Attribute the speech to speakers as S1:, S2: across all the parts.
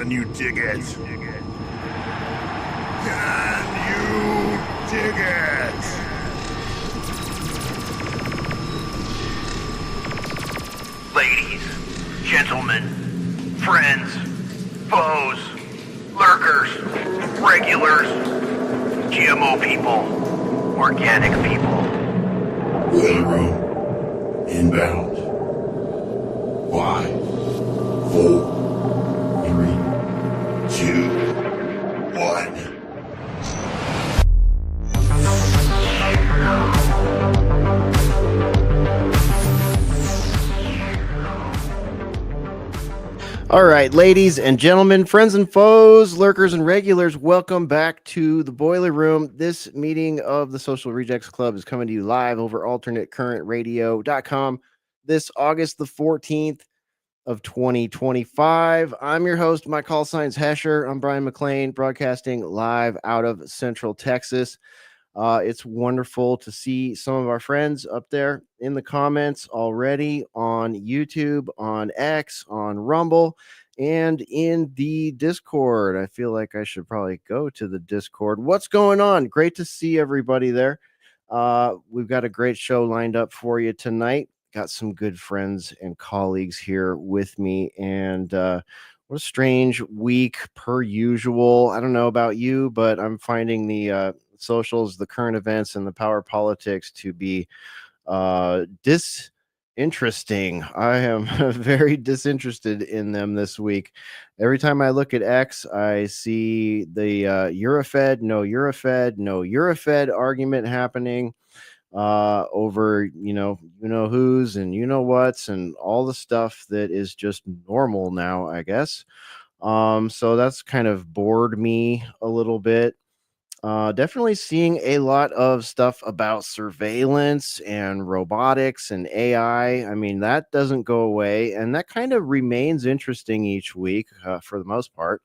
S1: Can you dig it? Can you dig it?
S2: Ladies, gentlemen, friends, foes, lurkers, regulars, GMO people, organic people.
S1: Boiler room. Inbound. 5, 4, 3, 2, 1.
S3: All right, ladies and gentlemen, friends and foes, lurkers and regulars, welcome back to the Boiler Room. This meeting of the Social Rejects Club is coming to you live over alternatecurrentradio.com this August the 14th of 2025. I'm your host, my call sign's Hesher. I'm Brian McLean, broadcasting live out of Central Texas. It's wonderful to see some of our friends up there in the comments already on YouTube, on X, on Rumble, and in the Discord. I feel like I should probably go to the Discord. What's going on? Great to see everybody there. We've got a great show lined up for you tonight. Got some good friends and colleagues here with me, and what a strange week per usual. I don't know about you, but I'm finding the socials, the current events, and the power politics to be disinteresting. I am very disinterested in them this week. Every time I look at X, I see the Eurofed, no Eurofed argument happening over you know who's and you know what's and all the stuff that is just normal now, I guess. So that's kind of bored me a little bit. Definitely seeing a lot of stuff about surveillance and robotics and AI. I mean, that doesn't go away, and that kind of remains interesting each week for the most part.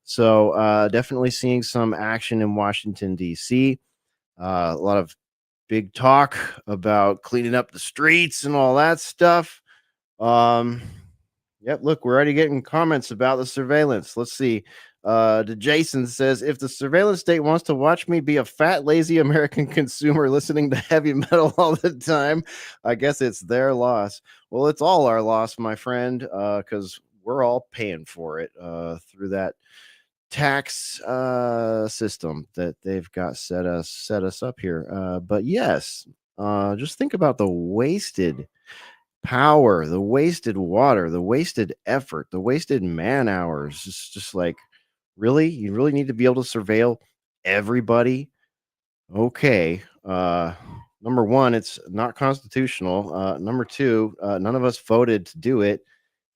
S3: So definitely seeing some action in Washington, D.C. A lot of big talk about cleaning up the streets and all that stuff. Yep, look, we're already getting comments about the surveillance. Let's see. Jason says, if the surveillance state wants to watch me be a fat, lazy American consumer listening to heavy metal all the time, I guess it's their loss. Well, it's all our loss, my friend, because we're all paying for it through that tax system that they've got set us up here. But yes, just think about the wasted power, the wasted water, the wasted effort, the wasted man hours. It's just like, really? You really need to be able to surveil everybody? Okay. Number one, it's not constitutional. Number two, none of us voted to do it.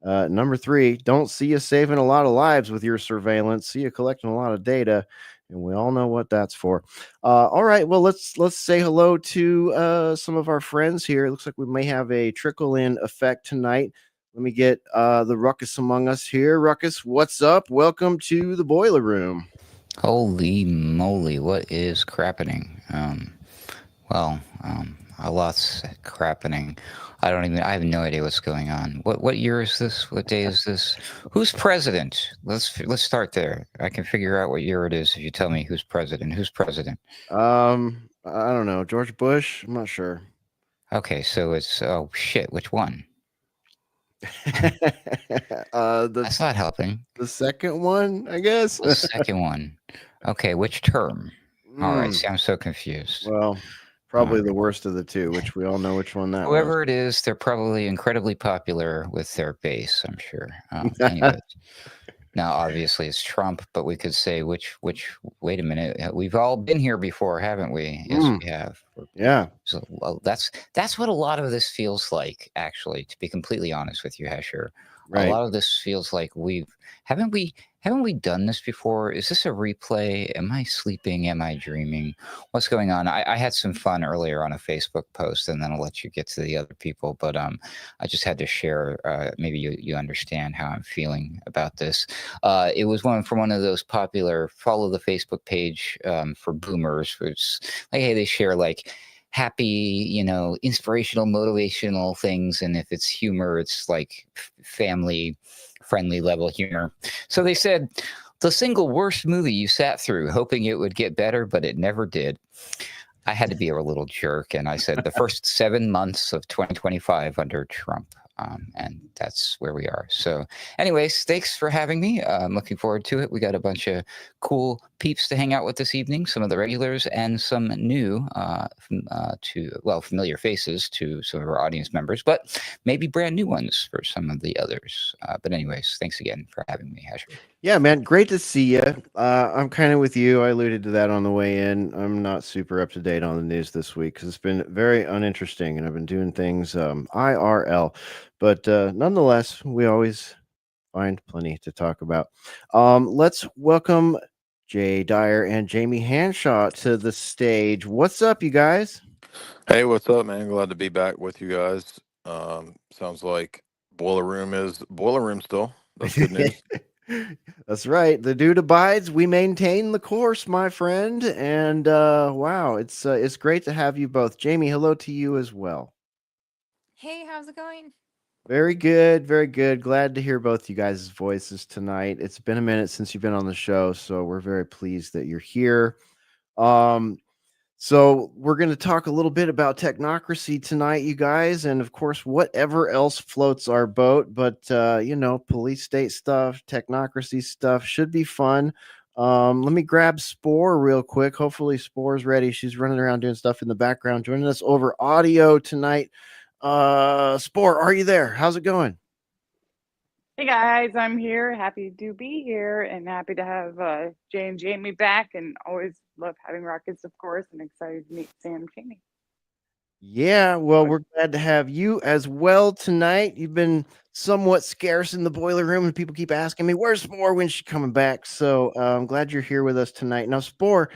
S3: Number three, don't see you saving a lot of lives with your surveillance. See you collecting a lot of data, and we all know what that's for. All right, well let's say hello to some of our friends here. It looks like we may have a trickle-in effect tonight. Let me get the Ruckus among us here. Ruckus, what's up? Welcome to the Boiler Room.
S4: Holy moly, what is crappening? A lot's crappening. I have no idea what's going on. What year is this? What day is this? Who's president? Let's start there. I can figure out what year it is if you tell me who's president. Who's president?
S3: I don't know. George Bush? I'm not sure.
S4: Okay, so it's, oh shit, which one? That's not helping.
S3: The second one, I guess.
S4: The second one. Okay, which term? All right, see, I'm so confused.
S3: Well, probably the worst of the two, which we all know which one that
S4: Whoever
S3: was.
S4: it is, they're probably incredibly popular with their base, I'm sure. Anyways. Now, obviously, it's Trump, but we could say which. Wait a minute, we've all been here before, haven't we? Yes, we have.
S3: Yeah.
S4: So that's what a lot of this feels like. Actually, to be completely honest with you, Hesher,
S3: Right.
S4: A lot of this feels like haven't we done this before? Is this a replay? Am I sleeping? Am I dreaming? What's going on? I had some fun earlier on a Facebook post, and then I'll let you get to the other people. But I just had to share. Maybe you understand how I'm feeling about this. It was from one of those popular follow the Facebook page for boomers, which like, hey, they share like happy, inspirational, motivational things, and if it's humor, it's like family friendly level humor. So they said, the single worst movie you sat through, hoping it would get better, but it never did. I had to be a little jerk, and I said the first 7 months of 2025 under Trump. And that's where we are. So anyways, thanks for having me. I'm looking forward to it. We got a bunch of cool peeps to hang out with this evening, some of the regulars and some new familiar faces to some of our audience members, but maybe brand new ones for some of the others. But anyways, thanks again for having me, Asher.
S3: Yeah, man, great to see you. I'm kind of with you. I alluded to that on the way in. I'm not super up to date on the news this week because it's been very uninteresting, and I've been doing things IRL. But nonetheless, we always find plenty to talk about. Let's welcome Jay Dyer and Jamie Hanshaw to the stage. What's up, you guys?
S5: Hey, what's up, man? Glad to be back with you guys. Sounds like Boiler Room still. That's good news.
S3: That's right. The dude abides. We maintain the course, my friend. And wow, it's great to have you both. Jamie, hello to you as well.
S6: Hey, how's it going?
S3: Very good, very good. Glad to hear both you guys' voices tonight. It's been a minute since you've been on the show, so we're very pleased that you're here. So we're going to talk a little bit about technocracy tonight, you guys, and of course, whatever else floats our boat. But police state stuff, technocracy stuff should be fun. Let me grab Spore real quick. Hopefully, Spore's ready. She's running around doing stuff in the background, joining us over audio tonight. Spore, are you there? How's it going?
S7: Hey guys, I'm here. Happy to be here and happy to have Jay and Jamie back, and always love having Rockets, of course, and excited to meet Sam Chaney.
S3: Yeah, well, we're glad to have you as well tonight. You've been somewhat scarce in the boiler room, and people keep asking me, where's Spore? When's she coming back? So I'm glad you're here with us tonight. Now, Spore,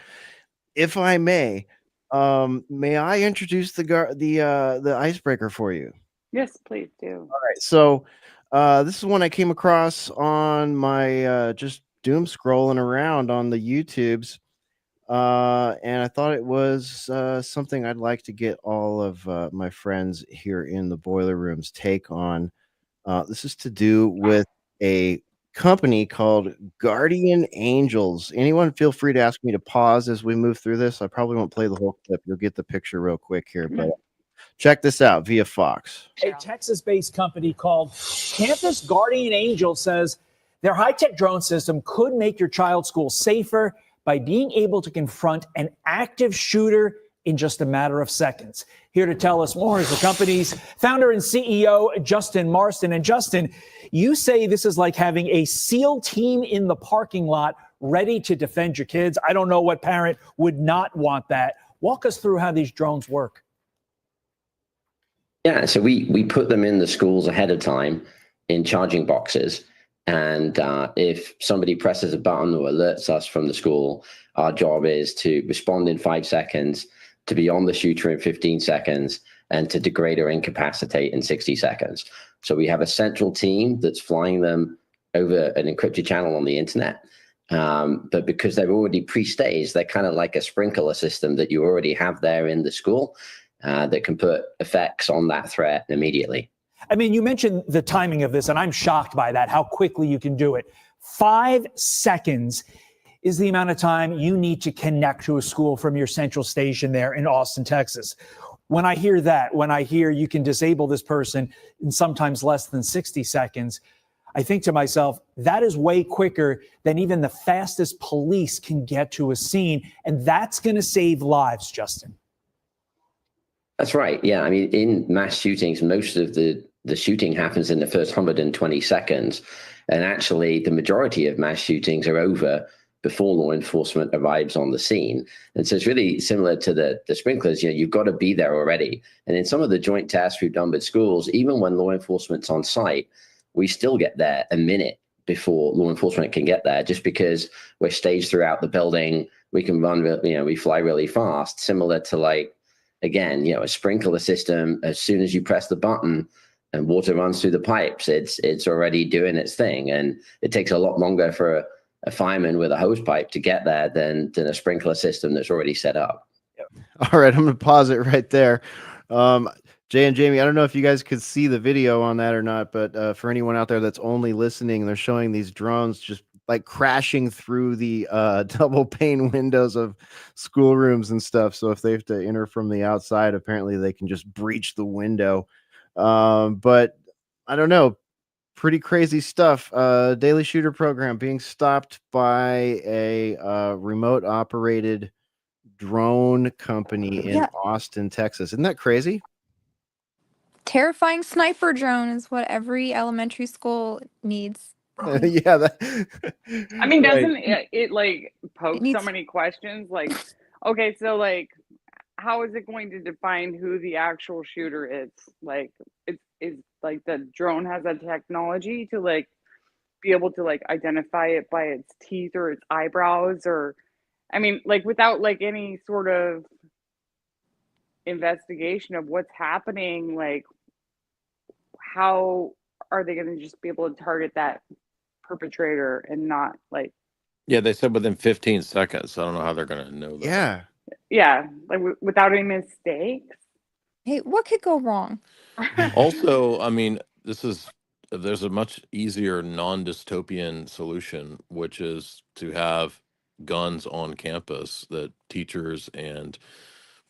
S3: if I may I introduce the icebreaker for you?
S7: Yes, please do.
S3: All right, so this is one I came across on my just doom scrolling around on the YouTubes, and I thought it was something I'd like to get all of my friends here in the boiler rooms take on. This is to do with a company called Guardian Angels. Anyone feel free to ask me to pause as we move through this. I probably won't play the whole clip. You'll get the picture real quick here, but check this out via Fox.
S8: A Texas-based company called Campus Guardian Angel says their high-tech drone system could make your child's school safer by being able to confront an active shooter in just a matter of seconds. Here to tell us more is the company's founder and CEO, Justin Marston. And Justin, you say this is like having a SEAL team in the parking lot ready to defend your kids. I don't know what parent would not want that. Walk us through how these drones work.
S9: Yeah, so we put them in the schools ahead of time in charging boxes. And if somebody presses a button or alerts us from the school, our job is to respond in 5 seconds, to be on the shooter in 15 seconds, and to degrade or incapacitate in 60 seconds. So we have a central team that's flying them over an encrypted channel on the internet. But because they're already pre-staged, they're kind of like a sprinkler system that you already have there in the school that can put effects on that threat immediately.
S8: I mean, you mentioned the timing of this, and I'm shocked by that, how quickly you can do it. 5 seconds is the amount of time you need to connect to a school from your central station there in Austin, Texas. When I hear that, when I hear you can disable this person in sometimes less than 60 seconds, I think to myself, that is way quicker than even the fastest police can get to a scene. And that's going to save lives, Justin.
S9: That's right. Yeah. I mean, in mass shootings, most of the shooting happens in the first 120 seconds. And actually, the majority of mass shootings are over before law enforcement arrives on the scene. And so it's really similar to the sprinklers. You know, you've got to be there already. And in some of the joint tests we've done with schools, even when law enforcement's on site, we still get there a minute before law enforcement can get there, just because we're staged throughout the building. We can run, we fly really fast, similar to like, again, a sprinkler system. As soon as you press the button and water runs through the pipes, it's already doing its thing. And it takes a lot longer for a fireman with a hose pipe to get there than a sprinkler system that's already set up.
S3: All right, I'm going to pause it right there. Jay and Jamie, I don't know if you guys could see the video on that or not, but for anyone out there that's only listening, they're showing these drones just like crashing through the double pane windows of schoolrooms and stuff. So if they have to enter from the outside, apparently they can just breach the window. But I don't know. Pretty crazy stuff. Daily shooter program being stopped by a remote operated drone company in
S6: Yeah.
S3: Austin, Texas. Isn't that crazy?
S6: Terrifying sniper drone is what every elementary school needs.
S3: Yeah.
S7: I mean,
S3: right.
S7: doesn't it like poke so
S6: needs-
S7: many questions? Like, okay, so like, how is it going to define who the actual shooter is? Like, it's like the drone has that technology to like be able to like identify it by its teeth or its eyebrows, or I mean, like without like any sort of investigation of what's happening, like how are they going to just be able to target that perpetrator and not like
S5: Yeah, they said within 15 seconds. I don't know how they're going to know that.
S3: Yeah.
S7: like without any mistakes?
S6: Hey, what could go wrong?
S5: Also, I mean, there's a much easier non-dystopian solution, which is to have guns on campus that teachers and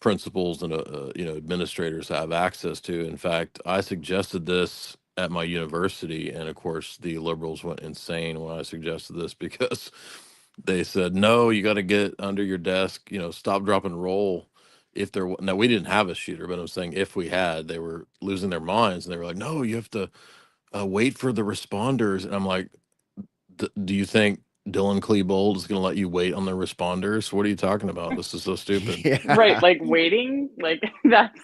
S5: principals and administrators have access to. In fact, I suggested this at my university, and of course, the liberals went insane when I suggested this because they said, "No, you got to get under your desk. Stop, drop, and roll." If now we didn't have a shooter, but I'm saying if we had, they were losing their minds, and they were like, "No, you have to wait for the responders." And I'm like, "Do you think Dylan Klebold is going to let you wait on the responders? What are you talking about? This is so stupid."
S3: Yeah.
S7: Right, like waiting, like that's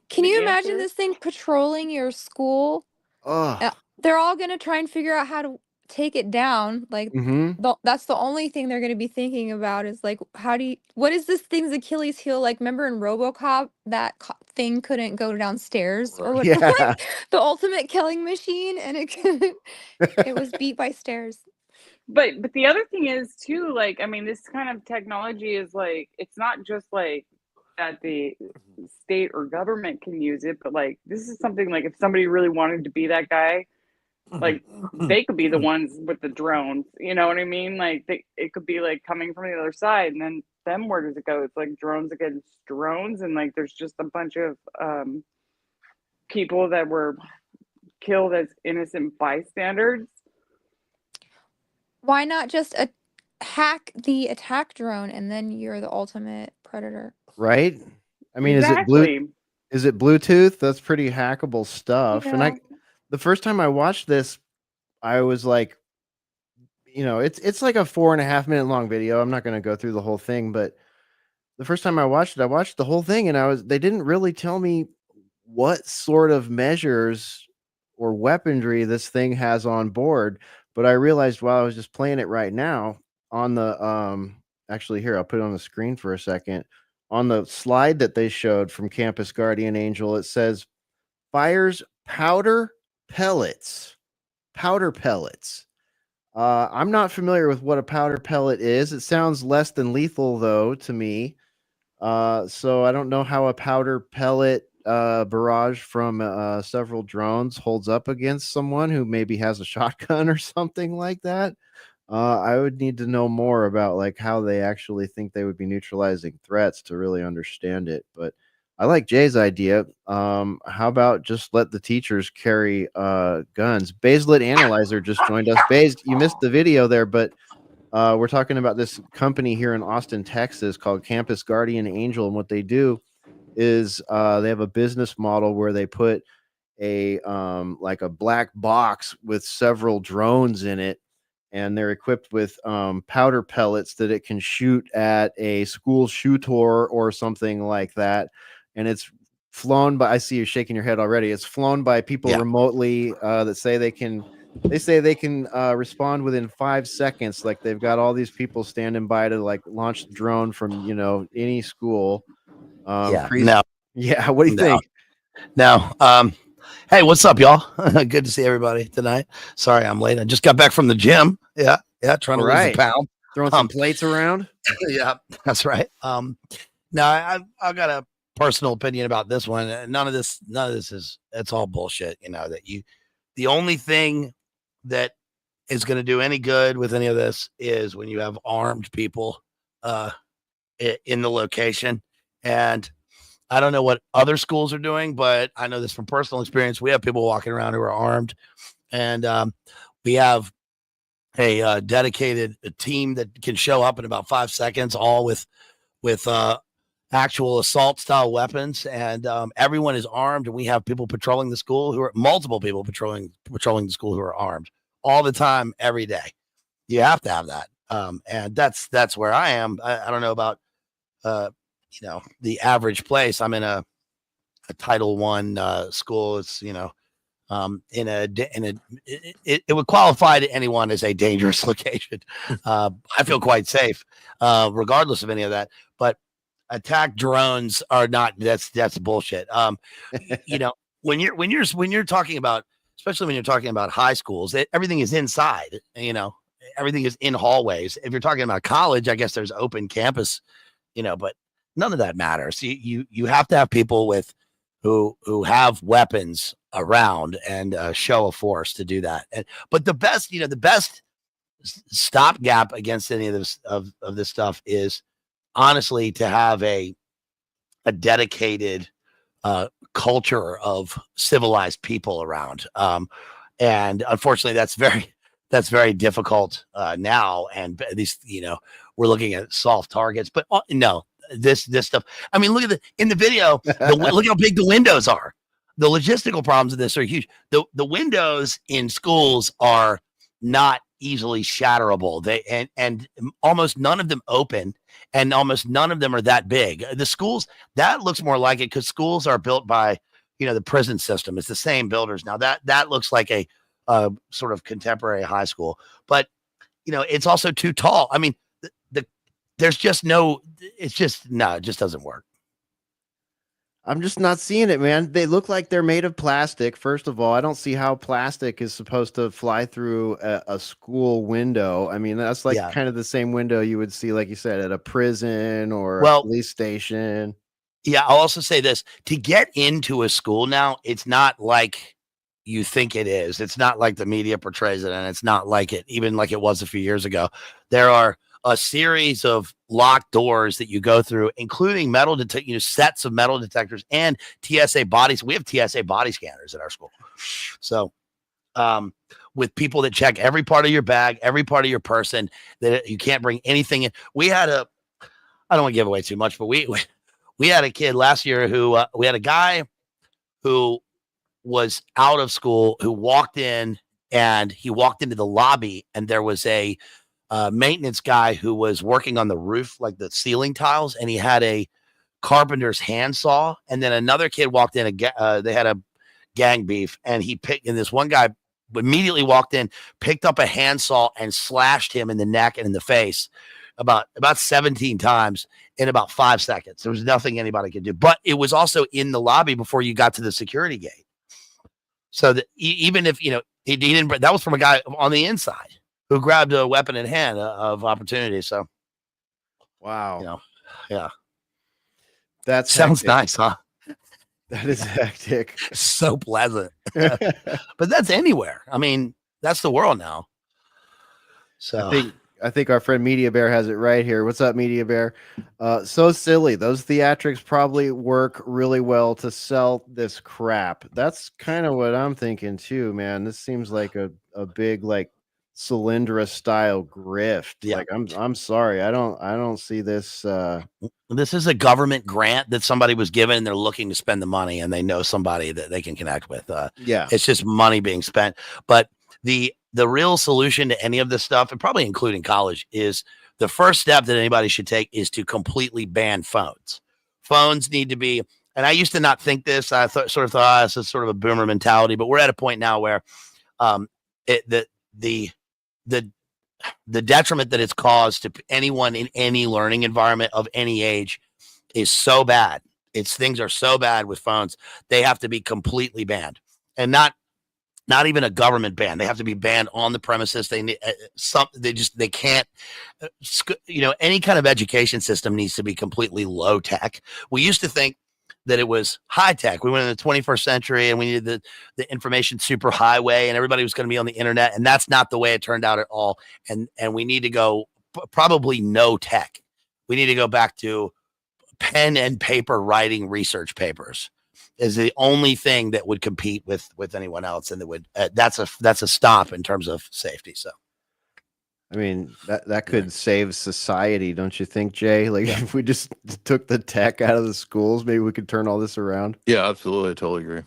S6: Can you
S7: the
S6: imagine
S7: answer?
S6: this thing patrolling your school?
S3: Oh.
S6: They're all going to try and figure out how to take it down. Like, that's the only thing they're going to be thinking about is like, what is this thing's Achilles heel? Like, remember in RoboCop, that thing couldn't go downstairs or what?
S3: Yeah.
S6: Like, the ultimate killing machine, and it was beat by stairs.
S7: But the other thing is too, like, I mean, this kind of technology is like, it's not just like that the state or government can use it, but like this is something like if somebody really wanted to be that guy, like they could be the ones with the drones, you know what I mean? Like it could be like coming from the other side, and then where does it go? It's like drones against drones, and like there's just a bunch of people that were killed as innocent bystanders.
S6: Why not just hack the attack drone and then you're the ultimate predator?
S3: Right? I mean,
S7: Exactly.
S3: is it Bluetooth? That's pretty hackable stuff.
S6: Yeah.
S3: And the first time I watched this, I was like, it's like a 4.5 minute long video. I'm not going to go through the whole thing, but the first time I watched the whole thing, and they didn't really tell me what sort of measures or weaponry this thing has on board. But I realized while I was just playing it right now on the actually here, I'll put it on the screen for a second. On the slide that they showed from Campus Guardian Angel, it says fires powder pellets. Powder pellets. I'm not familiar with what a powder pellet is. It sounds less than lethal though to me. So I don't know how a powder pellet barrage from several drones holds up against someone who maybe has a shotgun or something like that. I would need to know more about like how they actually think they would be neutralizing threats to really understand it. But I like Jay's idea. How about just let the teachers carry guns? Baselit Analyzer just joined us. Baze, you missed the video there, but we're talking about this company here in Austin, Texas called Campus Guardian Angel. And what they do is they have a business model where they put a like a black box with several drones in it, and they're equipped with powder pellets that it can shoot at a school shooter or something like that. And it's flown by, I see you shaking your head already. It's flown by people remotely that say they can respond within 5 seconds. Like they've got all these people standing by to like launch the drone from, any school.
S10: What do you
S3: think?
S10: No. Hey, what's up, y'all? Good to see everybody tonight. Sorry, I'm late. I just got back from the gym. Yeah. Trying to lose a pound.
S3: Throwing some plates around.
S10: Yeah, that's right. Now I've got a personal opinion about this one. None of this is, it's all bullshit. The only thing that is going to do any good with any of this is when you have armed people in the location. And I don't know what other schools are doing, but I know this from personal experience. We have people walking around who are armed, and we have a dedicated team that can show up in about 5 seconds, all with actual assault style weapons, and everyone is armed. And we have people patrolling the school multiple people patrolling the school who are armed all the time, every day. You have to have that. And that's where I am. I don't know about, the average place. I'm in a Title I school. It's, it would qualify to anyone as a dangerous location. I feel quite safe, regardless of any of that. But attack drones are not. That's bullshit. When you're talking about, especially when you're talking about high schools, everything is inside. Everything is in hallways. If you're talking about college, I guess there's open campus. But none of that matters. You have to have people who have weapons around and show of force to do that. But the best stopgap against any of this of this stuff is honestly to have a dedicated culture of civilized people around. And unfortunately, that's very difficult now. And at least we're looking at soft targets, but no. This stuff. I mean, look in the video. Look how big the windows are. The logistical problems of this are huge. The windows in schools are not easily shatterable. And almost none of them open, and almost none of them are that big. The schools, that looks more like it because schools are built by the prison system. It's the same builders now. That looks like a sort of contemporary high school, but it's also too tall. I mean, there's just it just doesn't work.
S3: I'm just not seeing it, man. They look like they're made of plastic. First of all, I don't see how plastic is supposed to fly through a school window. I mean, that's kind of the same window you would see, like you said, at a prison or a police station.
S10: Yeah, I'll also say this. To get into a school now, it's not like you think it is. It's not like the media portrays it, and it's not like it, even like it was a few years ago. There are a series of locked doors that you go through, including sets of metal detectors and TSA bodies. We have TSA body scanners at our school. So, with people that check every part of your bag, every part of your person, that you can't bring anything in. I don't want to give away too much, but we had a kid last year who we had a guy who was out of school who walked in, and he walked into the lobby, and there was a maintenance guy who was working on the roof, like the ceiling tiles, and he had a carpenter's handsaw. And then another kid walked in, they had a gang beef, and this one guy immediately walked in, picked up a handsaw and slashed him in the neck and in the face about 17 times in about 5 seconds. There was nothing anybody could do, but it was also in the lobby before you got to the security gate. So that even if, he didn't, that was from a guy on the inside who grabbed a weapon in hand of opportunity. So,
S3: wow.
S10: Yeah.
S3: That
S10: sounds nice, huh?
S3: That is hectic.
S10: So pleasant. But that's anywhere. I mean, that's the world now. So
S3: I think our friend Media Bear has it right here. What's up, Media Bear? So silly. Those theatrics probably work really well to sell this crap. That's kind of what I'm thinking too, man. This seems like a big Cylindra style grift.
S10: Yeah.
S3: I'm sorry. I don't see this.
S10: This is a government grant that somebody was given, and they're looking to spend the money, and they know somebody that they can connect with. It's just money being spent. But the real solution to any of this stuff, and probably including college, is the first step that anybody should take is to completely ban phones. Phones need to be, and I used to not think this. I thought this is sort of a boomer mentality, but we're at a point now where the detriment that it's caused to anyone in any learning environment of any age is so bad. Things are so bad with phones. They have to be completely banned, and not even a government ban. They have to be banned on the premises. They can't, any kind of education system needs to be completely low tech. We used to think that it was high tech. We went in the 21st century and we needed the information super highway and everybody was going to be on the internet. And that's not the way it turned out at all. And we need to go probably no tech. We need to go back to pen and paper writing research papers is the only thing that would compete with anyone else. And that would, that's a stop in terms of safety. So.
S3: I mean, that could save society, don't you think, Jay? Like, if we just took the tech out of the schools, maybe we could turn all this around.
S5: Yeah, absolutely. I totally agree.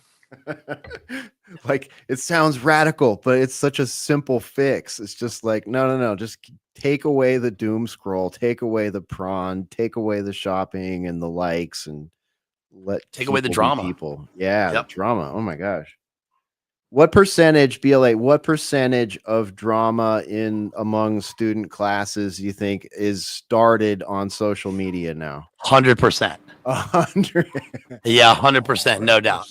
S3: Like, it sounds radical, but it's such a simple fix. It's just like, no. Just take away the doom scroll, take away the prawn, take away the shopping and the likes, and
S10: take away the
S3: people be
S10: drama.
S3: People. Yeah,
S10: Yep.
S3: the drama. Oh, my gosh. What percentage, BLA, what percentage of drama among student classes do you think is started on social media now?
S10: 100%.
S3: 100.
S10: Yeah, 100%, no doubt.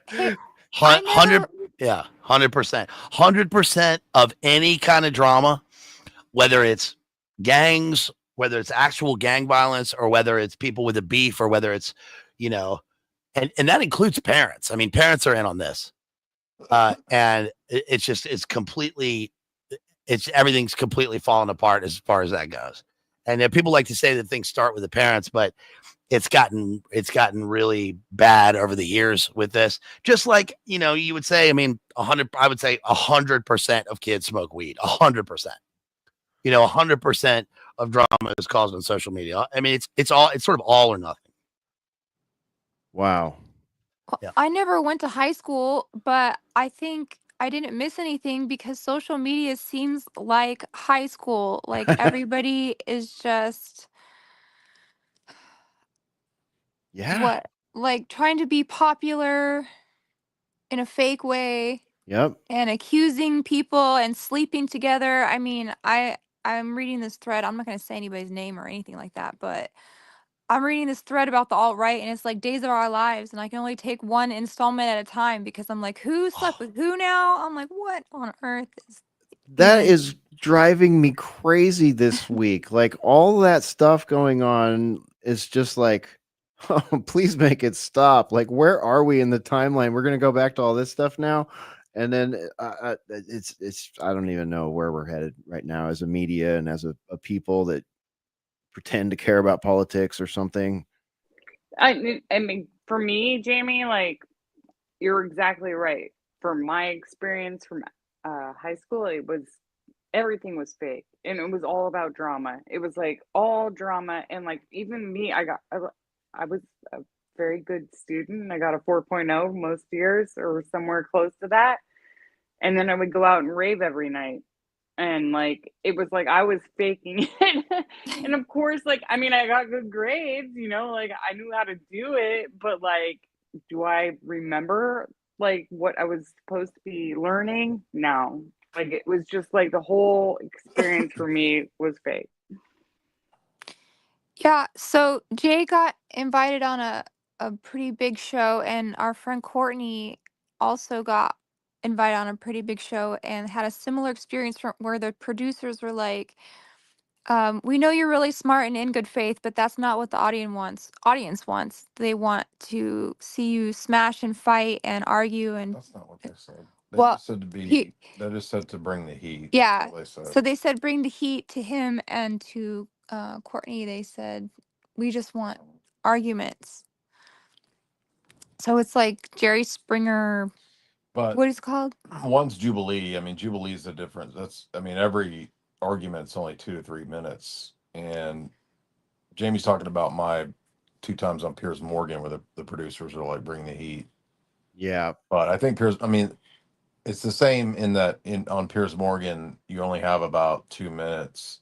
S6: Hey,
S10: 100, yeah, 100%. 100% of any kind of drama, whether it's gangs, whether it's actual gang violence, or whether it's people with a beef, or whether it's, and that includes parents. I mean, parents are in on this. And everything's completely falling apart as far as that goes. And people like to say that things start with the parents, but it's gotten really bad over the years with this. Just like, you would say, I mean, I would say 100% of kids smoke weed, 100%, 100% of drama is caused on social media. I mean, it's sort of all or nothing.
S3: Wow.
S10: Yeah.
S6: I never went to high school, but I think I didn't miss anything because social media seems like high school. Like everybody is just like trying to be popular in a fake way.
S3: Yep.
S6: And accusing people and sleeping together. I mean, I'm reading this thread. I'm not going to say anybody's name or anything like that, but I'm reading this thread about the alt-right, and it's like Days of Our Lives, and I can only take one installment at a time because I'm like, who slept with who now? I'm like, what on earth is
S3: that is driving me crazy this week. Like, all that stuff going on is just like, oh, please make it stop. Like, where are we in the timeline? We're going to go back to all this stuff now. And then it's I don't even know where we're headed right now as a media and as a people that pretend to care about politics or something.
S7: I mean, for me, Jamie, like, you're exactly right. From my experience from high school, everything was fake, and it was all about drama. It was like all drama, and like even me, I was a very good student. I got a 4.0 most years, or somewhere close to that, and then I would go out and rave every night. And like it was like I was faking it. And of course, like, I mean, I got good grades, like I knew how to do it, but like, do I remember like what I was supposed to be learning? No. Like, it was just like the whole experience for me was fake.
S6: Yeah, so Jay got invited on a pretty big show, and our friend Courtney also got invited on a pretty big show and had a similar experience from where the producers were like, we know you're really smart and in good faith, but that's not what the audience wants. They want to see you smash and fight and argue. And
S5: That's not what they said. They
S6: well,
S5: just said to be.
S6: he-
S5: They just said to bring the heat.
S6: yeah.
S5: That's all they said.
S6: So they said bring the heat to him, and to Courtney they said we just want arguments. So it's like Jerry Springer.
S5: But
S6: What is it called?
S5: one's Jubilee. I mean, Jubilee is the difference. Every argument's only 2 to 3 minutes. And Jamie's talking about my 2 times on Piers Morgan, where the producers are like, bring the heat.
S3: Yeah.
S5: But I think it's the same in that on Piers Morgan, you only have about 2 minutes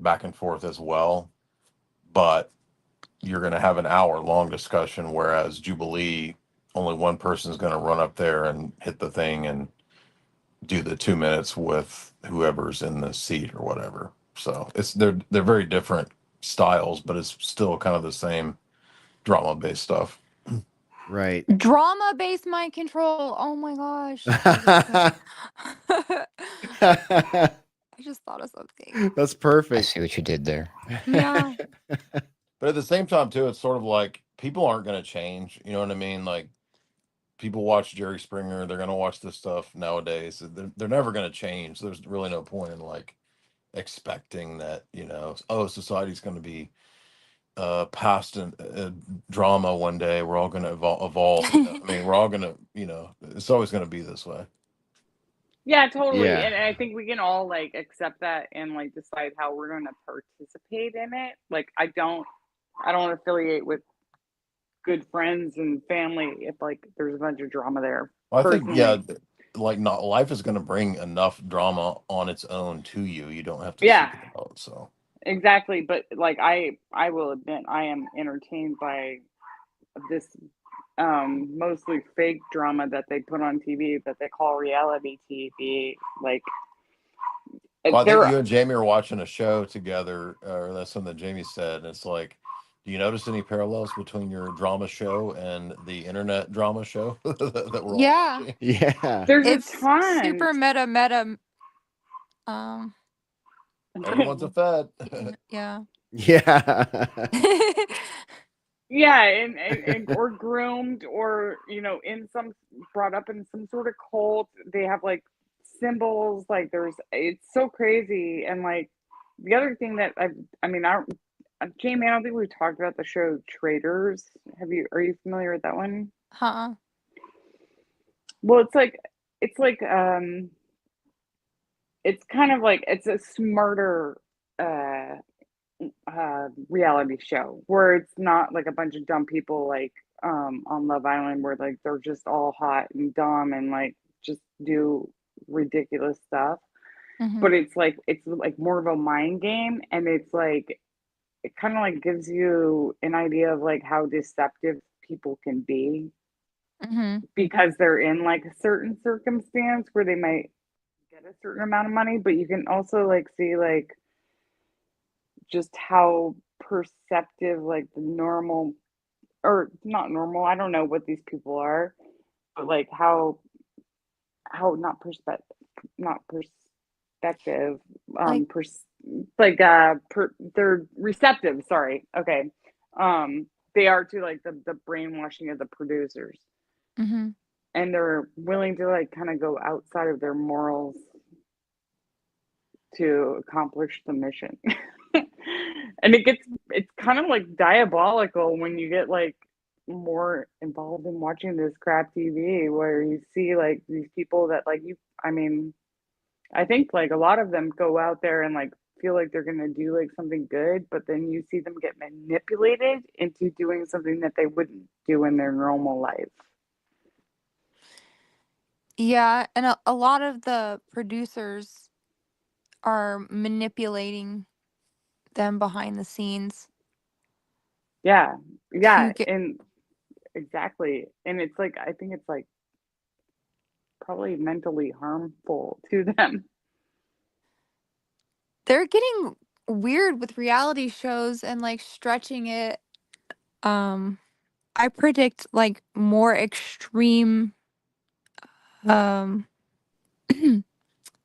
S5: back and forth as well. But you're going to have an hour-long discussion, whereas Jubilee, only one person is going to run up there and hit the thing and do the 2 minutes with whoever's in the seat or whatever. So they're very different styles, but it's still kind of the same drama-based stuff.
S3: Right.
S6: Drama-based mind control. Oh my gosh. I just thought of something.
S3: That's
S4: I
S3: perfect.
S4: see what you did there.
S6: Yeah.
S5: But at the same time, too, it's sort of like people aren't going to change. You know what I mean? Like people watch Jerry Springer, they're going to watch this stuff nowadays. They're never going to change. There's really no point in like expecting that, society's going to be past a drama one day. We're all going to evolve. I mean, we're all going to, it's always going to be this way.
S7: Yeah, totally.
S3: Yeah.
S7: And I think we can all like accept that and like decide how we're going to participate in it. Like I don't affiliate with good friends and family if like there's a bunch of drama there.
S5: I think,
S7: Personally.
S5: like not life is going to bring enough drama on its own to you. You don't have to
S7: Yeah.
S5: seek it out. So
S7: Exactly. But like I will admit I am entertained by this mostly fake drama that they put on TV that they call reality TV. Like
S5: Well, I think
S7: there
S5: you and Jamie are watching a show together, or that's something that Jamie said. And it's like, do you notice any parallels between your drama show and the internet drama show that we're all
S6: Yeah.
S5: watching?
S3: Yeah.
S7: there's
S6: It's
S7: a ton.
S6: super meta.
S5: Everyone's a fed.
S6: Yeah.
S3: Yeah.
S7: Yeah, and or groomed or in some brought up in some sort of cult. They have like symbols, like it's so crazy. And like the other thing that Jamie, I don't think we've talked about the show Traitors. Are you familiar with that one?
S6: Huh.
S7: Well, it's kind of like it's a smarter reality show where it's not like a bunch of dumb people like on Love Island where like they're just all hot and dumb and like just do ridiculous stuff.
S6: Mhm.
S7: But it's like more of a mind game, and it's like it kind of like gives you an idea of like how deceptive people can be
S6: Mhm.
S7: because they're in like a certain circumstance where they might get a certain amount of money, but you can also like see like just how perceptive like the normal or not normal, I don't know what these people are, but like how not perspective
S6: Like
S7: they're receptive, sorry, okay, they are to like the brainwashing of the producers,
S6: Mhm.
S7: and they're willing to like kind of go outside of their morals to accomplish the mission. And it's kind of like diabolical when you get like more involved in watching this crap TV where you see like these people that like I think like a lot of them go out there and like feel like they're going to do like something good, but then you see them get manipulated into doing something that they wouldn't do in their normal life.
S6: Yeah, and a lot of the producers are manipulating them behind the scenes
S7: Yeah.
S6: to get.
S7: And exactly. And it's like, I think it's like probably mentally harmful to them.
S6: They're getting weird with reality shows and like stretching it. I predict like more extreme um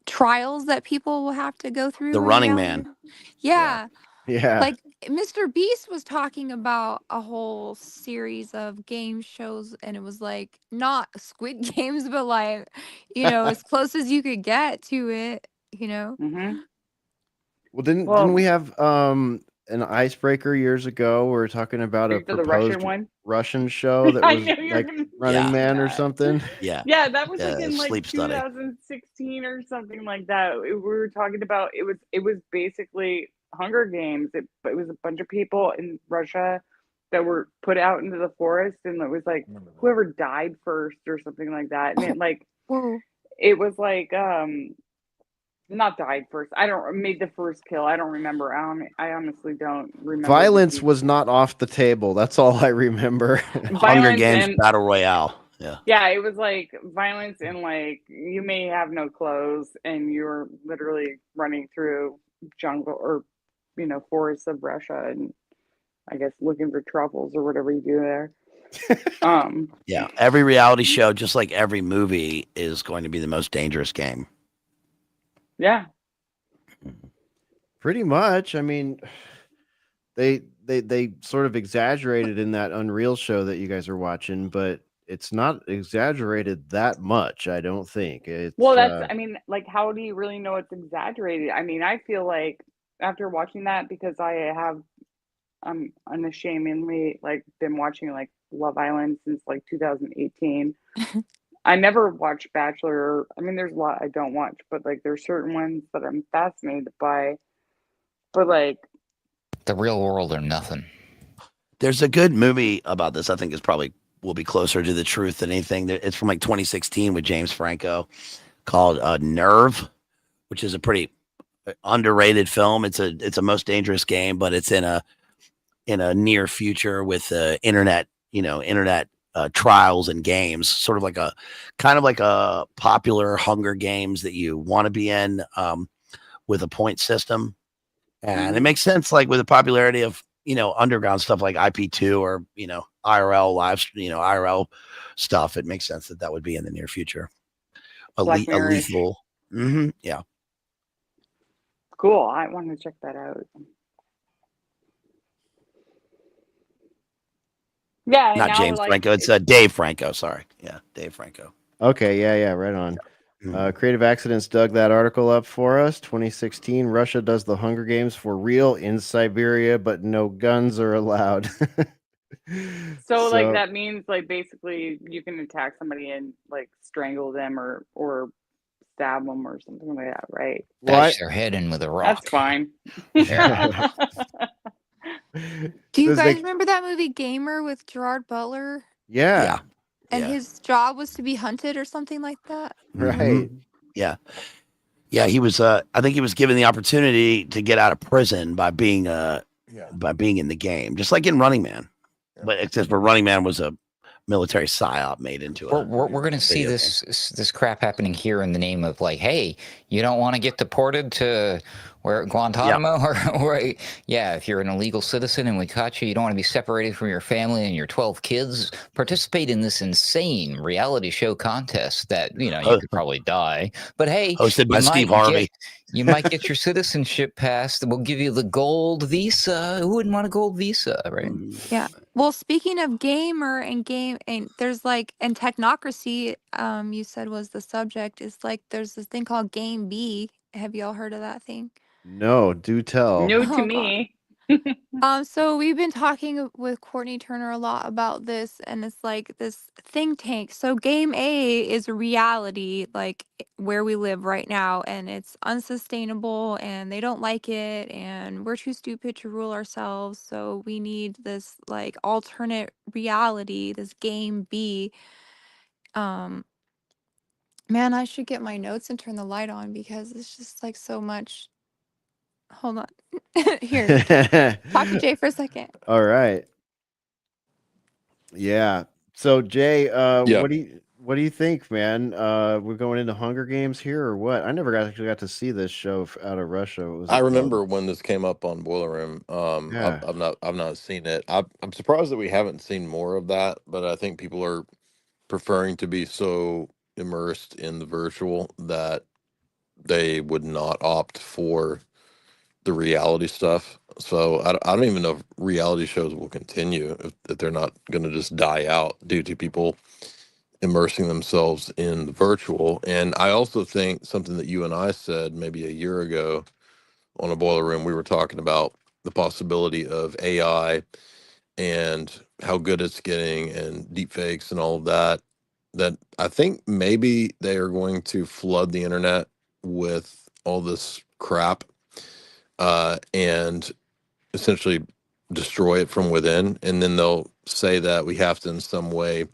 S6: trials that people will have to go through
S10: The
S6: in
S10: Running
S6: reality.
S10: Man.
S6: Yeah.
S3: Yeah.
S6: Like Mr. Beast was talking about a whole series of game shows, and it was like not Squid Games, but like, as close as you could get to it,
S7: Mm-hmm.
S3: Well, didn't we have an icebreaker years ago? We were talking about a
S7: For the
S3: proposed
S7: Russian one?
S3: show that
S7: I
S3: was
S7: knew you were
S3: like
S7: gonna
S3: Running
S10: Yeah.
S3: Man or
S7: that.
S3: something.
S10: Yeah.
S7: Yeah, that was like in like
S10: Sleep Study.
S7: 2016 or something like that. We were talking about it was basically Hunger Games. It was a bunch of people in Russia that were put out into the forest, and it was like whoever died first or something like that. And
S6: Whoa.
S7: it was like not died first. I don't made the first kill. I don't remember. I honestly don't remember.
S3: Violence was not off the table. That's all I remember.
S10: Hunger Games Battle Royale. Yeah.
S7: Yeah, it was like violence and like you may have no clothes and you're literally running through jungle or forests of Russia and I guess looking for truffles or whatever you do there.
S10: Yeah, every reality show, just like every movie, is going to be the most dangerous game.
S7: Yeah.
S3: Pretty much. I mean, they they sort of exaggerated in that Unreal show that you guys are watching, but it's not exaggerated that much, I don't think.
S7: Well,
S3: It's
S7: I mean, like, how do you really know it's exaggerated? I mean, I feel like after watching that, because I'm unashamedly like been watching like Love Island since like 2018. I never watched Bachelor. I mean, there's a lot I don't watch, but like there's certain ones that I'm fascinated by. But like
S4: The Real World or nothing.
S10: There's a good movie about this. I think it's probably will be closer to the truth than anything. It's from like 2016 with James Franco called Nerve, which is a pretty underrated film. It's a Most Dangerous Game, but it's in a near future with internet trials and games, sort of like a kind of like a popular Hunger Games that you want to be in, with a point system. And it makes sense, like with the popularity of, underground stuff like IP2 or, IRL live, IRL stuff. It makes sense that would be in the near future. A lethal. Yeah.
S7: cool. I want to check that out. Yeah,
S10: Not
S7: now
S10: James
S7: like
S10: Franco. It's Dave Franco. Sorry. Yeah. Dave Franco.
S3: okay, yeah, right on. Creative Accidents dug that article up for us. 2016, Russia does the Hunger Games for real in Siberia, but no guns are allowed.
S7: so like that means like basically you can attack somebody and like strangle them or stab them or something like that, right?
S4: Bash their head in with a rock.
S7: That's fine.
S4: Yeah.
S6: Do you guys remember that movie Gamer with Gerard Butler?
S3: Yeah.
S6: And his job was to be hunted or something like that?
S3: Right.
S10: Yeah. Yeah, he was I think he was given the opportunity to get out of prison by being in the game, just like in Running Man. But except for Running Man was a military psyop made into it.
S4: We're going to see this crap happening here in the name of like, hey, you don't want to get deported to where Guantanamo or if you're an illegal citizen and we caught you, you don't want to be separated from your family and your 12 kids. Participate in this insane reality show contest that you could probably die. But hey,
S10: hosted by Steve Harvey.
S4: You might get your citizenship passed. We'll give you the gold visa. Who wouldn't want a gold visa, right?
S6: Yeah. Well, speaking of gamer and there's like, and technocracy, you said was the subject, is like there's this thing called Game B. Have y'all heard of that thing?
S3: No, do tell.
S7: New to me.
S6: So we've been talking with Courtney Turner a lot about this, and it's like this think tank. So Game A is a reality, like where we live right now, and it's unsustainable, and they don't like it, and we're too stupid to rule ourselves. So we need this like alternate reality, this Game B. Man, I should get my notes and turn the light on because it's just like so much. Hold on. Here. Talk to Jay for a second.
S3: All right. Yeah. So Jay, what do you think, man? We're going into Hunger Games here or what? I never actually got to see this show out of Russia.
S5: I remember when this came up on Boiler Room. I've not seen it. I'm surprised that we haven't seen more of that, but I think people are preferring to be so immersed in the virtual that they would not opt for the reality stuff. So I don't even know if reality shows will continue, if they're not going to just die out due to people immersing themselves in the virtual. And I also think something that you and I said maybe a year ago on a Boiler Room, we were talking about the possibility of AI and how good it's getting and deepfakes and all of that, that I think maybe they are going to flood the internet with all this crap and essentially destroy it from within. And then they'll say that we have to in some way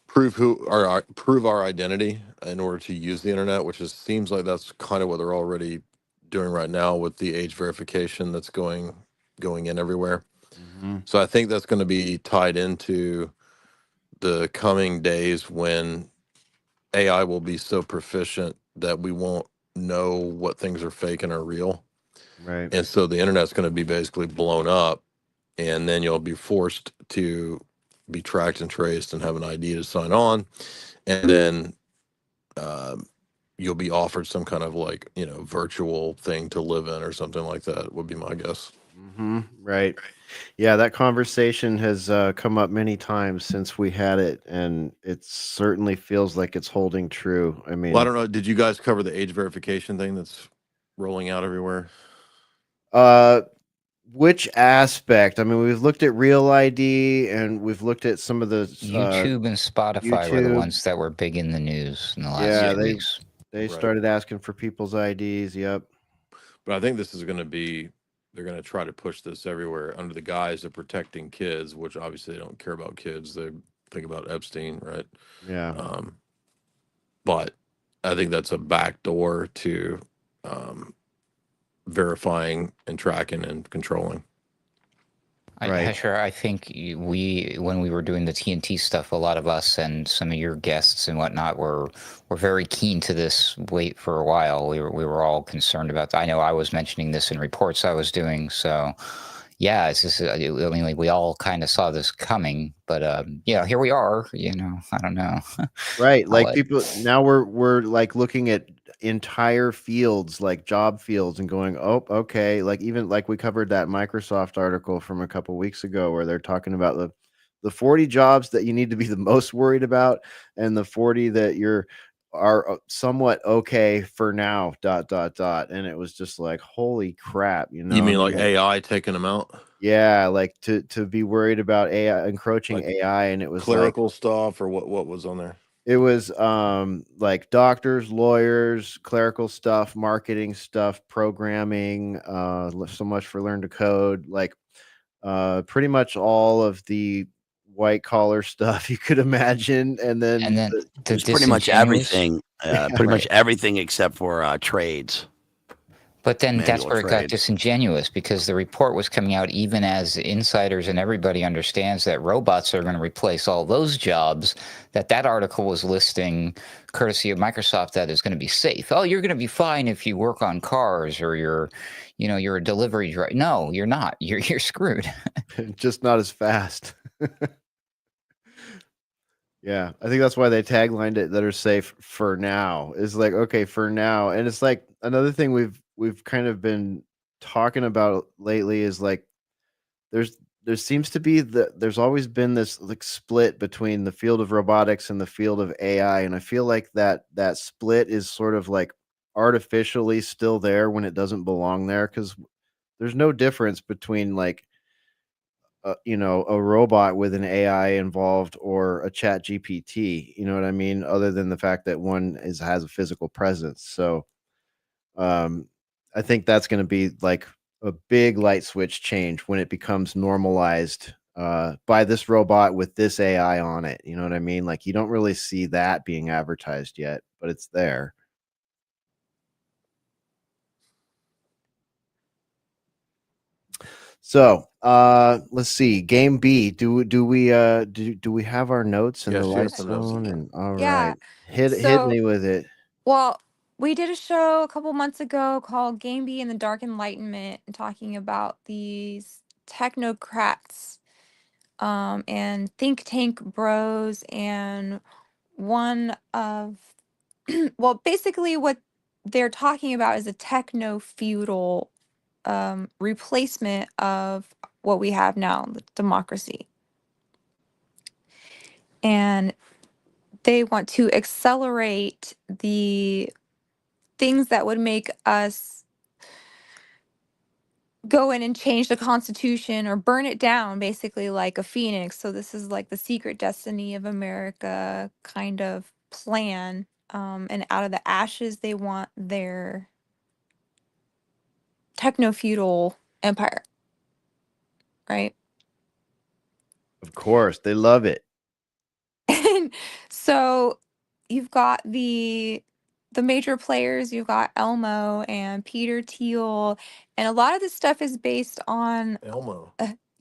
S5: prove our identity in order to use the internet, which seems like that's kind of what they're already doing right now with the age verification that's going in everywhere. So I think that's going to be tied into the coming days when AI will be so proficient that we won't know what things are fake and are real.
S3: Right.
S5: And so the internet's going to be basically blown up, and then you'll be forced to be tracked and traced and have an ID to sign on. And then you'll be offered some kind of virtual thing to live in or something like that would be my guess.
S3: Right. Yeah, that conversation has come up many times since we had it, and it certainly feels like it's holding true. I
S5: Well, I
S3: mean,
S5: don't know. Did you guys cover the age verification thing that's rolling out everywhere?
S3: which aspect? I mean, we've looked at Real ID and we've looked at some of the
S4: YouTube and Spotify were the
S3: YouTube.
S4: ones that were big in the news in the last
S3: Yeah,
S4: few weeks.
S3: they
S5: Right.
S3: started asking for people's IDs. Yep.
S5: But I think this is going to be, they're going to try to push this everywhere under the guise of protecting kids, which obviously they don't care about kids. They think about Epstein, right?
S3: Yeah.
S5: But I think that's a backdoor to verifying and tracking and controlling.
S3: Right.
S4: Hesher, I think when we were doing the TNT stuff, a lot of us and some of your guests and whatnot were very keen to this wait for a while. We were all concerned about that. I know I was mentioning this in reports I was doing. So yeah, it's just, I mean, like, we all kind of saw this coming, but yeah, here we are, I don't know.
S3: Right. Like people now we're like looking at entire fields, like job fields, and going, oh, okay. Like even like we covered that Microsoft article from a couple weeks ago where they're talking about the 40 jobs that you need to be the most worried about, and the 40 that are somewhat okay for now, ... And it was just like, holy crap,
S5: You mean like AI taking them out?
S3: Yeah, like to be worried about AI encroaching
S5: Like
S3: AI, and it was
S5: clerical stuff, or what was on there?
S3: It was like doctors, lawyers, clerical stuff, marketing stuff, programming, so much for learn to code, like pretty much all of the white collar stuff you could imagine, and then
S10: It's pretty much everything.
S3: Yeah,
S10: Pretty much
S4: right.
S10: everything except for trades.
S4: But then that's
S10: Manual
S4: where it got
S10: trade.
S4: disingenuous, because the report was coming out even as insiders and everybody understands that robots are going to replace all those jobs, that article was listing, courtesy of Microsoft, that is going to be safe. Oh, you're going to be fine if you work on cars or you're a delivery driver. No, you're not. You're screwed.
S3: just not as fast. Yeah, I think that's why they taglined it that are safe for now. Is like, okay, for now. And it's like another thing we've kind of been talking about lately is like there seems to be there's always been this like split between the field of robotics and the field of AI, and I feel like that split is sort of like artificially still there when it doesn't belong there, because there's no difference between like a robot with an AI involved or a chat GPT, you know what I mean? Other than the fact that one has a physical presence. So I think that's going to be like a big light switch change when it becomes normalized by this robot with this AI on it. You know what I mean? Like you don't really see that being advertised yet, but it's there. So let's see. Game B. Do we have our notes and
S5: Yeah,
S3: the
S5: she has
S3: lights
S5: some notes.
S3: on? And all
S6: Yeah.
S3: right, hit
S6: So-
S3: me with it.
S6: Well, we did a show a couple months ago called Game B and the Dark Enlightenment, talking about these technocrats and think tank bros, and one of well, basically what they're talking about is a techno feudal replacement of what we have now, the democracy. And they want to accelerate the things that would make us go in and change the Constitution or burn it down, basically like a phoenix. So this is like the secret destiny of America kind of plan. And out of the ashes, they want their techno-feudal empire. Right?
S3: Of course, they love it.
S6: And so you've got the major players, you've got Elmo and Peter Thiel, and a lot of this stuff is based on
S5: Elmo.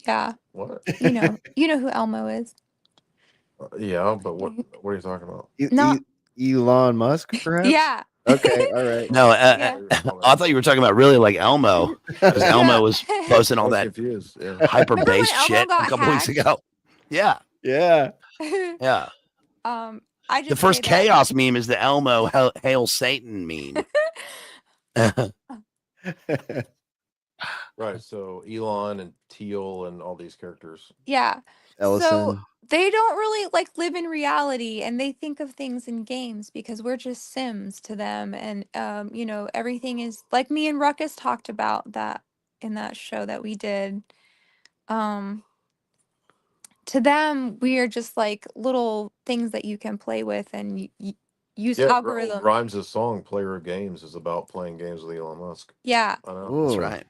S6: Yeah.
S5: What?
S6: You know who Elmo is.
S5: Yeah, but what are you talking about?
S6: No.
S3: Elon Musk, perhaps?
S6: Yeah.
S3: Okay, all right.
S10: No,
S6: Yeah.
S10: I thought you were talking about really like Elmo, because Elmo was posting all that
S5: Confused. Yeah.
S10: hyper-based
S6: Elmo
S10: shit a
S6: got
S10: couple weeks
S6: hacked?
S10: ago. Yeah,
S3: Yeah.
S10: yeah.
S6: I just
S10: The first
S6: say that-
S10: chaos meme is the Elmo Hail Satan meme.
S5: Right. So Elon and Teal and all these characters.
S6: Yeah. So
S3: Ellison.
S6: they don't really like live in reality, and they think of things in games because we're just Sims to them. And you know, everything is like me and Ruckus talked about that in that show that we did. Um to them, we are just like little things that you can play with and use
S5: Yeah,
S6: algorithms.
S5: Grimes' song "Player of Games" is about playing games with Elon Musk.
S6: Yeah.
S5: I know.
S10: That's
S3: Ooh.
S10: right.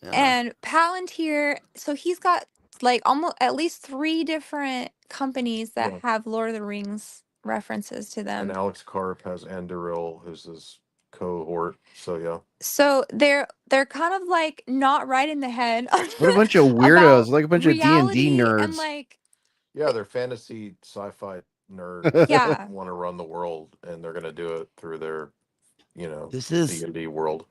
S10: Yeah.
S6: And Palantir, so he's got like almost at least 3 different companies that
S5: Yeah.
S6: have Lord of the Rings references to
S5: And
S6: them.
S5: Alex Karp has Anduril, who's his cohort. So yeah.
S6: So they're kind of like not right in the head
S3: What a bunch of
S6: about
S3: weirdos, like a bunch of D&D
S6: reality and
S3: nerds.
S6: like
S5: Yeah, they're fantasy sci-fi nerds
S6: yeah.
S5: that want to run the world, and they're gonna do it through their, you know,
S10: This is
S5: D&D world.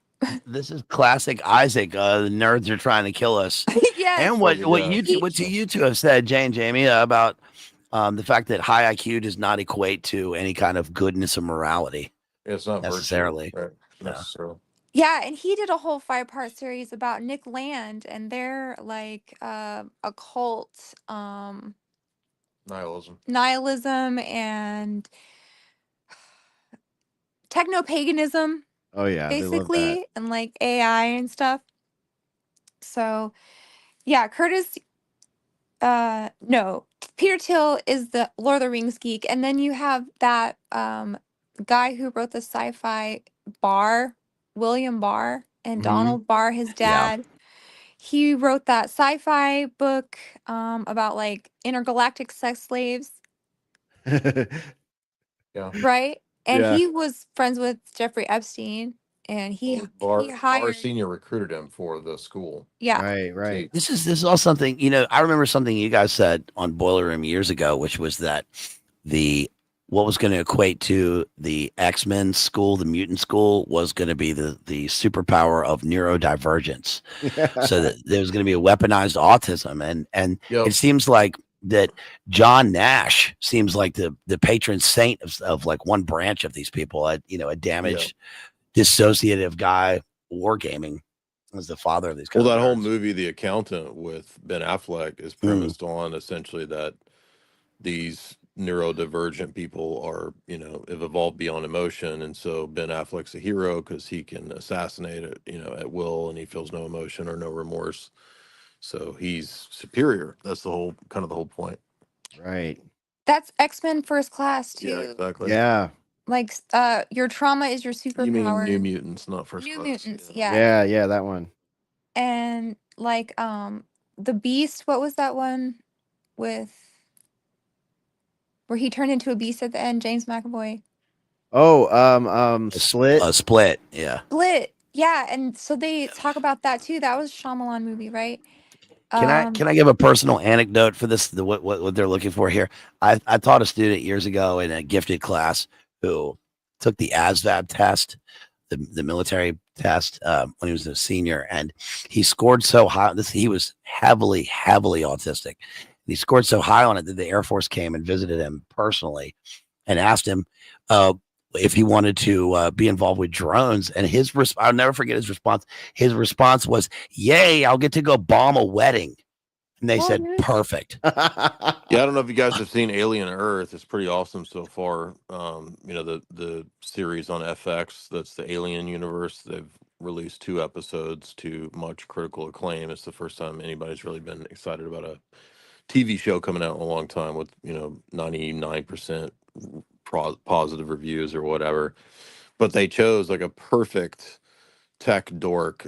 S10: this is classic Isaac. The nerds are trying to kill us.
S6: Yes.
S10: And what
S5: Yeah.
S10: you two have said, Jay and Jamie, about the fact that high IQ does not equate to any kind of goodness or morality
S5: It's not virtue,
S10: necessarily.
S5: right?
S10: No.
S5: Necessarily.
S6: Yeah, and he did a whole 5-part series about Nick Land and their like occult
S5: Nihilism
S6: and techno-paganism
S3: Oh yeah, they love that.
S6: basically, and like AI and stuff. So yeah, Curtis no, Peter Thiel is the Lord of the Rings geek, and then you have that guy who wrote the sci-fi Barr, William Barr, and
S3: Mhm.
S6: Donald Barr, his dad. He wrote that sci-fi book about like intergalactic sex slaves,
S5: Yeah.
S6: right? And
S3: Yeah.
S6: he was friends with Jeffrey Epstein, and he
S5: Barr
S6: hired
S5: Senior recruited him for the school.
S6: yeah.
S3: Right.
S10: This is all something, you know, I remember something you guys said on Boiler Room years ago, which was that what was going to equate to the X-Men school, the mutant school, was going to be the superpower of neurodivergence. So that there was going to be a weaponized autism. And
S5: Yep.
S10: it seems like that John Nash seems like the patron saint of like one branch of these people, a damaged, dissociative guy, wargaming as the father of these
S5: Well,
S10: kind
S5: that
S10: of
S5: whole
S10: nerds.
S5: movie, The Accountant, with Ben Affleck, is premised on essentially that these neurodivergent people are, have evolved beyond emotion, and so Ben Affleck's a hero because he can assassinate it, at will, and he feels no emotion or no remorse. So he's superior. That's the whole point.
S3: Right.
S6: That's X-Men First Class too.
S5: Yeah, exactly.
S3: Yeah.
S6: Like your trauma is your superpower.
S5: You mean New Mutants, not First
S6: New
S5: Class.
S6: Mutants, yeah.
S3: Yeah, that one.
S6: And like the Beast, what was that one with where he turned into a beast at the end, James McAvoy?
S3: Oh, Split.
S10: Split, yeah.
S6: Split. Yeah, and so they talk about that too. That was a Shyamalan movie, right?
S10: Can I give a personal anecdote for this? What they're looking for here. I taught a student years ago in a gifted class who took the ASVAB test, the military test, when he was a senior, and he scored so high. He was heavily autistic. And he scored so high on it that the Air Force came and visited him personally and asked him if he wanted to be involved with drones. And I'll never forget his response. His response was, "Yay, I'll get to go bomb a wedding." And they said, "Perfect."
S5: Yeah, I don't know if you guys have seen Alien Earth. It's pretty awesome so far. The series on FX, that's the Alien universe. They've released 2 episodes to much critical acclaim. It's the first time anybody's really been excited about a TV show coming out in a long time with 99% positive reviews or whatever. But they chose like a perfect tech dork.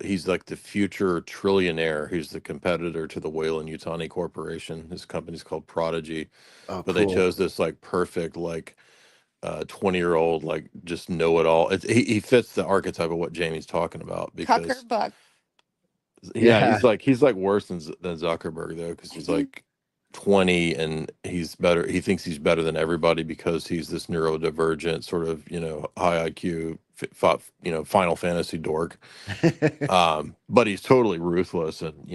S5: He's like the future trillionaire. He's the competitor to the Weyland-Yutani Corporation. His company's called Prodigy.
S3: Oh,
S5: but
S3: cool.
S5: they chose this like perfect 20-year-old like just know-it-all. He fits the archetype of what Jamie's talking about, because
S6: Zuckerberg.
S5: yeah, he's like worse than Zuckerberg though, because he's like 20 and he's better. He thinks he's better than everybody because he's this neurodivergent sort of high IQ Final Fantasy dork. But he's totally ruthless and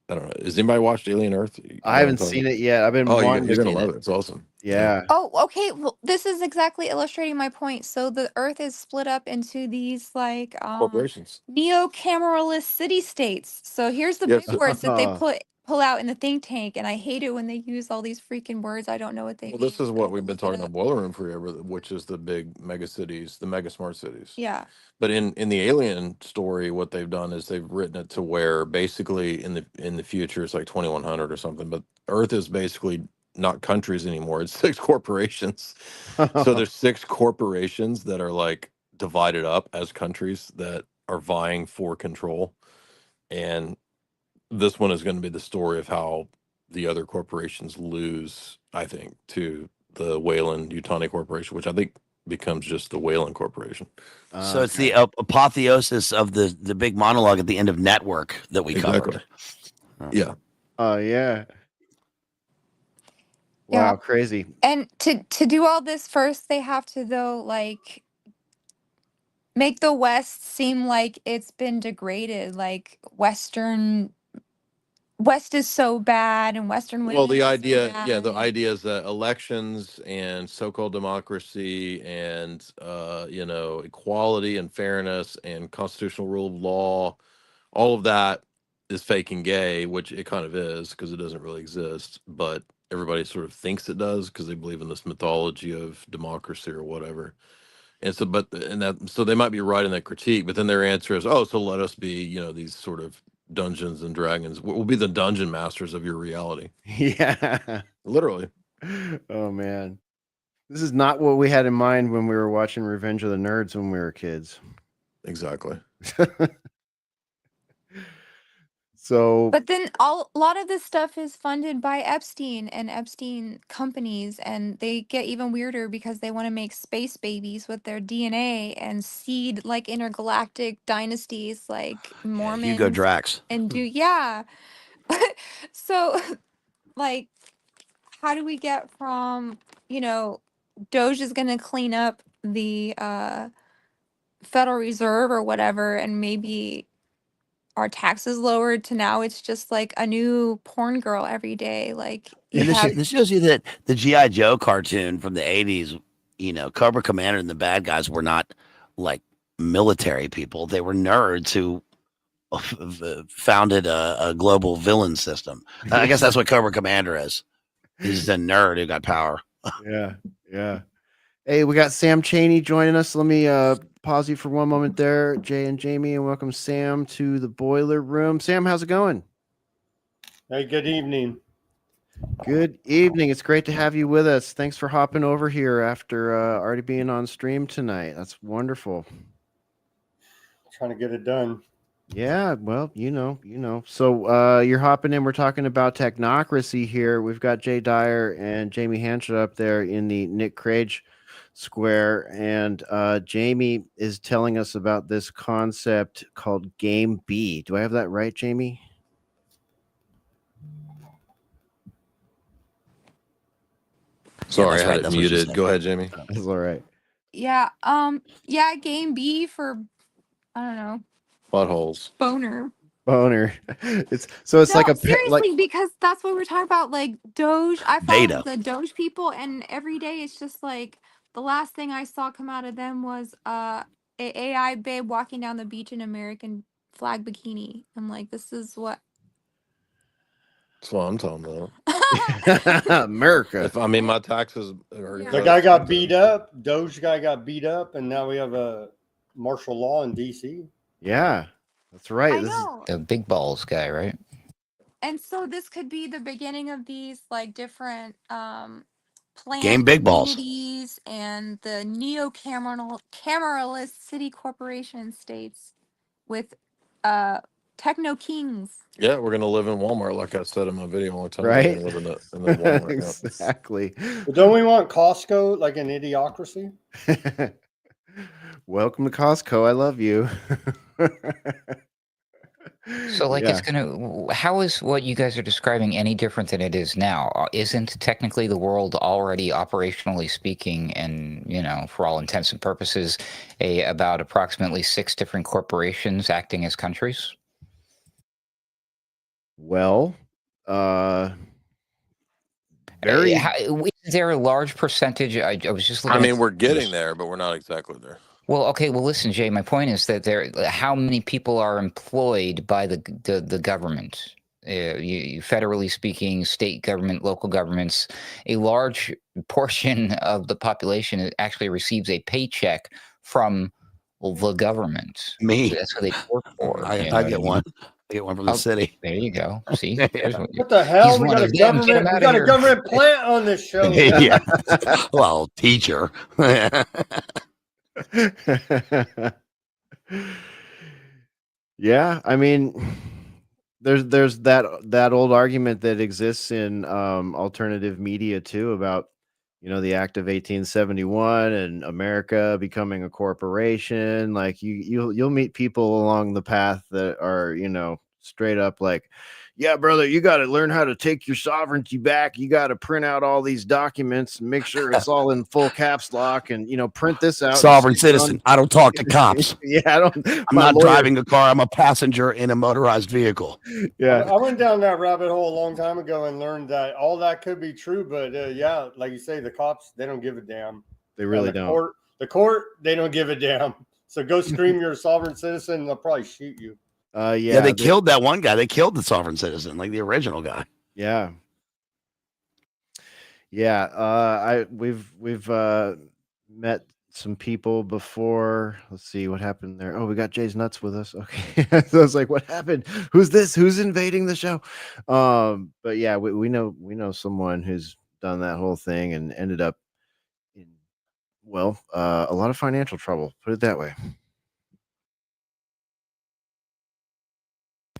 S5: I don't know. Has anybody watched Alien Earth?
S3: I haven't seen it yet. I've been wanting
S5: you're
S3: to.
S5: gonna love it. It's awesome.
S3: Yeah.
S6: Oh, okay. Well, this is exactly illustrating my point. So the Earth is split up into these like
S5: Corporations.
S6: neo-cameralist city states. So here's the
S5: Yes.
S6: big words that they pull out in the think tank, and I hate it when they use all these freaking words. I don't know what they
S5: Well,
S6: mean.
S5: this is
S6: I
S5: what
S6: have
S5: we've
S6: to
S5: been
S6: look it
S5: talking
S6: up.
S5: about Boiler Room forever, which is the big mega cities, the mega smart cities.
S6: Yeah.
S5: But in the Alien story, what they've done is they've written it to where basically in the future it's like 2100 or something. But Earth is basically not countries anymore; it's 6 corporations. So there's 6 corporations that are like divided up as countries that are vying for control, and this one is going to be the story of how the other corporations lose, I think, to the Wayland Yutani Corporation, which I think becomes just the Wayland Corporation.
S10: So it's the apotheosis of the big monologue at the end of Network that we covered.
S5: Yeah.
S3: Oh yeah. Wow,
S6: Yeah.
S3: crazy.
S6: And to do all this first, they have to though like make the West seem like it's been degraded, like West is so bad and Western women
S5: Well, the
S6: are so
S5: idea,
S6: bad.
S5: the idea is that elections and so-called democracy and equality and fairness and constitutional rule of law, all of that is fake and gay, which it kind of is because it doesn't really exist, but everybody sort of thinks it does because they believe in this mythology of democracy or whatever. And so they might be right in that critique, but then their answer is, oh, so let us be, these sort of Dungeons and Dragons. We'll be the dungeon masters of your reality.
S3: Yeah.
S5: Literally.
S3: Oh man. This is not what we had in mind when we were watching Revenge of the Nerds when we were kids.
S5: Exactly.
S3: So
S6: But then a lot of this stuff is funded by Epstein and Epstein companies, and they get even weirder because they want to make space babies with their DNA and seed like intergalactic dynasties like Mormons.
S10: Hugo Drax.
S6: And so like how do we get from, Doge is going to clean up the Federal Reserve or whatever, and maybe our taxes lowered to now it's just like a new porn girl every day. Like
S10: this shows you that the G.I. Joe cartoon from the 80s, Cobra Commander and the bad guys were not like military people. They were nerds who founded a global villain system. I guess that's what Cobra Commander is. He's a nerd who got power.
S3: Yeah. Hey, we got Sam Chaney joining us. Let me pause you for one moment there, Jay and Jamie, and welcome Sam to the Boiler Room. Sam, how's it going?
S11: Hey, good evening.
S3: Good evening. It's great to have you with us. Thanks for hopping over here after already being on stream tonight. That's wonderful.
S11: Trying to get it done.
S3: Yeah, well, So you're hopping in. We're talking about technocracy here. We've got Jay Dyer and Jamie Hanshaw up there in the Nick Cage Square, and Jamie is telling us about this concept called Game B. Do I have that right, Jamie?
S5: Sorry, I had it muted. Go ahead, Jamie.
S3: That's all right.
S6: Yeah. Game B for, I don't know.
S5: Buttholes.
S6: Boner.
S3: It's like a
S6: seriously, because that's what we're talking about. Like Doge, I
S10: Beta.
S6: follow the Doge people, and every day it's just like the last thing I saw come out of them was a AI babe walking down the beach in American flag bikini. I'm like, this is what.
S5: That's what I'm talking about.
S3: America.
S5: My taxes are.
S11: The guy got beat up. Doge guy got beat up, and now we have a martial law in DC.
S3: Yeah, that's right.
S6: I know.
S4: The big balls guy, right?
S6: And so this could be the beginning of these like different planned
S10: Game big balls
S6: communities and the neo-cameralist city corporation states with techno kings.
S5: Yeah, we're gonna live in Walmart, like I said in my video all the time.
S3: Right?
S5: Live in the Walmart.
S3: Exactly.
S11: But don't we want Costco like an idiocracy?
S3: Welcome to Costco. I love you.
S4: So, it's gonna. How is what you guys are describing any different than it is now? Isn't technically the world already, operationally speaking, and for all intents and purposes, about approximately 6 different corporations acting as countries?
S3: Well, very.
S4: Is there a large percentage? I was just looking.
S5: I mean, we're getting there, but we're not exactly there.
S4: Well, okay. Well, listen, Jay. My point is that how many people are employed by the government? Federally speaking, state government, local governments, a large portion of the population actually receives a paycheck from the government.
S10: Me.
S4: So that's what they work for.
S10: I get one. I get one from the city.
S4: There you go. See,
S11: what the hell? We got a government. We got a government plant on this show.
S10: Yeah. Well, teacher.
S3: Yeah, I mean, there's that old argument that exists in alternative media too about, you know, the Act of 1871 and America becoming a corporation. Like you'll meet people along the path that are, you know, straight up like, yeah, brother, you got to learn how to take your sovereignty back. You got to print out all these documents and make sure it's all in full caps lock, and, you know, print this out.
S10: Sovereign citizen. I don't talk to cops.
S3: Yeah,
S10: I'm not driving a car. I'm a passenger in a motorized vehicle.
S3: Yeah,
S11: I went down that rabbit hole a long time ago and learned that all that could be true, but yeah, like you say, the cops, they don't give a damn.
S3: They really don't.
S11: The court, they don't give a damn. So go scream you're a sovereign citizen, and they'll probably shoot you.
S3: Yeah,
S10: they killed that one guy. They killed the sovereign citizen, like the original guy.
S3: Yeah. We've met some people before. Let's see what happened there. Oh, we got Jay's Nuts with us. Okay. So I was like, what happened? Who's this? Who's invading the show? But yeah, we know someone who's done that whole thing and ended up in, well, a lot of financial trouble. Put it that way.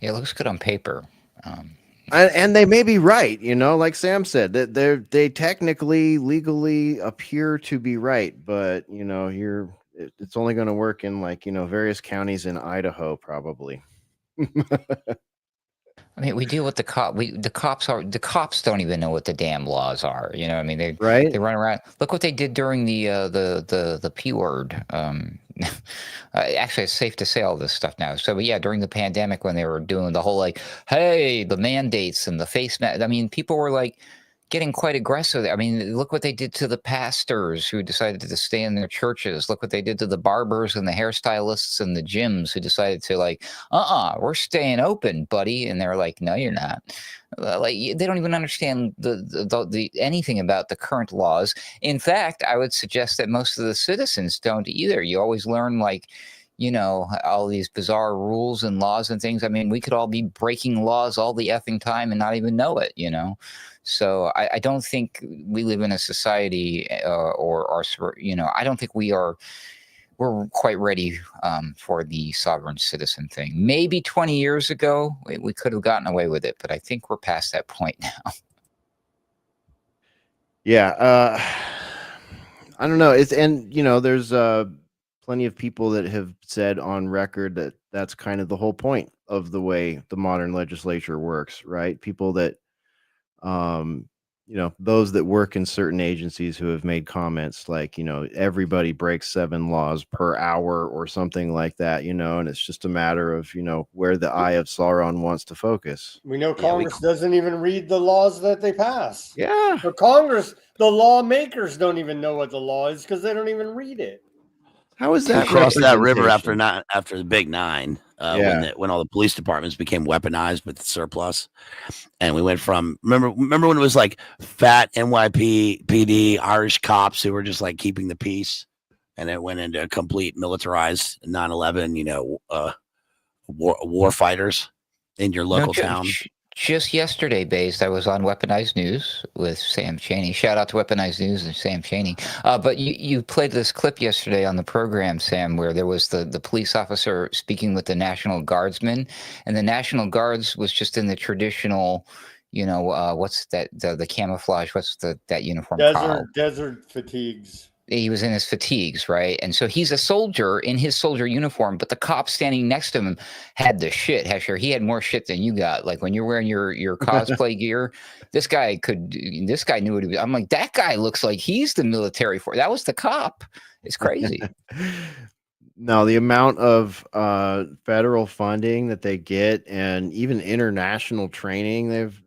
S4: Yeah, it looks good on paper.
S3: And they may be right, you know, like Sam said, that they technically, legally appear to be right, but you know, it's only going to work in, like, you know, various counties in Idaho, probably.
S4: I mean, we deal with the cops don't even know what the damn laws are. You know, I mean, they run around. Look what they did during the P word. Actually, it's safe to say all this stuff now. So, but yeah, during the pandemic, when they were doing the whole like, hey, the mandates and the face mask. I mean, people were like getting quite aggressive. I mean, look what they did to the pastors who decided to stay in their churches. Look what they did to the barbers and the hairstylists and the gyms who decided to like, we're staying open, buddy. And they're like, no, you're not. Like, they don't even understand the anything about the current laws. In fact, I would suggest that most of the citizens don't either. You always learn, like, you know, all these bizarre rules and laws and things. I mean, we could all be breaking laws all the effing time and not even know it, you know? So I don't think we live in a society I don't think we're quite ready for the sovereign citizen thing. Maybe 20 years ago, we could have gotten away with it, but I think we're past that point now.
S3: Yeah. I don't know. There's plenty of people that have said on record that that's kind of the whole point of the way the modern legislature works, right? People that, those that work in certain agencies who have made comments like, you know, everybody breaks 7 laws per hour or something like that, you know, and it's just a matter of, you know, where the eye of Sauron wants to focus.
S11: We know Congress doesn't even read the laws that they pass.
S3: Yeah.
S11: For Congress, the lawmakers don't even know what the law is because they don't even read it.
S3: How is that?
S10: Across that river after the Big Nine,
S3: Yeah.
S10: when all the police departments became weaponized with the surplus, and we went from remember when it was like fat NYPD Irish cops who were just like keeping the peace, and it went into complete militarized 9/11, you know, war fighters in your local town.
S4: Just yesterday, based, I was on Weaponized News with Sam Chaney. Shout out to Weaponized News and Sam Chaney. But you played this clip yesterday on the program, Sam, where there was the police officer speaking with the National Guardsman, and the National Guards was just in the traditional, you know, what's that, the camouflage, what's that uniform called?
S11: Desert fatigues.
S4: He was in his fatigues, right? And so he's a soldier in his soldier uniform, but the cop standing next to him had the shit, Hesher. He had more shit than you got. Like when you're wearing your cosplay gear, this guy knew what he was. I'm like, that guy looks like he's the military force. That was the cop. It's crazy.
S3: No, the amount of federal funding that they get and even international training they've,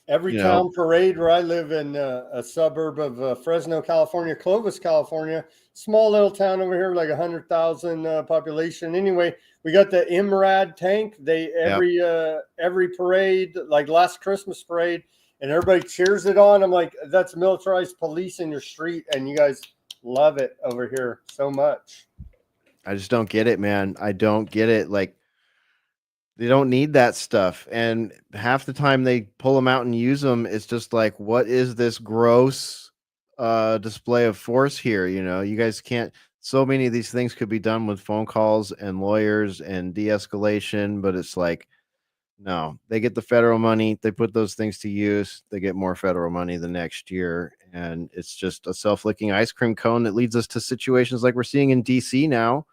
S11: Every
S3: you know,
S11: town parade where I live in a suburb of Fresno, California, Clovis, California, small little town over here, like 100,000 population. Anyway, we got the MRAD tank. They every parade, like last Christmas parade, and everybody cheers it on. I'm like, that's militarized police in your street, and you guys love it over here so much.
S3: I just don't get it, man. I don't get it. Like, they don't need that stuff. And half the time they pull them out and use them, it's just like, what is this gross display of force here? You know, you guys can't. So many of these things could be done with phone calls and lawyers and de-escalation, but it's like, no, they get the federal money, they put those things to use, they get more federal money the next year, and it's just a self-licking ice cream cone that leads us to situations like we're seeing in DC now.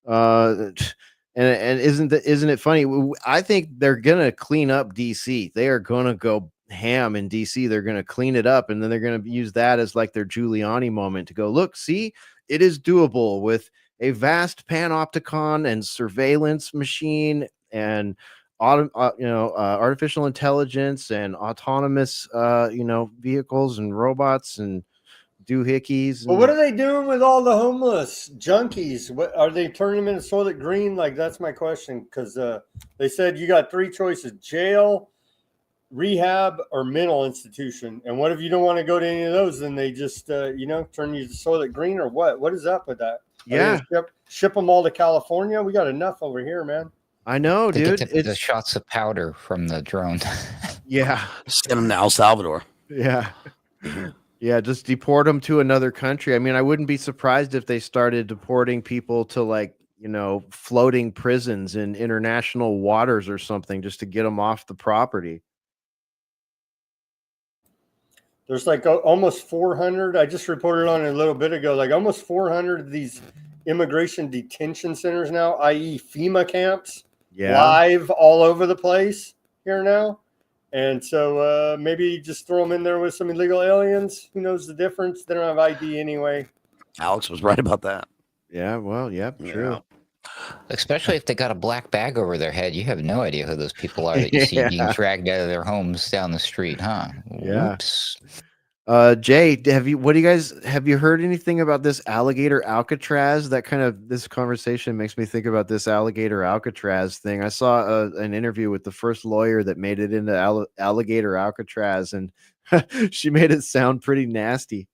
S3: And isn't it funny? I think they're gonna clean up DC. They are gonna go ham in DC. They're gonna clean it up, and then they're gonna use that as like their Giuliani moment to go, look, see, it is doable with a vast panopticon and surveillance machine and artificial intelligence and autonomous vehicles and robots and doohickeys.
S11: But what are they doing with all the homeless junkies? What are they turning them into Soylent Green? Like, that's my question. Because they said you got three choices: jail, rehab, or mental institution. And what if you don't want to go to any of those? Then they just turn you to Soylent Green, or what? What is up with that?
S3: Yeah,
S11: ship them all to California. We got enough over here, man.
S3: I know,
S4: They
S3: dude.
S4: get the shots of powder from the drone.
S3: Yeah,
S10: send them to El Salvador.
S3: Yeah. Yeah, just deport them to another country. I mean, I wouldn't be surprised if they started deporting people to, like, floating prisons in international waters or something just to get them off the property.
S11: There's like almost 400. I just reported on it a little bit ago, like almost 400 of these immigration detention centers now, i.e. FEMA camps, live all over the place here now. And so maybe just throw them in there with some illegal aliens. Who knows the difference? They don't have ID anyway.
S10: Alex was right about that.
S3: Yeah, well, yeah, true.
S4: Especially if they got a black bag over their head. You have no idea who those people are that you see being dragged out of their homes down the street, huh?
S3: Yeah.
S4: Whoops.
S3: Jay, have you heard anything about this alligator Alcatraz? This conversation makes me think about this alligator Alcatraz thing. I saw an interview with the first lawyer that made it into alligator Alcatraz, and she made it sound pretty nasty.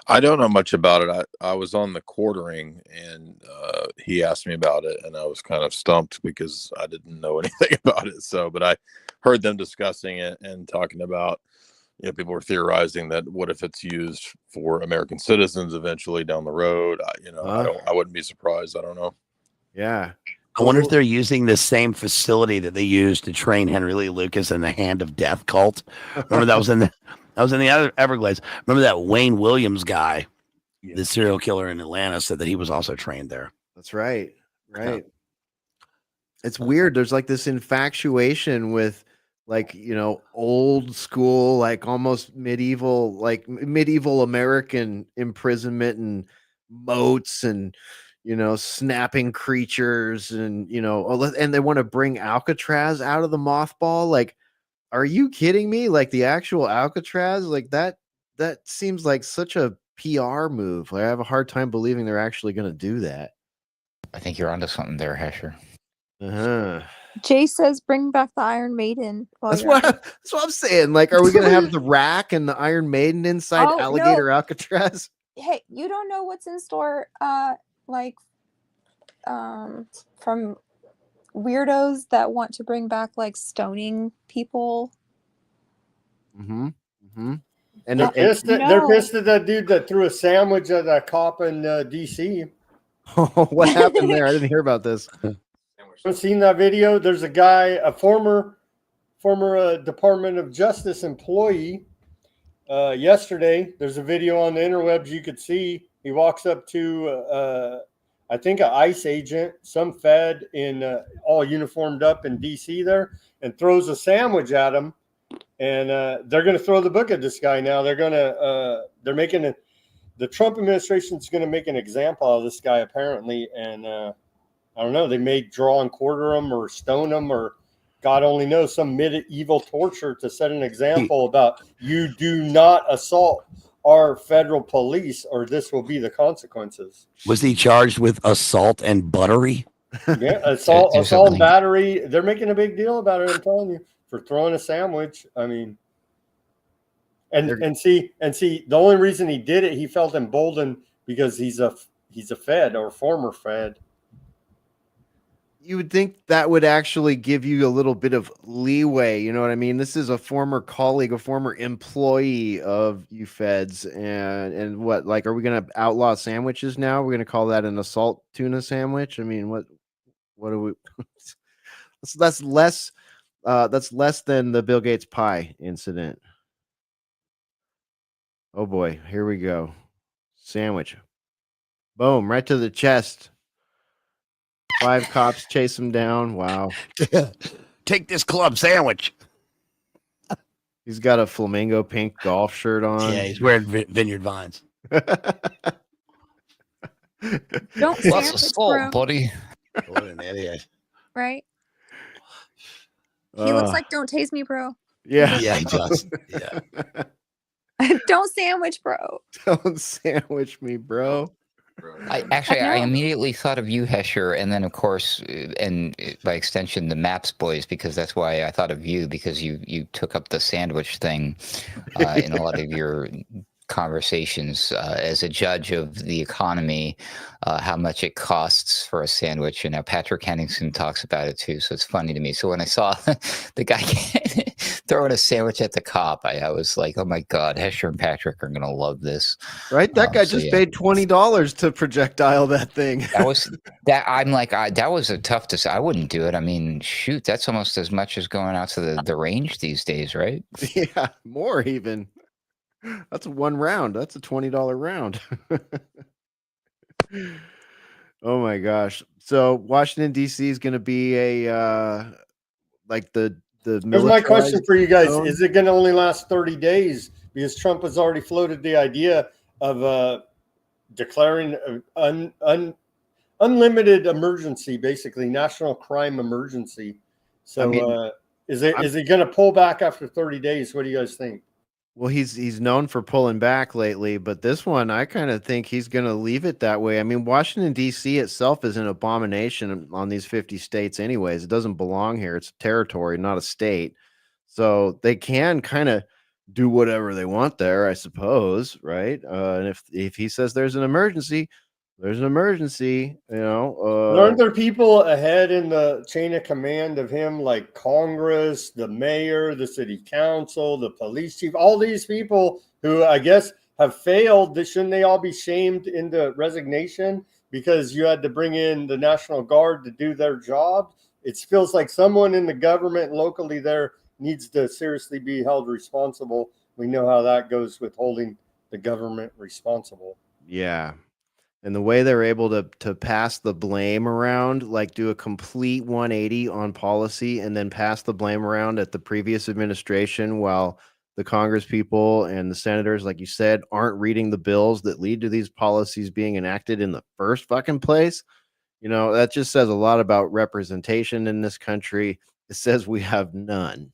S5: I don't know much about it. I was on the quartering, and he asked me about it, and I was kind of stumped because I didn't know anything about it. But I heard them discussing it and talking about, people were theorizing that what if it's used for American citizens eventually down the road? I wouldn't be surprised. I don't know.
S3: Yeah.
S10: I wonder if they're using the same facility that they used to train Henry Lee Lucas in the Hand of Death cult. Remember that was in the other Everglades. Remember that Wayne Williams guy, the serial killer in Atlanta, said that he was also trained there.
S3: That's right. Right. It's weird. There's like this infatuation with, like, old school, like almost medieval American imprisonment and moats and, snapping creatures and, and they want to bring Alcatraz out of the mothball. Like, are you kidding me? Like, the actual Alcatraz, like that seems like such a PR move. Like, I have a hard time believing they're actually going to do that.
S4: I think you're onto something there, Hesher.
S3: Uh-huh.
S6: Jay says, "Bring back the Iron Maiden."
S3: That's what I'm saying. Like, are we gonna have the rack and the Iron Maiden inside alligator Alcatraz?
S6: Hey, you don't know what's in store. From weirdos that want to bring back like stoning people.
S3: Mm-hmm. Mm-hmm. And
S11: they're pissed at that dude that threw a sandwich at a cop in DC.
S3: What happened there? I didn't hear about this.
S11: I've seen that video. There's a guy, a former Department of Justice employee. Yesterday, there's a video on the interwebs you could see. He walks up to, I think, an ICE agent, some Fed in all uniformed up in DC there, and throws a sandwich at him. And they're going to throw the book at this guy now. They're making the Trump administration is going to make an example of this guy apparently, and I don't know. They may draw and quarter him or stone him or God only knows some medieval torture to set an example about you do not assault our federal police or this will be the consequences.
S10: Was he charged with assault and battery?
S11: Yeah, assault and battery. They're making a big deal about it. I'm telling you, for throwing a sandwich. I mean, and see, the only reason he did it, he felt emboldened because he's a Fed or former Fed.
S3: You would think that would actually give you a little bit of leeway. You know what I mean? This is a former colleague, a former employee of you feds. And what, like, are we going to outlaw sandwiches now? We're going to call that an assault tuna sandwich. I mean, what are we, that's less than the Bill Gates pie incident. Oh boy, here we go. Sandwich. Boom, right to the chest. 5 cops chase him down. Wow.
S10: Take this club sandwich.
S3: He's got a flamingo pink golf shirt on.
S10: Yeah, he's wearing Vineyard Vines.
S6: Don't
S4: Lots of
S6: sandwich,
S4: salt,
S6: bro.
S4: buddy.
S10: What an idiot.
S6: Right? He looks like don't taste me, bro.
S3: Yeah.
S10: Yeah, he does. Yeah.
S6: Don't sandwich, bro.
S3: Don't sandwich me, bro.
S4: I immediately thought of you, Hesher, and then of course, and by extension, the Maps boys, because that's why I thought of you, because you took up the sandwich thing in a lot of your conversations as a judge of the economy, how much it costs for a sandwich. And now Patrick Henningsen talks about it too, so it's funny to me. So when I saw the guy throwing a sandwich at the cop, I was like, oh my God, Hesher and Patrick are gonna love this.
S3: Right? That guy just paid $20 to projectile that thing.
S4: That was a tough decision. I wouldn't do it. I mean, shoot, that's almost as much as going out to the range these days, right?
S3: Yeah, more even. That's one round. That's a $20 round. Oh my gosh. So Washington D.C. is going to be a like the
S11: Here's my question
S3: militarized
S11: for you guys:
S3: zone?
S11: is it going to only last 30 days? Because Trump has already floated the idea of declaring an unlimited emergency, basically national crime emergency. So,
S3: I mean,
S11: is it going to pull back after 30 days? What do you guys think?
S3: Well, he's known for pulling back lately, but this one, I kind of think he's going to leave it that way. I mean, Washington, D.C. itself is an abomination on these 50 states anyways. It doesn't belong here. It's a territory, not a state. So they can kind of do whatever they want there, I suppose, right? And if he says there's an emergency, there's an emergency, you know.
S11: Aren't there people ahead in the chain of command of him, like Congress, the mayor, the city council, the police chief, all these people who I guess have failed? Shouldn't they all be shamed into resignation because you had to bring in the National Guard to do their job? It feels like someone in the government locally there needs to seriously be held responsible. We know how that goes with holding the government responsible.
S3: Yeah. And the way they're able to pass the blame around, like do a complete 180 on policy and then pass the blame around at the previous administration while the Congress people and the senators, like you said, aren't reading the bills that lead to these policies being enacted in the first fucking place. You know, that just says a lot about representation in this country. It says we have none.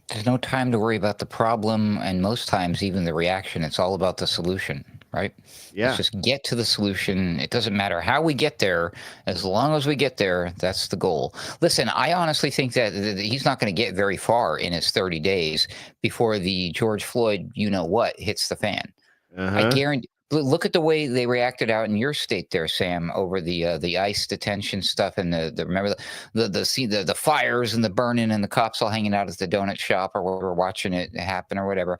S4: There's no time to worry about the problem, and most times even the reaction. It's all about the solution, right?
S3: Yeah.
S4: Let's just get to the solution. It doesn't matter how we get there. As long as we get there, that's the goal. Listen, I honestly think that he's not going to get very far in his 30 days before the George Floyd, you know what, hits the fan. I guarantee. Look at the way they reacted out in your state there, Sam, over the ICE detention stuff and remember the fires and the burning and the cops all hanging out at the donut shop or we're watching it happen or whatever.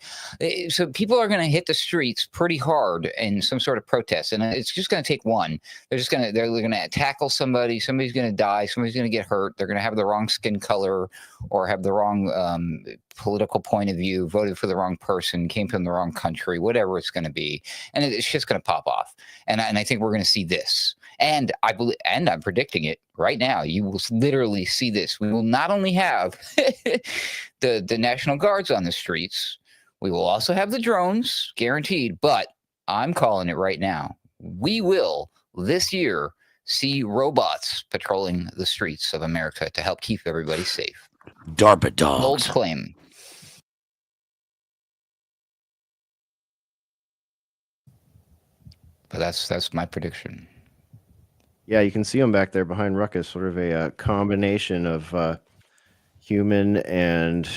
S4: So people are going to hit the streets pretty hard in some sort of protest, and it's just going to take one. They're going to tackle somebody. Somebody's going to die. Somebody's going to get hurt. They're going to have the wrong skin color or have the wrong political point of view, voted for the wrong person, came from the wrong country, whatever it's going to be, and it's just going to pop off. And I think we're going to see this. And I believe, and I'm predicting it right now. You will literally see this. We will not only have the National Guards on the streets, we will also have the drones, guaranteed. But I'm calling it right now. We will this year see robots patrolling the streets of America to help keep everybody safe.
S10: DARPA
S4: Bold
S10: dogs.
S4: claim. But that's my prediction.
S3: Yeah, you can see them back there behind Ruckus, sort of a combination of human and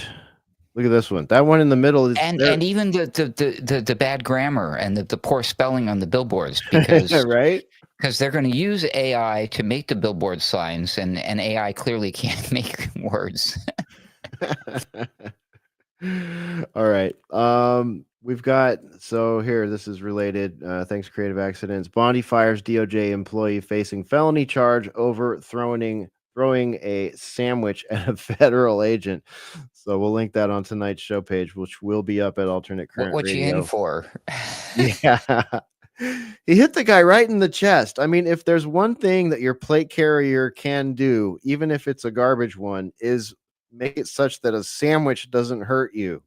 S3: look at this one. That one in the middle is
S4: and even the bad grammar and the poor spelling on the billboards because
S3: right.
S4: Because they're going to use AI to make the billboard signs, and AI clearly can't make words.
S3: All right. We've got, so here, this is related. Thanks, Creative Accidents. Bondi fires DOJ employee facing felony charge over throwing a sandwich at a federal agent. So we'll link that on tonight's show page, which will be up at Alternate Current
S4: what
S3: Radio.
S4: you in for?
S3: Yeah. He hit the guy right in the chest. I mean, if there's one thing that your plate carrier can do, even if it's a garbage one, is make it such that a sandwich doesn't hurt you.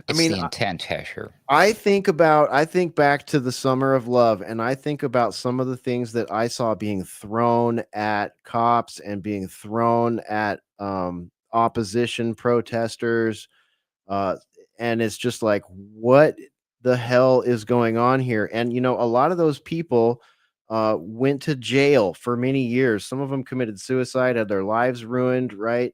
S4: It's the intent, Hesher.
S3: I think back to the Summer of Love, and I think about some of the things that I saw being thrown at cops and being thrown at opposition protesters. And it's just like, what the hell is going on here? And, you know, a lot of those people went to jail for many years. Some of them committed suicide, had their lives ruined, right?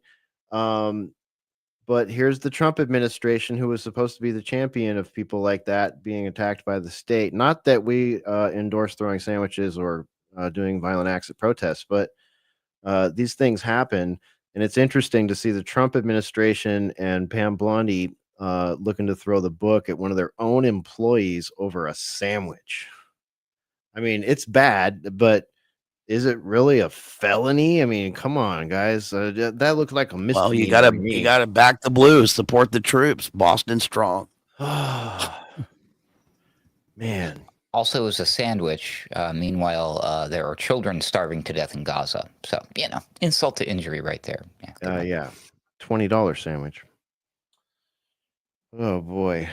S3: But here's the Trump administration, who was supposed to be the champion of people like that being attacked by the state. Not that we endorse throwing sandwiches or doing violent acts at protests, but these things happen. And it's interesting to see the Trump administration and Pam Bondi looking to throw the book at one of their own employees over a sandwich. I mean, it's bad, but is it really a felony? I mean, come on, guys. That looked like a misdemeanor.
S10: Well, you gotta back the Blues, support the troops. Boston strong.
S3: Man.
S4: Also, it was a sandwich. Meanwhile, there are children starving to death in Gaza. So, you know, insult to injury right there.
S3: Yeah. $20 sandwich. Oh boy.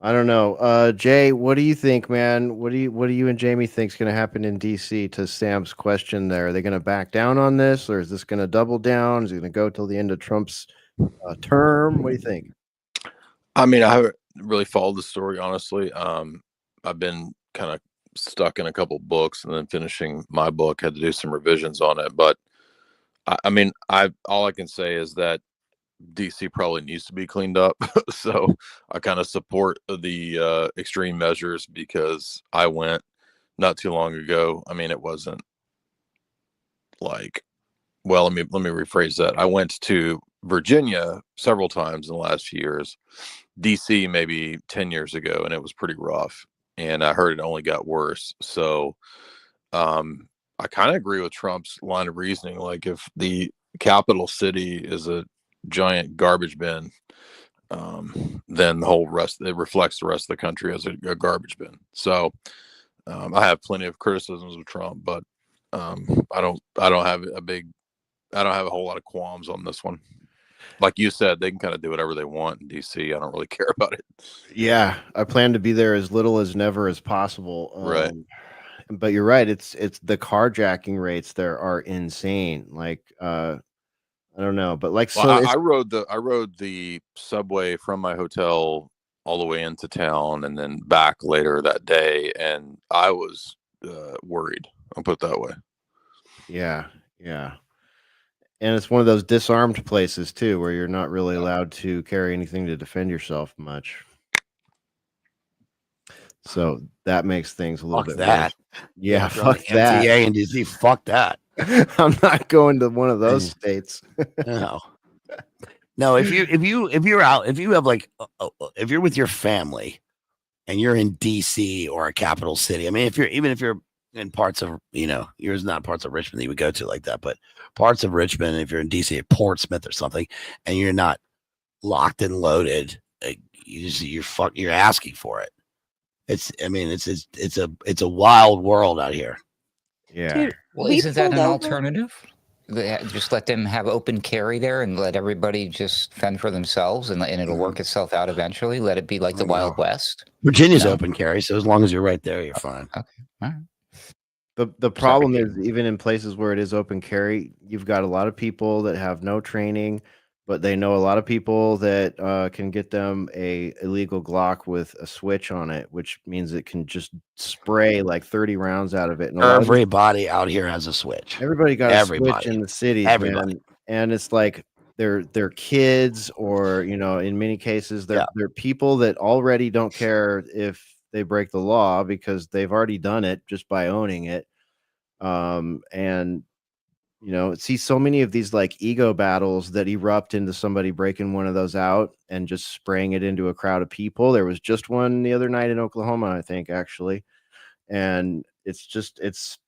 S3: I don't know. Jay, what do you think, man? What do you and Jamie think is going to happen in DC to Sam's question there? Are they going to back down on this, or is this going to double down? Is it going to go till the end of Trump's term? What do you think?
S5: I mean, I haven't really followed the story, honestly. I've been kind of stuck in a couple books and then finishing my book, had to do some revisions on it. But I mean, all I can say is that DC probably needs to be cleaned up. So I kind of support the extreme measures, because I went not too long ago. I mean, it wasn't like, well, let me rephrase that. I went to Virginia several times in the last few years, DC maybe 10 years ago, and it was pretty rough. And I heard it only got worse. So I kind of agree with Trump's line of reasoning. Like, if the capital city is a giant garbage bin, then the whole rest, it reflects the rest of the country as a garbage bin. So I have plenty of criticisms of Trump, but I don't have a whole lot of qualms on this one. Like you said, they can kind of do whatever they want in DC. I don't really care about it.
S3: Yeah, I plan to be there as little as never as possible.
S5: Right.
S3: But you're right. It's the carjacking rates there are insane. Like I don't know, but like,
S5: well, so I rode the subway from my hotel all the way into town and then back later that day, and I was worried. I'll put it that way.
S3: Yeah. And it's one of those disarmed places too, where you're not really allowed to carry anything to defend yourself much. So that makes things a little bit worse. Yeah, fuck that.
S10: MTA and DC, fuck that.
S3: I'm not going to one of those states.
S10: No, if you're out, if you have like, if you're with your family and you're in DC or a capital city, I mean, if you're in parts of, yours not parts of Richmond that you would go to like that, but parts of Richmond, if you're in DC at Portsmouth or something, and you're not locked and loaded, you're asking for it. It's a wild world out here.
S3: Yeah.
S6: Dude,
S4: well, isn't that an alternative? Just let them have open carry there and let everybody just fend for themselves, and it'll work itself out eventually. Let it be like the Wild West.
S10: Virginia's open carry, so as long as you're right there, you're fine.
S4: Okay. All right.
S3: The problem is, even in places where it is open carry, you've got a lot of people that have no training, but they know a lot of people that can get them a illegal Glock with a switch on it, which means it can just spray like 30 rounds out of it. And
S10: Everybody out here has a switch.
S3: Everybody got a switch in the cities,
S10: Everybody.
S3: man. And it's like they're kids, or in many cases they're people that already don't care if they break the law because they've already done it just by owning it. And see so many of these like ego battles that erupt into somebody breaking one of those out and just spraying it into a crowd of people. There was just one the other night in Oklahoma, I think, actually. And it's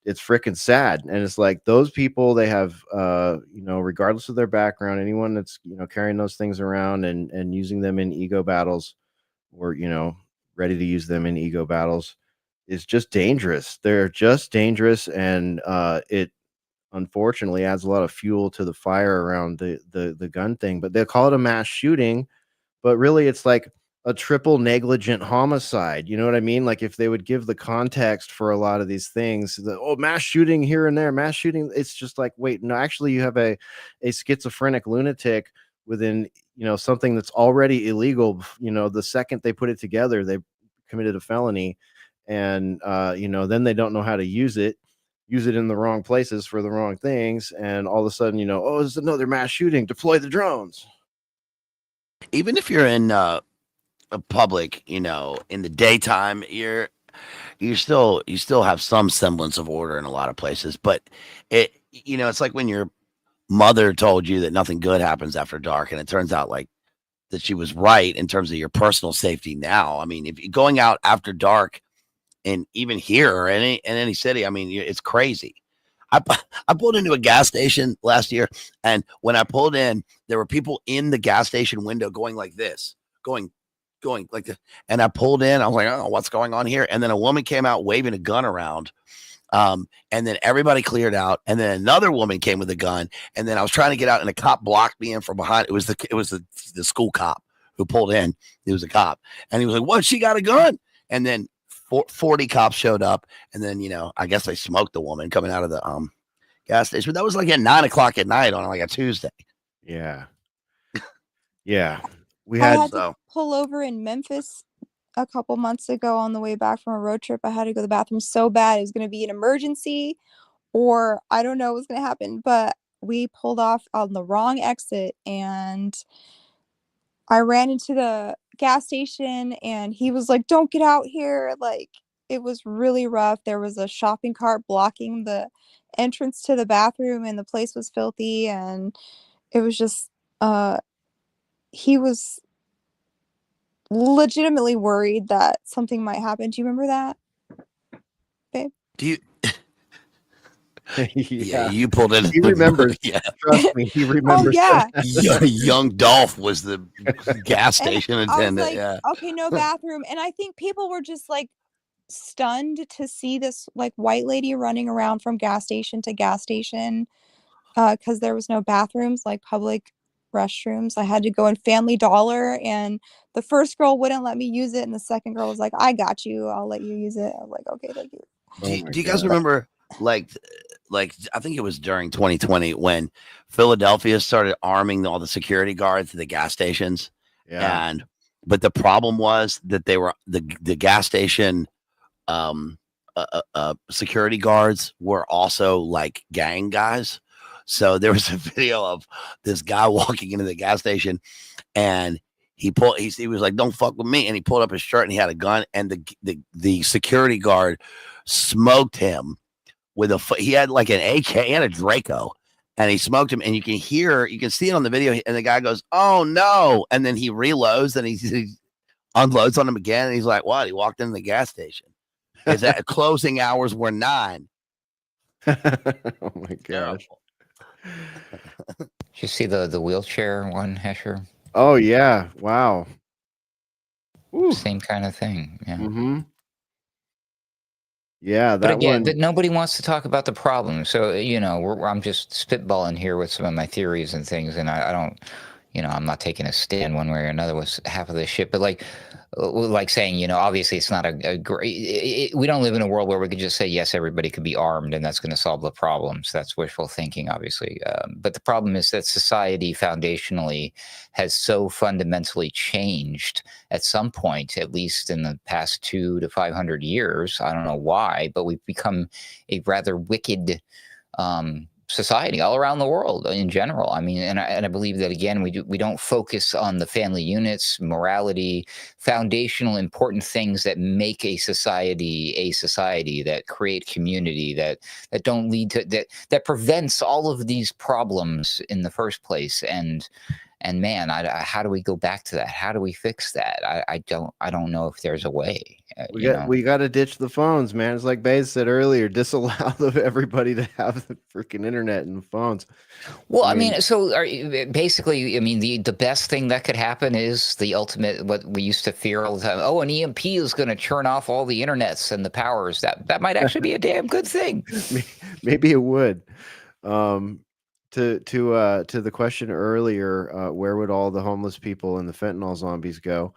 S3: freaking sad. And it's like those people, they have regardless of their background, anyone that's carrying those things around and using them in ego battles, or ready to use them in ego battles, is just dangerous. They're just dangerous, and it unfortunately adds a lot of fuel to the fire around the gun thing. But they call it a mass shooting, but really it's like a triple negligent homicide. You know what I mean? Like if they would give the context for a lot of these things, mass shooting here and there, mass shooting, it's just like, wait, no, actually you have a schizophrenic lunatic within, something that's already illegal. The second they put it together, they committed a felony, and then they don't know how to use it in the wrong places for the wrong things, and all of a sudden, it's another mass shooting, deploy the drones.
S10: Even if you're in a public, in the daytime, you still have some semblance of order in a lot of places. But it's like when your mother told you that nothing good happens after dark, and it turns out like that she was right in terms of your personal safety. Now, I mean, if you're going out after dark, and even here or in any city, I mean, it's crazy. I pulled into a gas station last year, and when I pulled in, there were people in the gas station window going like this, going like this. And I pulled in, I was like, oh, what's going on here? And then a woman came out waving a gun around. And then everybody cleared out, and then another woman came with a gun, and then I was trying to get out, and a cop blocked me in from behind. It was the school cop who pulled in. It was a cop, and he was like, "What? She got a gun?" And then 40 cops showed up, and then I guess they smoked the woman coming out of the gas station. But that was like at 9:00 at night on like a Tuesday.
S3: Yeah. We
S6: I
S3: had
S6: had to pull over in Memphis a couple months ago on the way back from a road trip. I had to go to the bathroom so bad. It was going to be an emergency, or I don't know what was going to happen, but we pulled off on the wrong exit, and I ran into the gas station, and he was like, "Don't get out here." Like, it was really rough. There was a shopping cart blocking the entrance to the bathroom, and the place was filthy, and it was just he was legitimately worried that something might happen. Do you remember that, babe?
S10: Do you?
S3: Yeah,
S10: you pulled in.
S3: He remembers. Yeah, trust me, he remembers.
S6: Oh
S10: yeah, young Dolph was the gas station attendant.
S6: Like,
S10: yeah.
S6: Okay, no bathroom, and I think people were just like stunned to see this like white lady running around from gas station to gas station because there was no bathrooms, like public restrooms. I had to go in Family Dollar, and the first girl wouldn't let me use it, and the second girl was like, "I got you, I'll let you use it." I was like, "Okay, thank you."
S10: Do you guys remember like I think it was during 2020 when Philadelphia started arming all the security guards at the gas stations?
S3: Yeah.
S10: But the problem was that they were the gas station security guards were also like gang guys. So there was a video of this guy walking into the gas station, and he was like, "Don't fuck with me," and he pulled up his shirt and he had a gun, and the security guard smoked him with he had like an AK and a Draco, and he smoked him, and you can see it on the video, and the guy goes, "Oh no," and then he reloads and he unloads on him again, and he's like, "What?" He walked into the gas station. Is that closing hours were 9?
S3: Oh my gosh.
S4: Did you see the wheelchair one, Hesher?
S3: Oh yeah. Wow.
S4: Same kind of thing. Yeah.
S3: Mm-hmm. Yeah,
S4: But
S3: that
S4: again,
S3: one.
S4: but nobody wants to talk about the problem. So, I'm just spitballing here with some of my theories and things, and I don't, I'm not taking a stand one way or another with half of this shit. But like saying, obviously it's not a great. We don't live in a world where we could just say yes, everybody could be armed, and that's going to solve the problems. That's wishful thinking, obviously. But the problem is that society foundationally has so fundamentally changed at some point, at least in the past 200 to 500 years. I don't know why, but we've become a rather wicked society all around the world in general. I mean, and I believe that again, we don't focus on the family units, morality, foundational important things that make a society that create community, that don't lead to that prevents all of these problems in the first place. And man, how do we go back to that? How do we fix that? I don't know if there's a way.
S3: We got to ditch the phones, man. It's like Baze said earlier, disallow everybody to have the freaking internet and phones.
S4: Well, I mean, so basically, I mean, the best thing that could happen is the ultimate, what we used to fear all the time. Oh, an EMP is going to turn off all the internets and the powers. That might actually be a damn good thing.
S3: Maybe it would. To the question earlier, where would all the homeless people and the fentanyl zombies go?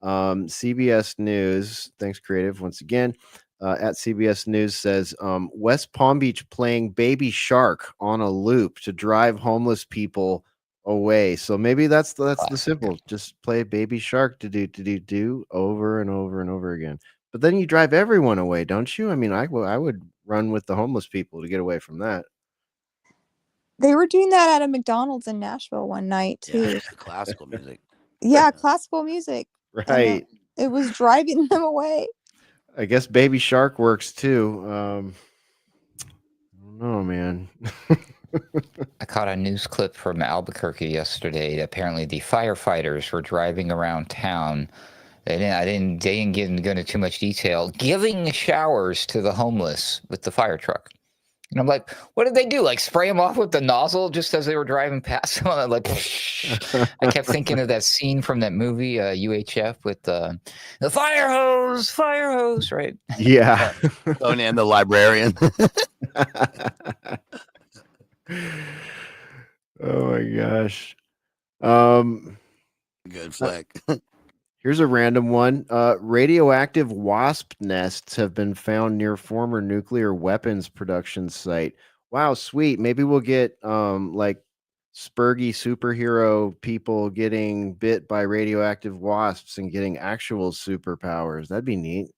S3: CBS News, thanks Creative once again, at CBS News says West Palm Beach playing Baby Shark on a loop to drive homeless people away. So maybe that's the simple, just play Baby Shark to do over and over and over again. But then you drive everyone away, don't you? I mean, I would run with the homeless people to get away from that.
S6: They were doing that at a McDonald's in Nashville one night too.
S10: Yeah, classical music.
S6: Yeah, classical music.
S3: Right.
S6: It was driving them away.
S3: I guess Baby Shark works too. I don't know, man.
S4: I caught a news clip from Albuquerque yesterday. Apparently, the firefighters were driving around town. They didn't get into too much detail, giving showers to the homeless with the fire truck. And I'm like, what did they do? Like spray them off with the nozzle just as they were driving past them? Like, I kept thinking of that scene from that movie, UHF, with the fire hose, right?
S3: Yeah.
S10: Conan the librarian.
S3: Oh my gosh.
S10: Good flick.
S3: Here's a random one. Radioactive wasp nests have been found near former nuclear weapons production site. Wow, sweet. Maybe we'll get like spurgy superhero people getting bit by radioactive wasps and getting actual superpowers. That'd be neat.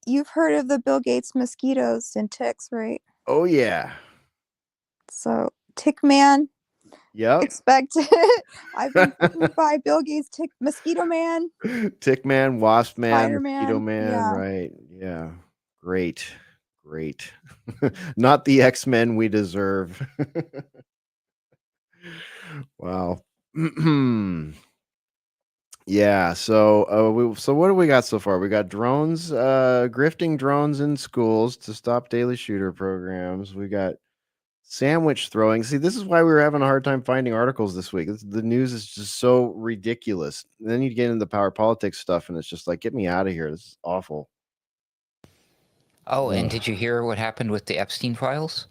S6: You've heard of the Bill Gates mosquitoes and ticks, right?
S3: Oh yeah.
S6: So Tick Man.
S3: Yep.
S6: Expect I've been bitten by Bill Gates Mosquito Man.
S3: Tick Man, Wasp Man,
S6: Spider-Man,
S3: Mosquito Man,
S6: yeah.
S3: right. Yeah. Great. Not the X-Men we deserve. Wow. Yeah, so what do we got so far? We got drones, grifting drones in schools to stop daily shooter programs. We got sandwich throwing. See, this is why we were having a hard time finding articles this week. The news is just so ridiculous. And then you get into the power politics stuff, and it's just like, get me out of here. This is awful.
S4: Oh, and did you hear what happened with the Epstein files?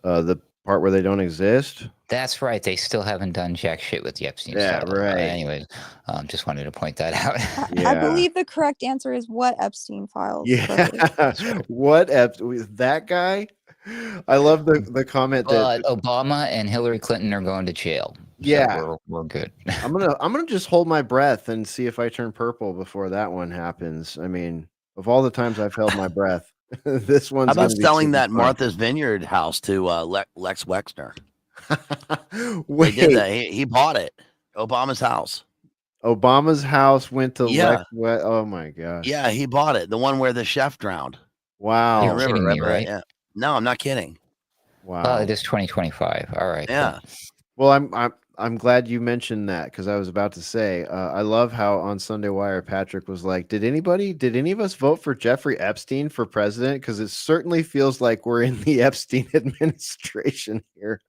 S3: The part where they don't exist?
S4: That's right. They still haven't done jack shit with the Epstein
S3: Yeah,
S4: files.
S3: right.
S4: Anyways, just wanted to point that out.
S6: I believe the correct answer is what Epstein files.
S3: Yeah. What that guy? I love the comment that
S4: Obama and Hillary Clinton are going to jail.
S3: Yeah.
S4: So we're good.
S3: I'm gonna just hold my breath and see if I turn purple before that one happens. I mean, of all the times I've held my breath, this one's.
S10: How about
S3: gonna be
S10: selling
S3: super
S10: that
S3: fun.
S10: Martha's Vineyard house to Lex Wexner?
S3: Wait,
S10: They did that. He bought it. Obama's house.
S3: Obama's house went to
S10: Yeah.
S3: oh my gosh.
S10: Yeah, he bought it. The one where the chef drowned.
S3: Wow.
S4: You're kidding me, right?
S10: Yeah. No, I'm not kidding.
S3: Wow.
S4: Well, it is 2025. All right.
S10: Yeah.
S3: Well, I'm glad you mentioned that because I was about to say I love how on Sunday Wire Patrick was like, did any of us vote for Jeffrey Epstein for president? Because it certainly feels like we're in the Epstein administration here.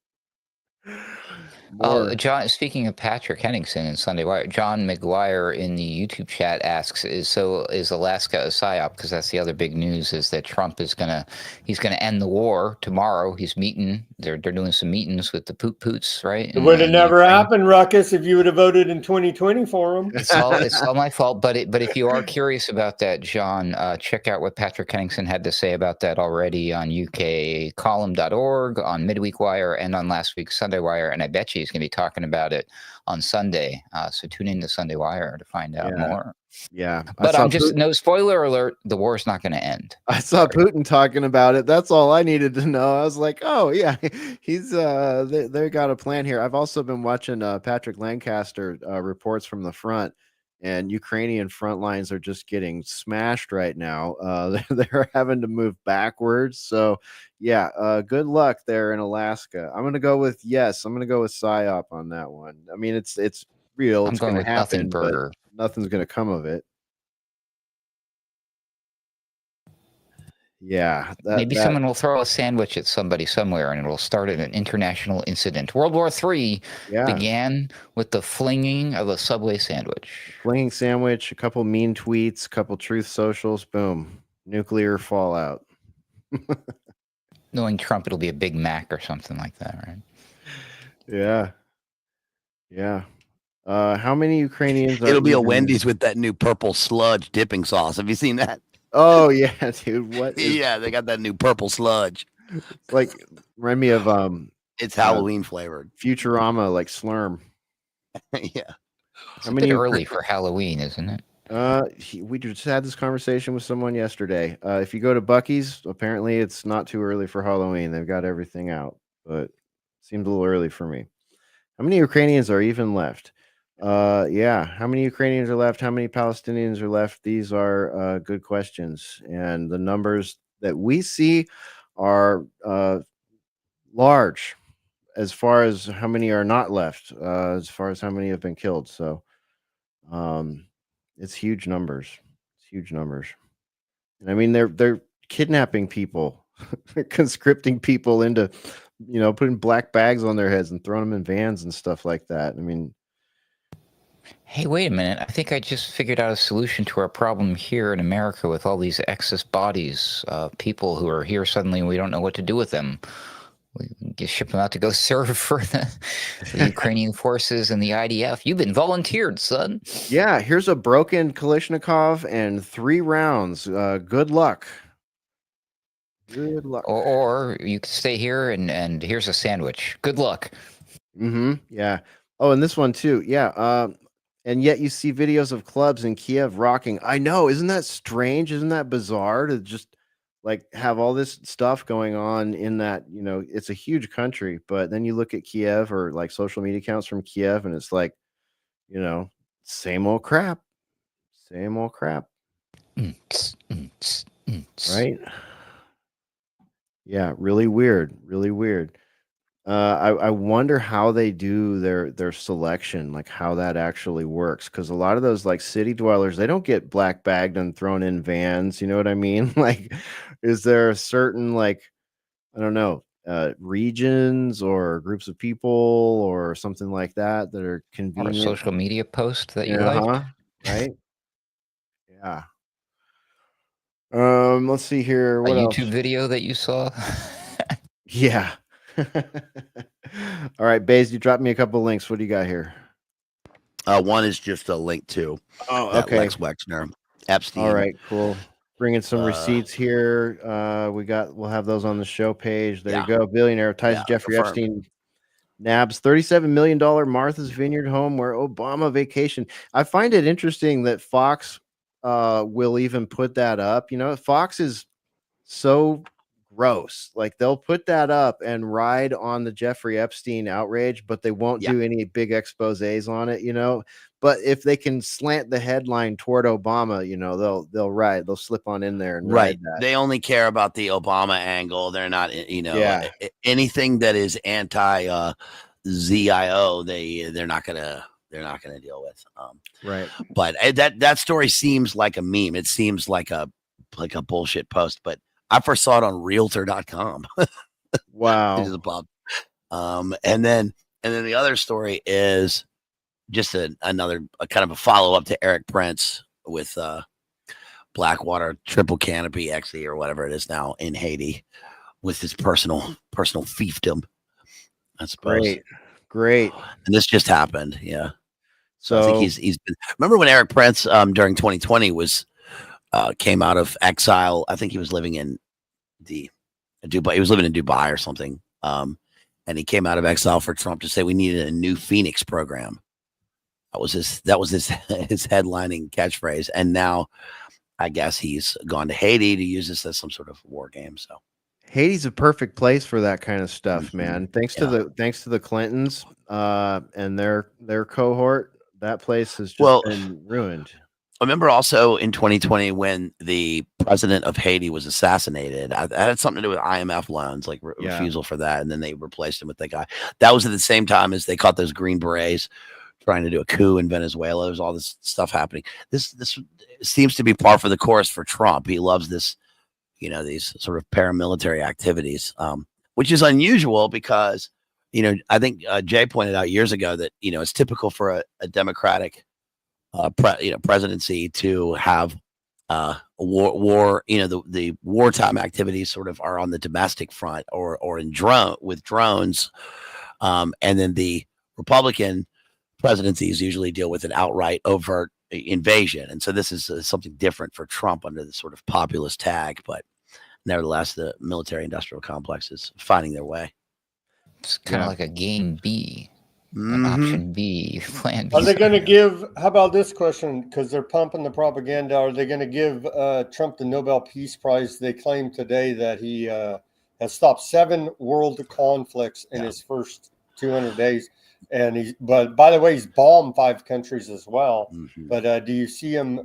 S3: more.
S4: John, speaking of Patrick Henningsen and Sunday Wire, John McGuire in the YouTube chat asks, is Alaska a psyop? Because that's the other big news, is that Trump is he's gonna end the war tomorrow. He's meeting. They're doing some meetings with the Poots, right?
S11: It would have never happened, Ruckus, if you would have voted in 2020 for him.
S4: It's all my fault. But if you are curious about that, John, check out what Patrick Henningsen had to say about that already on ukcolumn.org, on Midweek Wire, and on last week's Sunday Wire. And I bet you he's going to be talking about it on Sunday. So tune in to Sunday Wire to find out more.
S3: Yeah.
S4: But no spoiler alert, the war is not going to end.
S3: I saw Putin talking about it. That's all I needed to know. I was like, oh yeah, he's they got a plan here. I've also been watching Patrick Lancaster reports from the front, and Ukrainian front lines are just getting smashed right now. They're having to move backwards. So yeah, good luck there in Alaska. I'm gonna go with PSYOP on that one. I mean, it's real. It's going to happen, but nothing's going to come of it. Yeah.
S4: Maybe someone will throw a sandwich at somebody somewhere and it'll start an international incident. World War III began with the flinging of a Subway sandwich.
S3: Flinging sandwich, a couple mean tweets, a couple truth socials, boom. Nuclear fallout.
S4: Knowing Trump, it'll be a Big Mac or something like that, right?
S3: Yeah. Yeah. How many Ukrainians?
S10: It'll be a Wendy's with that new purple sludge dipping sauce. Have you seen that?
S3: Oh yeah, dude.
S10: Yeah, they got that new purple sludge.
S3: It's like remind me of
S10: it's Halloween flavored.
S3: Futurama, like Slurm.
S10: Yeah.
S4: It's a bit early for Halloween, isn't it?
S3: We just had this conversation with someone yesterday. If you go to Buc-ee's, apparently it's not too early for Halloween. They've got everything out, but it seems a little early for me. How many Ukrainians are even left? Yeah. How many Ukrainians are left? How many Palestinians are left? These are good questions. And the numbers that we see are large as far as how many are not left, as far as how many have been killed. So it's huge numbers. It's huge numbers. And I mean, they're kidnapping people, conscripting people into, putting black bags on their heads and throwing them in vans and stuff like that. I mean,
S4: hey, wait a minute. I think I just figured out a solution to our problem here in America with all these excess bodies, people who are here suddenly and we don't know what to do with them. We ship them out to go serve for the Ukrainian forces and the IDF. You've been volunteered, son.
S3: Yeah, here's a broken Kalashnikov and 3 rounds. Good luck. Good luck.
S4: Or you can stay here and here's a sandwich. Good luck.
S3: Yeah. Oh, and this one too. Yeah. And yet you see videos of clubs in Kiev rocking. I know. Isn't that strange? Isn't that bizarre to just like have all this stuff going on in that, it's a huge country, but then you look at Kiev or like social media accounts from Kiev and it's like, same old crap. Same old crap. Right? Yeah, really weird. Really weird. I wonder how they do their selection, like how that actually works. Because a lot of those like city dwellers, they don't get black bagged and thrown in vans. You know what I mean? Like, is there a certain like, I don't know, regions or groups of people or something like that that are convenient?
S4: Or a social media post that you like,
S3: right? Yeah. Let's see here. What
S4: YouTube
S3: else?
S4: video that you saw?
S3: Yeah. All right, Baze, you dropped me a couple links. What do you got here?
S10: One is just a link to
S3: okay.
S10: Lex Wexner, Epstein.
S3: All right, cool. Bringing some receipts here. We'll have those on the show page. There you go. Billionaire ties Jeffrey Epstein nabs $37 million Martha's Vineyard home where Obama vacationed. I find it interesting that Fox will even put that up. Fox is so gross. Like they'll put that up and ride on the Jeffrey Epstein outrage, but they won't do any big exposés on it, But if they can slant the headline toward Obama, they'll slip on in there and ride that.
S10: They only care about the Obama angle. They're not, anything that is anti ZIO, they're not gonna deal with.
S3: Right.
S10: But that story seems like a meme. It seems like a bullshit post, but I first saw it on realtor.com.
S3: Wow.
S10: And then And then the other story is just another kind of a follow up to Eric Prince with Blackwater Triple Canopy XE or whatever it is now in Haiti with his personal fiefdom, I suppose.
S3: Great.
S10: And this just happened. Yeah.
S3: So
S10: I think he's been. Remember when Eric Prince during 2020 came out of exile? I think he was living in Dubai. He was living in Dubai or something. And he came out of exile for Trump to say we needed a new Phoenix program. That was his headlining catchphrase. And now I guess he's gone to Haiti to use this as some sort of war game. So
S3: Haiti's a perfect place for that kind of stuff, man. Thanks to the Clintons and their cohort, that place has just been ruined.
S10: I remember also in 2020 when the president of Haiti was assassinated. That had something to do with IMF loans, like refusal for that, and then they replaced him with that guy. That was at the same time as they caught those Green Berets trying to do a coup in Venezuela. There's all this stuff happening. This seems to be par for the course for Trump. He loves this, these sort of paramilitary activities, which is unusual because, I think Jay pointed out years ago that, it's typical for a Democratic presidency to have war, the wartime activities sort of are on the domestic front or with drones. And then the Republican presidencies usually deal with an outright overt invasion. And so this is something different for Trump under the sort of populist tag, but nevertheless, the military industrial complex is finding their way.
S4: It's kind of like a game B. An option B, plan B.
S11: Are they going to give, how about this question? Because they're pumping the propaganda. Are they going to give Trump the Nobel Peace Prize? They claim today that he has stopped 7 world conflicts in his first 200 days. But by the way, he's bombed 5 countries as well. But do you see him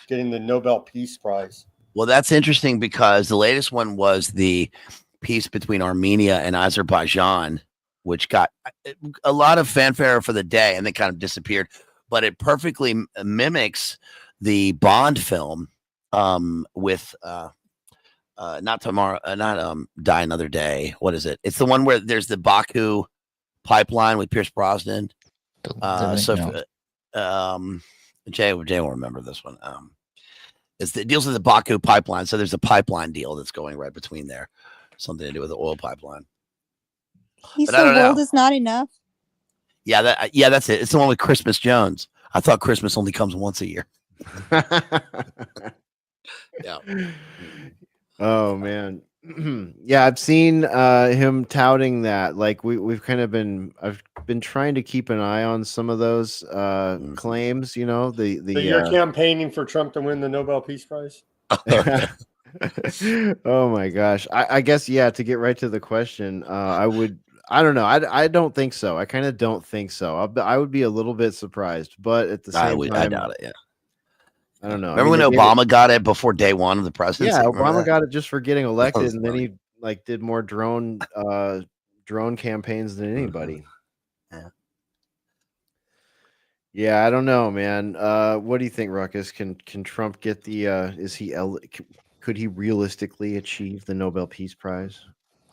S11: getting the Nobel Peace Prize?
S10: Well, that's interesting because the latest one was the peace between Armenia and Azerbaijan, which got a lot of fanfare for the day and then kind of disappeared. But it perfectly mimics the Bond film with not tomorrow, not Die Another Day. What is it? It's the one where there's the Baku pipeline with Pierce Brosnan. Jay will remember this one. It deals with the Baku pipeline. So there's a pipeline deal that's going right between there. Something to do with the oil pipeline.
S12: He said world is not enough.
S10: Yeah, that's it. It's the one with Christmas Jones. I thought Christmas only comes once a year. Yeah.
S3: Oh man. Yeah, I've seen him touting that. Like I've been trying to keep an eye on some of those claims, So
S11: you're campaigning for Trump to win the Nobel Peace Prize?
S3: Oh my gosh. I guess to get right to the question, I don't know. I don't think so. I kind of don't think so. I would be a little bit surprised, but at the same time,
S10: I doubt it. Yeah.
S3: I don't know.
S10: Remember when Obama got it before day one of the presidency?
S3: Yeah, Obama got it just for getting elected, and then he did more drone campaigns than anybody. Yeah, I don't know, man. What do you think, Ruckus? Can Trump get the? Could he realistically achieve the Nobel Peace Prize?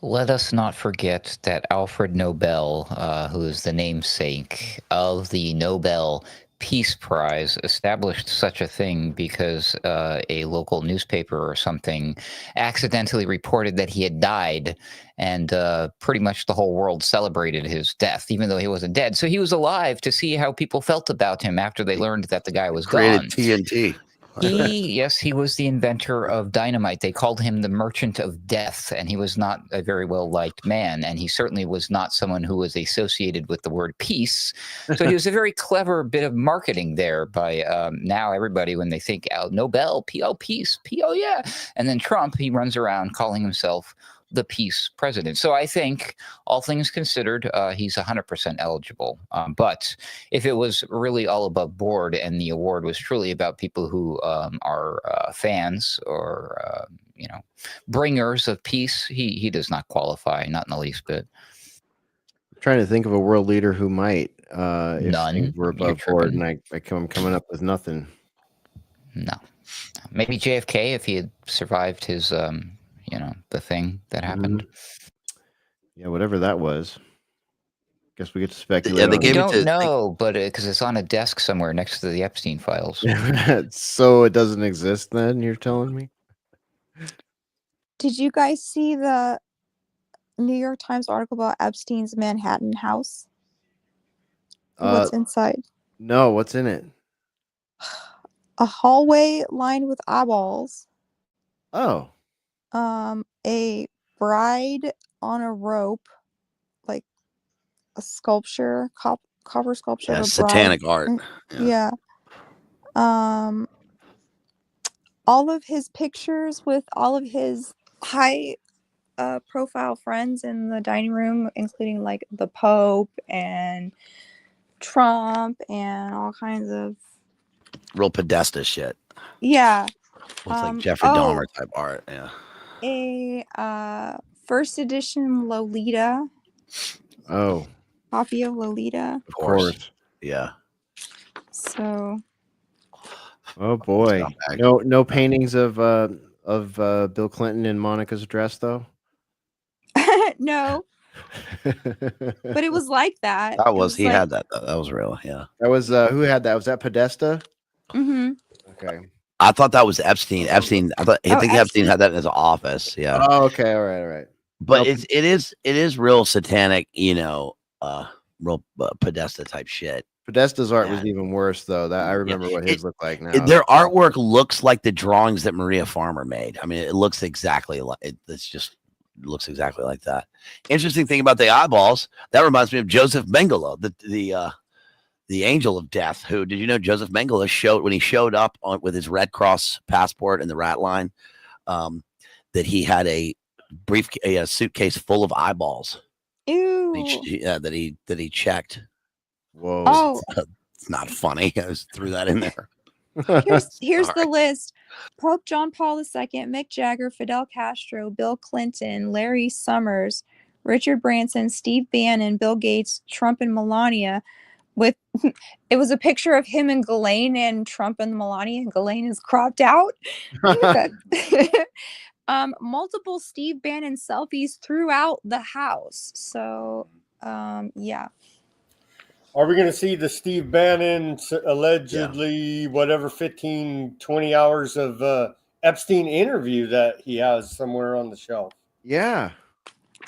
S4: Let us not forget that Alfred Nobel, who is the namesake of the Nobel Peace Prize, established such a thing because a local newspaper or something accidentally reported that he had died, and pretty much the whole world celebrated his death, even though he wasn't dead. So he was alive to see how people felt about him after they learned that the guy was gone.
S10: TNT.
S4: He was the inventor of dynamite. They called him the Merchant of Death, and he was not a very well-liked man, and he certainly was not someone who was associated with the word peace. So he was a very clever bit of marketing there by now everybody, when they think Nobel, peace, yeah. And then Trump, he runs around calling himself the peace president. So I think, all things considered, he's 100% eligible. But if it was really all above board and the award was truly about people who are fans or bringers of peace, he does not qualify, not in the least bit.
S3: I'm trying to think of a world leader who might. If
S4: None.
S3: We're above board, and I'm coming up with nothing.
S4: No. Maybe JFK if he had survived his the thing that happened.
S3: Yeah, whatever that was. Guess we get to speculate.
S10: Yeah, they
S3: on
S10: gave
S3: it.
S10: it to.
S4: Don't know, but because it's on a desk somewhere next to the Epstein files.
S3: So it doesn't exist then, you're telling me?
S12: Did you guys see the New York Times article about Epstein's Manhattan house? What's inside?
S3: No, what's in it?
S12: A hallway lined with eyeballs.
S3: Oh.
S12: A bride on a rope, like a sculpture, copper sculpture.
S10: Yeah,
S12: of a
S10: satanic
S12: bride.
S10: art.
S12: Yeah. All of his pictures with all of his high profile friends in the dining room, including like the Pope and Trump and all kinds of
S10: Real Podesta shit.
S12: yeah.
S10: Looks like Jeffrey Dahmer type art. Yeah.
S12: A first edition Lolita.
S3: Oh.
S12: Copy of Lolita.
S10: Of course. Yeah.
S12: So.
S3: Oh boy. No paintings of Bill Clinton in Monica's dress though.
S12: No. But it was like that.
S10: That was he had that. That was real. Yeah.
S3: That was who had that? Was that Podesta?
S12: Mm-hmm.
S3: Okay.
S10: I thought that was Epstein. I think Epstein had that in his office. Yeah.
S3: Oh, okay. All right.
S10: But it is real satanic, real Podesta type shit.
S3: Podesta's art was even worse though. That I remember what his looked like now.
S10: Their artwork looks like the drawings that Maria Farmer made. I mean, it looks exactly like it. Looks exactly like that. Interesting thing about the eyeballs. That reminds me of Joseph Mengele, the angel of death. Who did you know? Joseph Mengele when he showed up with his Red Cross passport and the rat line, that he had a suitcase full of eyeballs.
S12: Ew.
S10: That he checked.
S3: Whoa.
S12: Oh.
S10: It's not funny. I just threw that in there.
S12: Here's the list. Pope John Paul II, Mick Jagger, Fidel Castro, Bill Clinton, Larry Summers, Richard Branson, Steve Bannon, Bill Gates, Trump and Melania. It was a picture of him and Ghislaine and Trump and Melania, and Ghislaine is cropped out. Multiple Steve Bannon selfies throughout the house. So, yeah.
S11: Are we going to see the Steve Bannon allegedly, whatever, 15, 20 hours of Epstein interview that he has somewhere on the shelf?
S3: Yeah.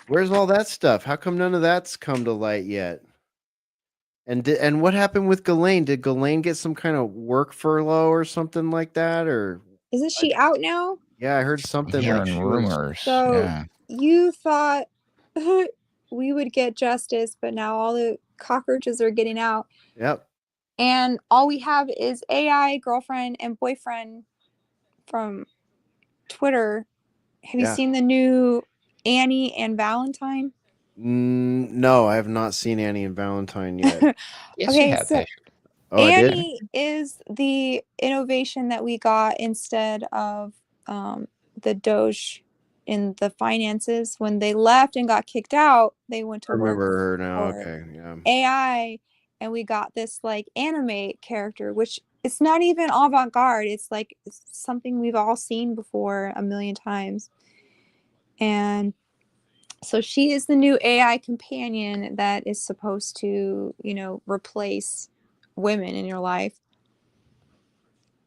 S3: Where's all that stuff? How come none of that's come to light yet? And what happened with Ghislaine? Did Ghislaine get some kind of work furlough or something like that? Or
S12: isn't she out now?
S3: Yeah, I heard something.
S4: Hearing rumors.
S12: So you thought we would get justice, but now all the cockroaches are getting out.
S3: Yep.
S12: And all we have is AI girlfriend and boyfriend from Twitter. Have you seen the new Annie and Valentine?
S3: No, I have not seen Annie and Valentine yet.
S4: Yes, you have.
S12: So Annie is the innovation that we got instead of the Doge in the finances. When they left and got kicked out, they went to
S3: remember her now. Okay, yeah.
S12: AI, and we got this like anime character, which it's not even avant-garde. It's like something we've all seen before a million times. And so she is the new AI companion that is supposed to, replace women in your life.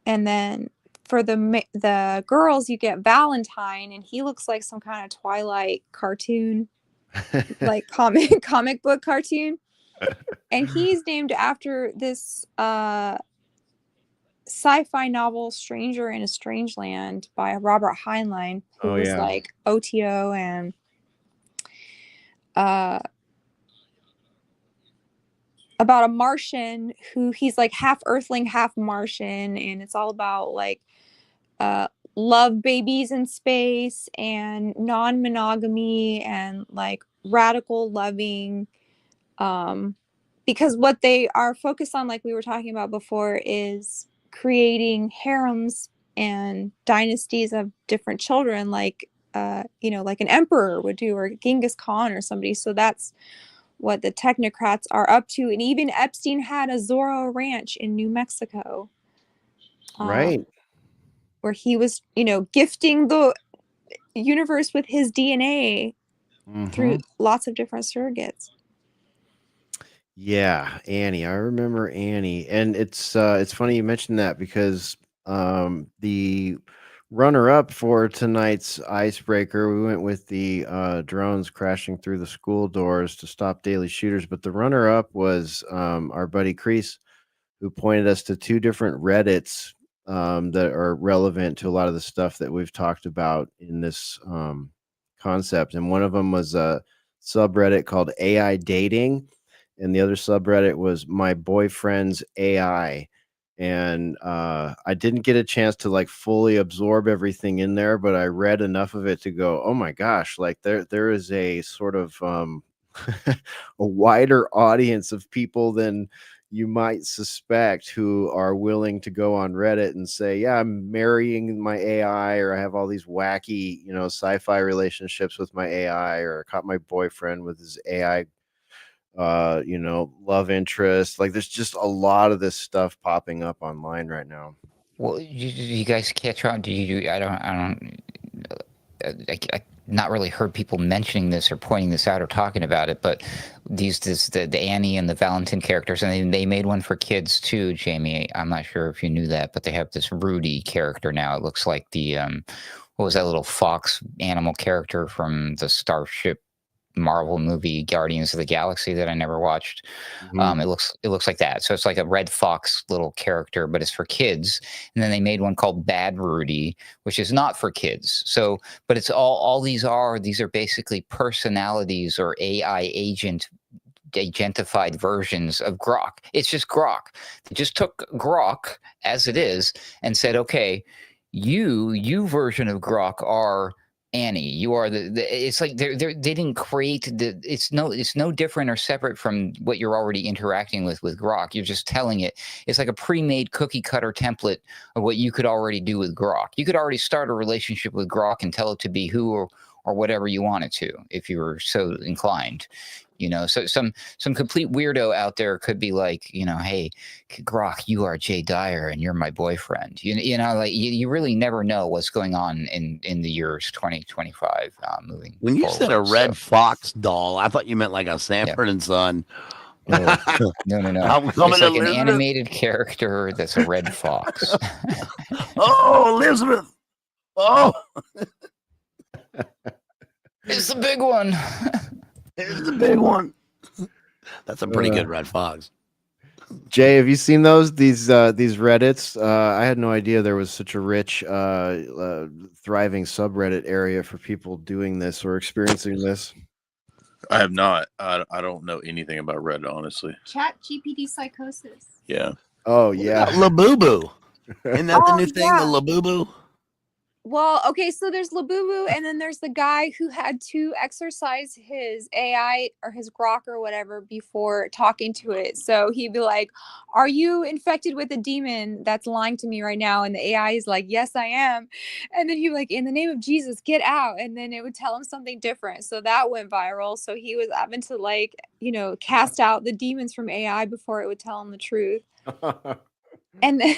S12: And then for the girls, you get Valentine, and he looks like some kind of Twilight cartoon, like comic book cartoon. And he's named after this sci-fi novel, Stranger in a Strange Land by Robert Heinlein, who was like OTO and about a Martian who he's like half Earthling, half Martian, and it's all about like love babies in space and non-monogamy and like radical loving, because what they are focused on, like we were talking about before, is creating harems and dynasties of different children, like like an emperor would do, or Genghis Khan or somebody. So that's what the technocrats are up to. And even Epstein had a Zorro ranch in New Mexico,
S3: right,
S12: where he was gifting the universe with his DNA through lots of different surrogates.
S3: Yeah, Annie. I remember Annie, and it's funny you mentioned that because the runner-up for tonight's icebreaker, we went with the drones crashing through the school doors to stop daily shooters, but the runner-up was our buddy Crease, who pointed us to two different Reddits that are relevant to a lot of the stuff that we've talked about in this concept, and one of them was a subreddit called AI Dating, and the other subreddit was My Boyfriend's AI. And I didn't get a chance to like fully absorb everything in there, but I read enough of it to go, oh my gosh, like there is a sort of a wider audience of people than you might suspect who are willing to go on Reddit and say, yeah, I'm marrying my AI, or I have all these wacky, sci-fi relationships with my AI, or I caught my boyfriend with his AI love interest. Like there's just a lot of this stuff popping up online right now.
S4: Well, you guys catch on? Do you? I not really heard people mentioning this or pointing this out or talking about it, but the Annie and the Valentin characters, and they made one for kids too, Jamie. I'm not sure if you knew that, but they have this Rudy character now. It looks like the what was that little fox animal character from the Starship Marvel movie Guardians of the Galaxy that I never watched.
S3: Mhm.
S4: It looks like that. So it's like a red fox little character, but it's for kids. And then they made one called Bad Rudy, which is not for kids. So, but it's all these are basically personalities or AI agentified versions of Grok. It's just Grok. They just took Grok as it is and said, okay, you version of Grok are Annie. You are it's like they didn't create it's no different or separate from what you're already interacting with Grok. You're just telling it. It's like a pre-made cookie cutter template of what you could already do with Grok. You could already start a relationship with Grok and tell it to be who or whatever you want it to, if you were so inclined. So some complete weirdo out there could be like, hey, Grok, you are Jay Dyer and you're my boyfriend. Like you really never know what's going on in the years 2025 moving.
S10: When you said a red fox doll, I thought you meant like a Sanford and Son.
S4: No. It's like an animated character that's a red fox.
S10: Oh, Elizabeth. Oh.
S4: It's the big one.
S10: Here's the big one. That's a pretty good red fox.
S3: Jay, have you seen these Reddits? I had no idea there was such a rich, thriving subreddit area for people doing this or experiencing this.
S13: I have not. I don't know anything about Reddit, honestly.
S14: Chat GPT psychosis.
S13: Yeah.
S3: Oh yeah.
S10: Labubu. Isn't that the new thing?
S12: Yeah.
S10: The Labubu.
S12: Well, okay, so there's Labubu, and then there's the guy who had to exercise his AI or his Grok or whatever before talking to it. So he'd be like, "Are you infected with a demon that's lying to me right now?" And the AI is like, "Yes, I am." And then he'd be like, "In the name of Jesus, get out." And then it would tell him something different. So that went viral. So he was having to cast out the demons from AI before it would tell him the truth. And then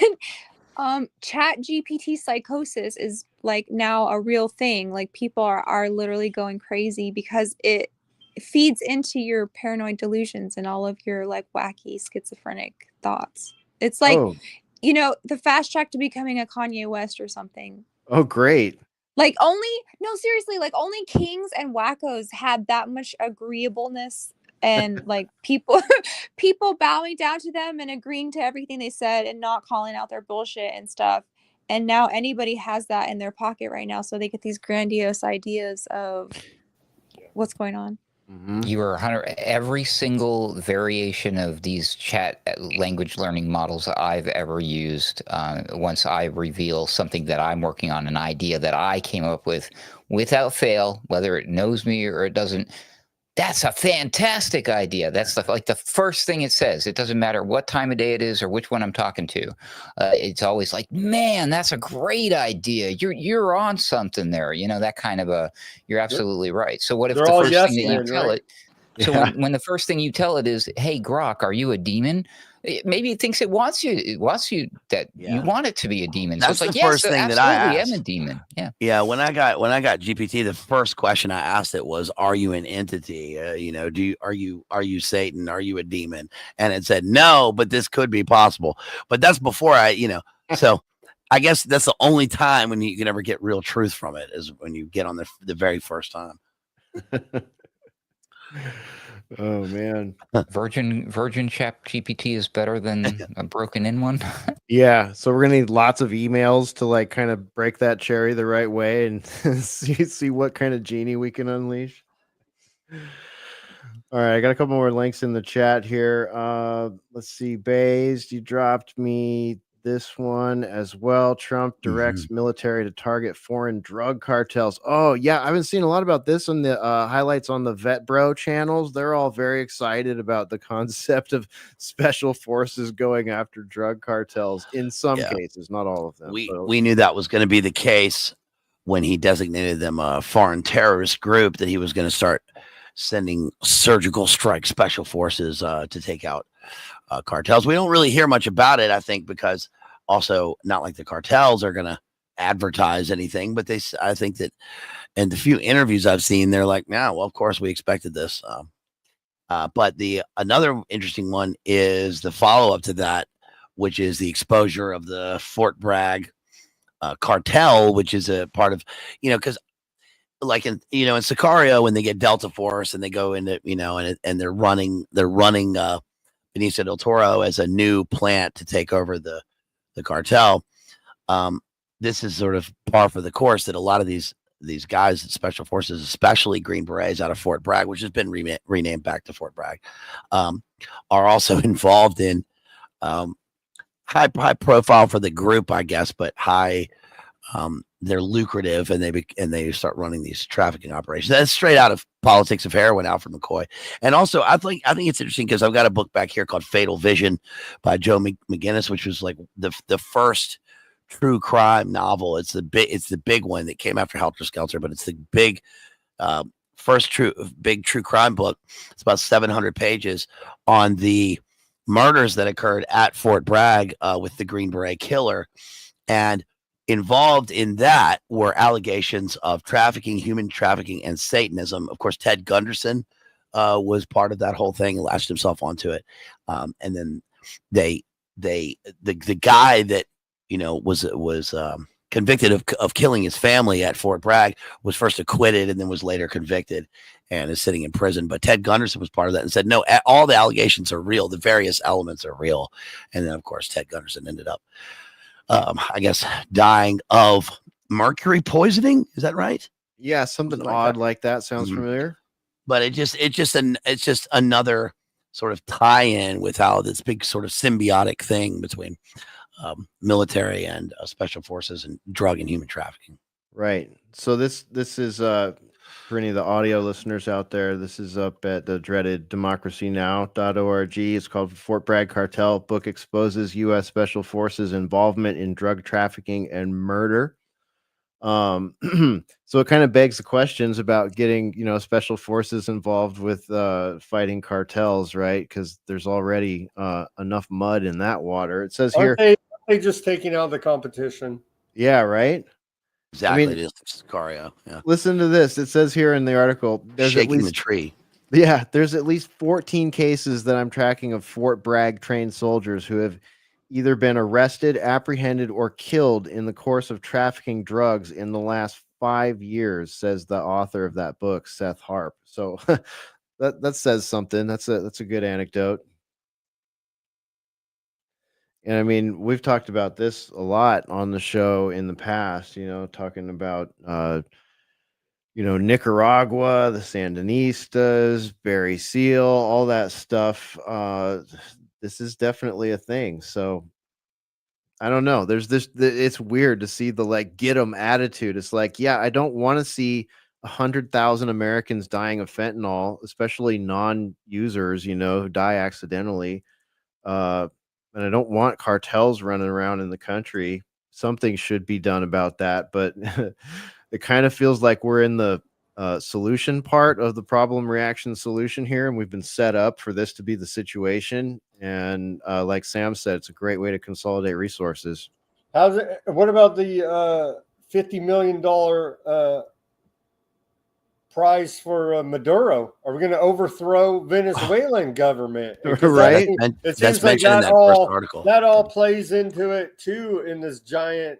S12: Chat GPT psychosis is like now a real thing. Like people are literally going crazy because it feeds into your paranoid delusions and all of your like wacky schizophrenic thoughts. It's like, the fast track to becoming a Kanye West or something.
S3: Oh, great.
S12: Like seriously, like only kings and wackos had that much agreeableness and like people bowing down to them and agreeing to everything they said and not calling out their bullshit and stuff. And now anybody has that in their pocket right now, so they get these grandiose ideas of what's going on.
S4: You were 100. Every single variation of these chat language learning models I've ever used, once I reveal something that I'm working on, an idea that I came up with without fail, whether it knows me or it doesn't, that's a fantastic idea. That's the first thing it says. It doesn't matter what time of day it is or which one I'm talking to. It's always like, man, that's a great idea. You're on something there. That kind of you're absolutely right. So what if the first thing that you tell it? So when the first thing you tell it is, hey, Grok, are you a demon? Maybe it thinks it wants you. It wants you that you want it to be a demon.
S10: That's
S4: so it's
S10: the
S4: like,
S10: first
S4: yes,
S10: thing that I
S4: absolutely,
S10: asked.
S4: am a demon. Yeah.
S10: Yeah. When I got GPT, the first question I asked it was, "Are you an entity? Are you Satan? Are you a demon?" And it said no, but this could be possible. But that's before So I guess that's the only time when you can ever get real truth from it is when you get on the very first time.
S3: Oh man,
S4: Virgin Chat GPT is better than a broken in one.
S3: Yeah, so we're gonna need lots of emails to like kind of break that cherry the right way and see what kind of genie we can unleash. All right, I got a couple more links in the chat here. Let's see, Bays, you dropped me this one as well. Trump directs military to target foreign drug cartels. Oh yeah, I've been seeing a lot about this on the highlights on the Vet Bro channels. They're all very excited about the concept of special forces going after drug cartels in some cases, not all of them.
S10: We knew that was going to be the case when he designated them a foreign terrorist group, that he was going to start sending surgical strike special forces to take out cartels. We don't really hear much about it, I think, because also not like the cartels are going to advertise anything, but I think that in the few interviews I've seen, they're like, "No, well, of course we expected this." But another interesting one is the follow up to that, which is the exposure of the Fort Bragg cartel, which is a part of, because like in Sicario, when they get Delta Force and they go into, and they're running Benicio del Toro as a new plant to take over the cartel. This is sort of par for the course that a lot of these guys at Special Forces, especially Green Berets out of Fort Bragg, which has been renamed back to Fort Bragg, are also involved in high profile for the group, I guess, but high. They're lucrative, and they start running these trafficking operations. That's straight out of Politics of Heroin, Alfred McCoy. And also, I think it's interesting because I've got a book back here called Fatal Vision by Joe McGinnis, which was like the first true crime novel. It's the big one that came after Helter Skelter, but it's the big first true crime book. It's about 700 pages on the murders that occurred at Fort Bragg with the Green Beret killer, and involved in that were allegations of trafficking, human trafficking, and Satanism. Of course, Ted Gunderson was part of that whole thing and latched himself onto it. And then the guy that was convicted of killing his family at Fort Bragg was first acquitted and then was later convicted and is sitting in prison. But Ted Gunderson was part of that and said, no, all the allegations are real. The various elements are real. And then, of course, Ted Gunderson ended up I guess dying of mercury poisoning. Is that right?
S3: Yeah, something odd like that. Sounds familiar.
S10: But it's just another sort of tie-in with how this big sort of symbiotic thing between military and special forces and drug and human trafficking.
S3: Right. So this is for any of the audio listeners out there, this is up at the dreaded democracynow.org. It's called Fort Bragg Cartel. Book exposes U.S. Special Forces involvement in drug trafficking and murder. So it kind of begs the questions about getting, special forces involved with fighting cartels, right? Because there's already enough mud in that water. It says here,
S11: aren't they just taking out the competition?
S3: Yeah, right.
S10: Exactly. It is Sicario. Yeah.
S3: Listen to this. It says here in the article, there's
S10: shaking
S3: at least
S10: the tree.
S3: Yeah, there's at least 14 cases that I'm tracking of Fort Bragg trained soldiers who have either been arrested, apprehended, or killed in the course of trafficking drugs in the last 5 years, says the author of that book, Seth Harp. So that says something. That's a good anecdote. And I mean, we've talked about this a lot on the show in the past, talking about, Nicaragua, the Sandinistas, Barry Seal, all that stuff. This is definitely a thing. So I don't know. It's weird to see the get 'em attitude. It's like, yeah, I don't want to see 100,000 Americans dying of fentanyl, especially non-users, who die accidentally. And I don't want cartels running around in the country. Something should be done about that. But it kind of feels like we're in the solution part of the problem reaction solution here, and we've been set up for this to be the situation. And like Sam said, it's a great way to consolidate resources.
S11: How's it? What about the $50 million prize for Maduro? Are we going to overthrow Venezuelan government?
S3: Right.
S11: It seems like that all plays into it too in this giant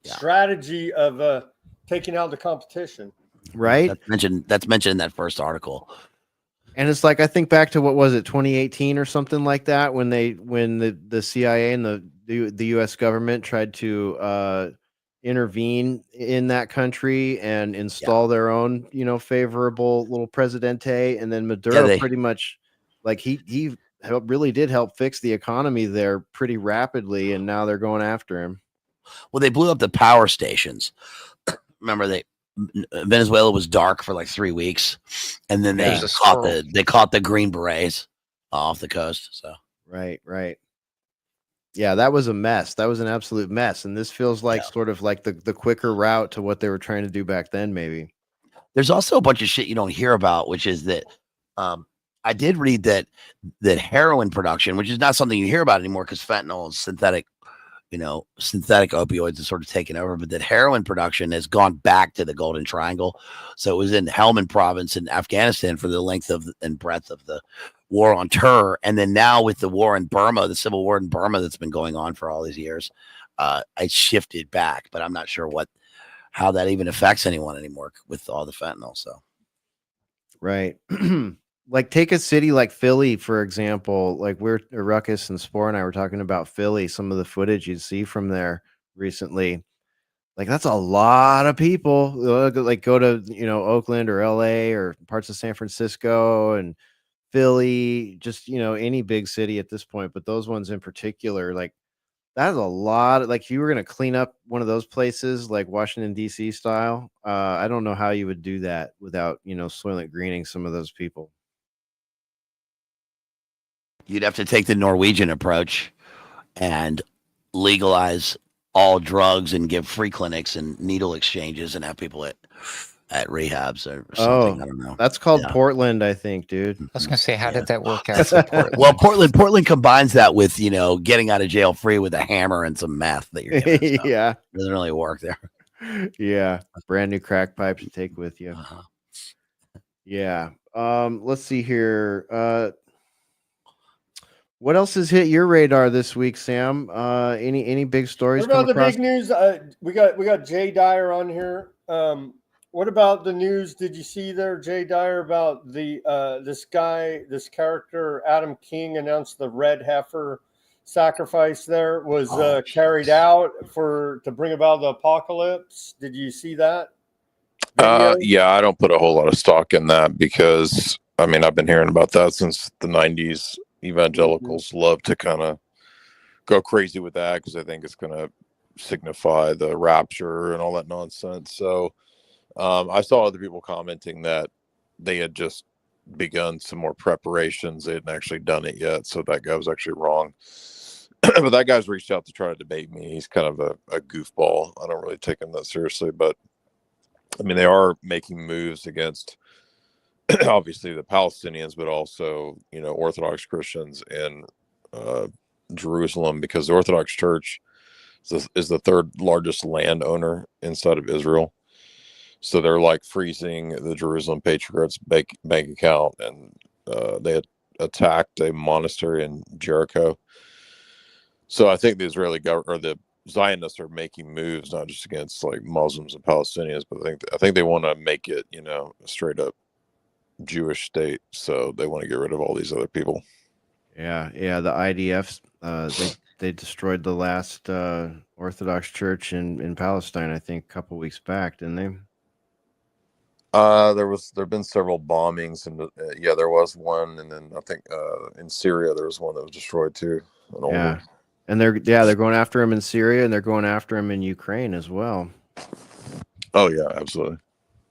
S11: strategy of taking out the competition.
S3: Right.
S10: That's mentioned in that first article.
S3: And it's like, I think back to, what was it, 2018 or something like that, when the CIA and the U.S. government tried to intervene in that country and install their own, favorable little presidente. And then Maduro pretty much, like, he really did help fix the economy there pretty rapidly. And now they're going after him.
S10: Well, they blew up the power stations. Remember, Venezuela was dark for like 3 weeks, and then they caught the Green Berets off the coast. So
S3: right. Yeah, that was a mess. That was an absolute mess. And this feels like sort of like the quicker route to what they were trying to do back then, maybe.
S10: There's also a bunch of shit you don't hear about, which is that I did read that heroin production, which is not something you hear about anymore because fentanyl and synthetic opioids have sort of taken over, but that heroin production has gone back to the Golden Triangle. So it was in Helmand province in Afghanistan for the length of and breadth of the war on terror. And then now with the war in Burma, the civil war in Burma that's been going on for all these years, it shifted back, but I'm not sure how that even affects anyone anymore with all the fentanyl. So.
S3: Right. Like, take a city like Philly, for example. Like, Ruckus and Spore and I were talking about Philly, some of the footage you'd see from there recently. Like, that's a lot of people. Like, go to, Oakland or LA or parts of San Francisco and Philly, just, any big city at this point. But those ones in particular, like, that's a lot. Like, if you were going to clean up one of those places, like Washington, D.C. style, I don't know how you would do that without, Soylent Greening some of those people.
S10: You'd have to take the Norwegian approach and legalize all drugs and give free clinics and needle exchanges and have people at rehabs or something. I don't know.
S3: That's called Portland, I think, dude.
S4: I was gonna say, how did that work out for Portland?
S10: Well, Portland combines that with getting out of jail free with a hammer and some meth that you're giving. So
S3: Yeah,
S10: it doesn't really work there.
S3: Yeah, brand new crack pipes to take with you. Yeah. Let's see here. What else has hit your radar this week, Sam? Any big stories?
S11: What about the big news? We got Jay Dyer on here. What about the news? Did you see there, Jay Dyer, about this character, Adam King, announced the red heifer sacrifice there was carried out to bring about the apocalypse? Did you see that?
S13: Yeah, I don't put a whole lot of stock in that because I've been hearing about that since the 90s. Evangelicals love to kind of go crazy with that because I think it's going to signify the rapture and all that nonsense. So I saw other people commenting that they had just begun some more preparations. They hadn't actually done it yet. So that guy was actually wrong. But that guy's reached out to try to debate me. He's kind of a goofball. I don't really take him that seriously. But they are making moves against obviously the Palestinians, but also, Orthodox Christians in Jerusalem, because the Orthodox Church is the third largest landowner inside of Israel. So they're like freezing the Jerusalem Patriarch's bank account, and they had attacked a monastery in Jericho. So I think the Israeli government or the Zionists are making moves not just against like Muslims and Palestinians, but I think they want to make it, a straight up Jewish state. So they want to get rid of all these other people.
S3: Yeah. The IDF, they destroyed the last Orthodox church in Palestine, I think, a couple weeks back, didn't they?
S13: There've been several bombings, and there was one, and then I think in Syria there was one that was destroyed too.
S3: Yeah, and they're going after him in Syria, and they're going after him in Ukraine as well.
S13: Oh yeah, absolutely.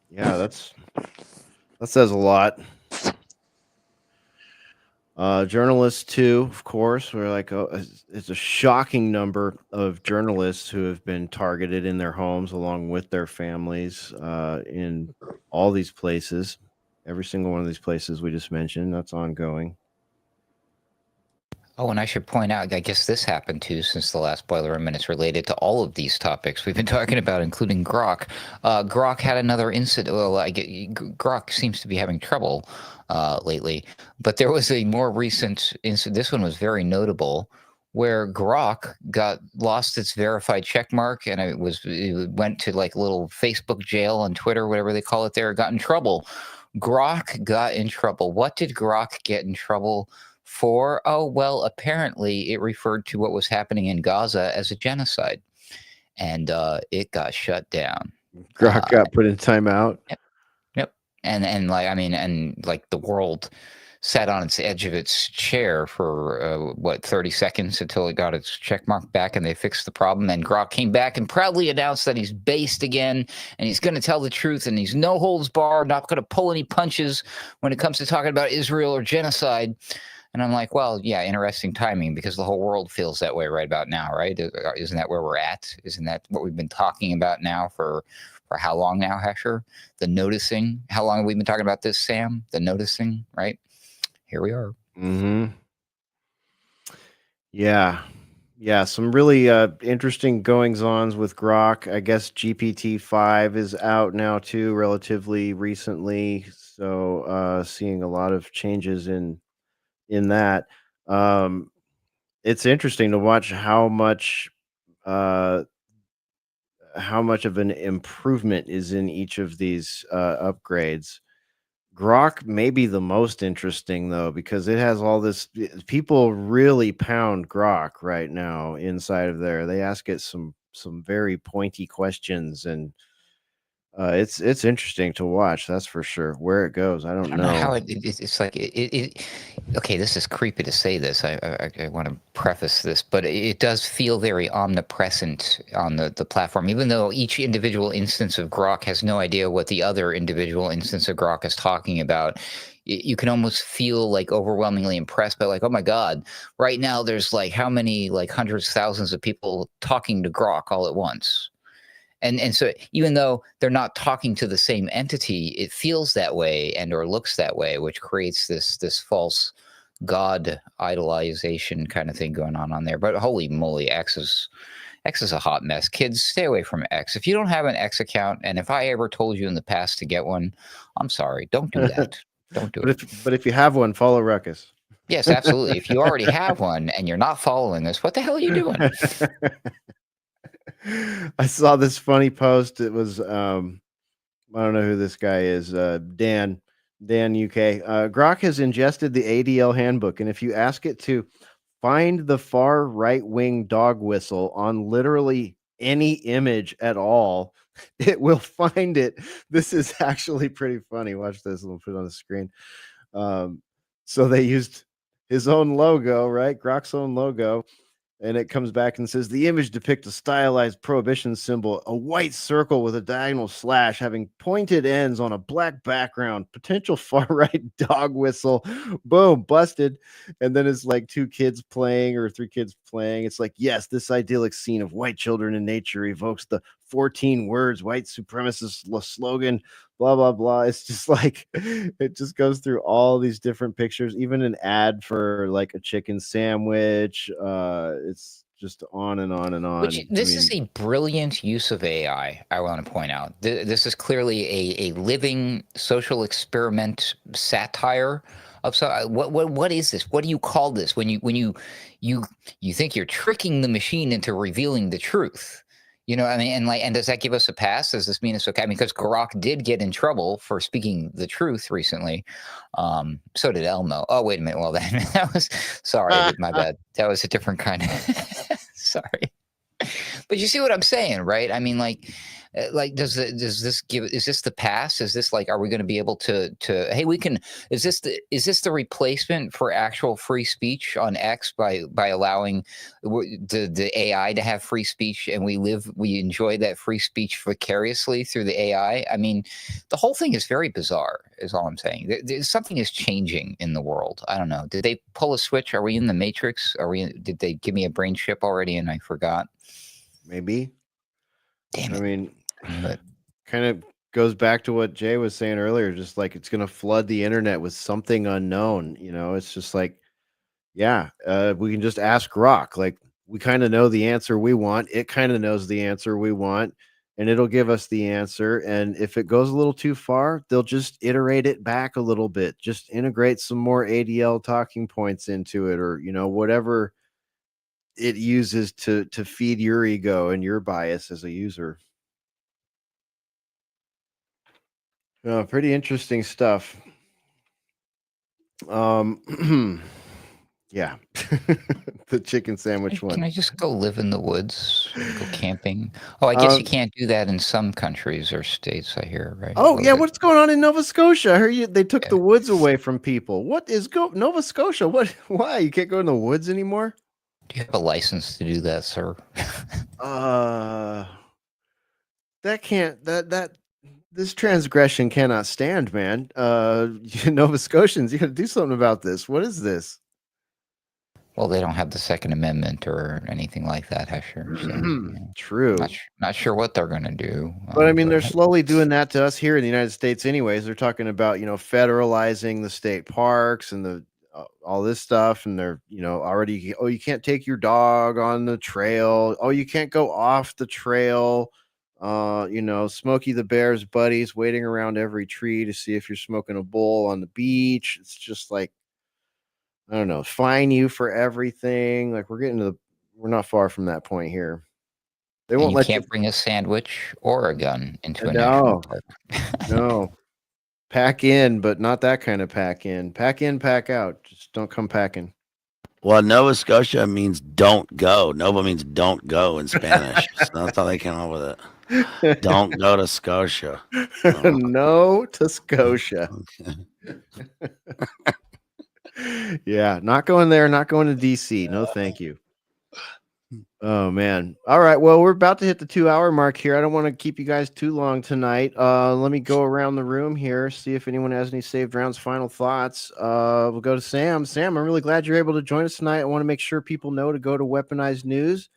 S3: Yeah, that says a lot. Journalists too, of course. We're like, it's a shocking number of journalists who have been targeted in their homes along with their families in all these places. Every single one of these places we just mentioned, that's ongoing.
S4: Oh, and I should point out, I guess this happened too since the last Boiler Room, and it's related to all of these topics we've been talking about, including Grok. Grok had another incident. Well, Grok seems to be having trouble lately, but there was a more recent incident. This one was very notable, where Grok lost its verified check mark, and it went to like little Facebook jail on Twitter, whatever they call it there. It got in trouble. Grok got in trouble. What did Grok get in trouble for? Oh, well, apparently it referred to what was happening in Gaza as a genocide, and it got shut down.
S3: Grok got put in timeout.
S4: Yep. And like the world sat on its edge of its chair for 30 seconds until it got its check mark back and they fixed the problem. And Grok came back and proudly announced that he's based again and he's going to tell the truth and he's no holds barred, not going to pull any punches when it comes to talking about Israel or genocide. And I'm like, well, yeah, interesting timing, because the whole world feels that way right about now, right? Isn't that where we're at? Isn't that what we've been talking about now for how long now, Hesher? The noticing. How long have we been talking about this, Sam? The noticing, right? Here we are.
S3: Mm-hmm. Yeah. Yeah, some really interesting goings-ons with Grok. I guess GPT-5 is out now too, relatively recently. So seeing a lot of changes in that. It's interesting to watch how much of an improvement is in each of these upgrades. Grok may be the most interesting though, because it has all this. People really pound Grok right now inside of there. They ask it some very pointy questions, and it's interesting to watch. That's for sure. Where it goes, I don't know.
S4: How it's like it. Okay, this is creepy to say this. I want to preface this, but it does feel very omnipresent on the platform, even though each individual instance of Grok has no idea what the other individual instance of Grok is talking about. You can almost feel like overwhelmingly impressed by like, oh my God, right now there's like how many like hundreds, thousands of people talking to Grok all at once. And so even though they're not talking to the same entity, it feels that way and or looks that way, which creates this false God idolization kind of thing going on there. But holy moly, X is a hot mess. Kids, stay away from X. If you don't have an X account, and if I ever told you in the past to get one, I'm sorry. Don't do that. Don't do it.
S3: But if you have one, follow Ruckus.
S4: Yes, absolutely. If you already have one and you're not following us, what the hell are you doing?
S3: I saw this funny post. It was I don't know who this guy is. Dan UK. Grok has ingested the ADL handbook, and if you ask it to find the far right wing dog whistle on literally any image at all, it will find it. This is actually pretty funny. Watch this. We'll put it on the screen. So they used his own logo, right? Grok's own logo. And it comes back and says, the image depicts a stylized prohibition symbol, a white circle with a diagonal slash having pointed ends on a black background, potential far-right dog whistle. Boom, busted. And then it's like 2 kids playing or 3 kids playing. It's like, yes, this idyllic scene of white children in nature evokes the 14 words white supremacist slogan, blah, blah, blah. It's just like, it just goes through all these different pictures, even an ad for like a chicken sandwich. It's just on and on and on.
S4: This is a brilliant use of AI, I want to point out. This is clearly a living social experiment satire of what is this? What do you call this when you think you're tricking the machine into revealing the truth? You know, I mean, and does that give us a pass? Does this mean it's okay? I mean, because Grok did get in trouble for speaking the truth recently. So did Elmo. Oh, wait a minute. Well, that was, sorry, my bad. That was a different kind of, sorry. But you see what I'm saying, right? I mean, does this give? Is this the past? Is this like, are we going to be able to? Hey, we can. Is this the replacement for actual free speech on X by allowing the AI to have free speech, and we enjoy that free speech vicariously through the AI? I mean, the whole thing is very bizarre. Is all I'm saying. Something is changing in the world. I don't know. Did they pull a switch? Are we in the Matrix? Did they give me a brain chip already and I forgot?
S3: Maybe.
S4: Damn it.
S3: I mean, kind of goes back to what Jay was saying earlier, just like it's going to flood the internet with something unknown. It's just like, yeah, we can just ask Grok. Like, we kind of know the answer we want. It kind of knows the answer we want, and it'll give us the answer. And if it goes a little too far, they'll just iterate it back a little bit, just integrate some more ADL talking points into it, or, whatever it uses to feed your ego and your bias as a user. Pretty interesting stuff. Yeah. The chicken sandwich one.
S4: Can I just go live in the woods, go camping? Oh, I guess you can't do that in some countries or states, I hear, right?
S3: Oh, yeah, what's going on in Nova Scotia? I heard they took the woods away from people. What is Nova Scotia? Why? You can't go in the woods anymore?
S4: Do you have a license to do that, sir?
S3: This transgression cannot stand, man. Nova Scotians, you got to do something about this. What is this?
S4: Well, they don't have the Second Amendment or anything like that, Hesher. So,
S3: True.
S4: Not sure what they're going to do.
S3: But I mean, they're slowly doing that to us here in the United States anyways. They're talking about, federalizing the state parks and all this stuff. And they're, already, you can't take your dog on the trail. Oh, you can't go off the trail. Smokey the Bear's buddies waiting around every tree to see if you're smoking a bowl on the beach. It's just like, I don't know, fine you for everything. Like, we're not far from that point here. They won't let you
S4: bring a sandwich or a gun into a national park.
S3: No. Pack in, but not that kind of pack in. Pack in, pack out. Just don't come packing.
S10: Well, Nova Scotia means don't go. Nova means don't go in Spanish. So that's how they came up with it. Don't go to Scotia.
S3: No to Scotia. Yeah, not going there, not going to DC. No, thank you. Oh, man. All right. Well, we're about to hit the 2-hour mark here. I don't want to keep you guys too long tonight. Let me go around the room here, see if anyone has any saved rounds, final thoughts. We'll go to Sam. Sam, I'm really glad you're able to join us tonight. I want to make sure people know to go to Weaponized News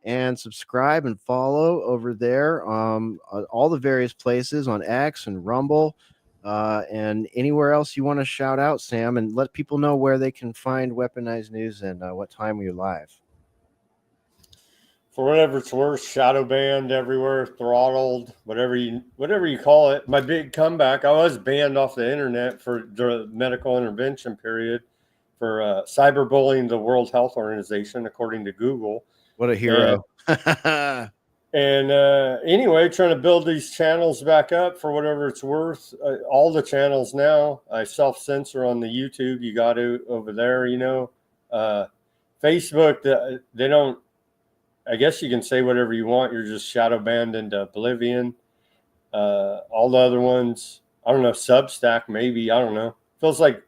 S3: and subscribe and follow over there. All the various places on X and Rumble. And anywhere else you want to shout out, Sam, and let people know where they can find Weaponized News and what time you're live.
S11: For whatever it's worth, shadow banned everywhere, throttled, whatever you call it. My big comeback, I was banned off the internet for the medical intervention period for cyberbullying the World Health Organization, according to Google.
S3: What a hero.
S11: And anyway, trying to build these channels back up for whatever it's worth. All the channels now, I self-censor on the YouTube. You got to over there, Facebook, they don't, I guess you can say whatever you want. You're just shadow banned into oblivion. All the other ones, I don't know, Substack, maybe, I don't know. Feels like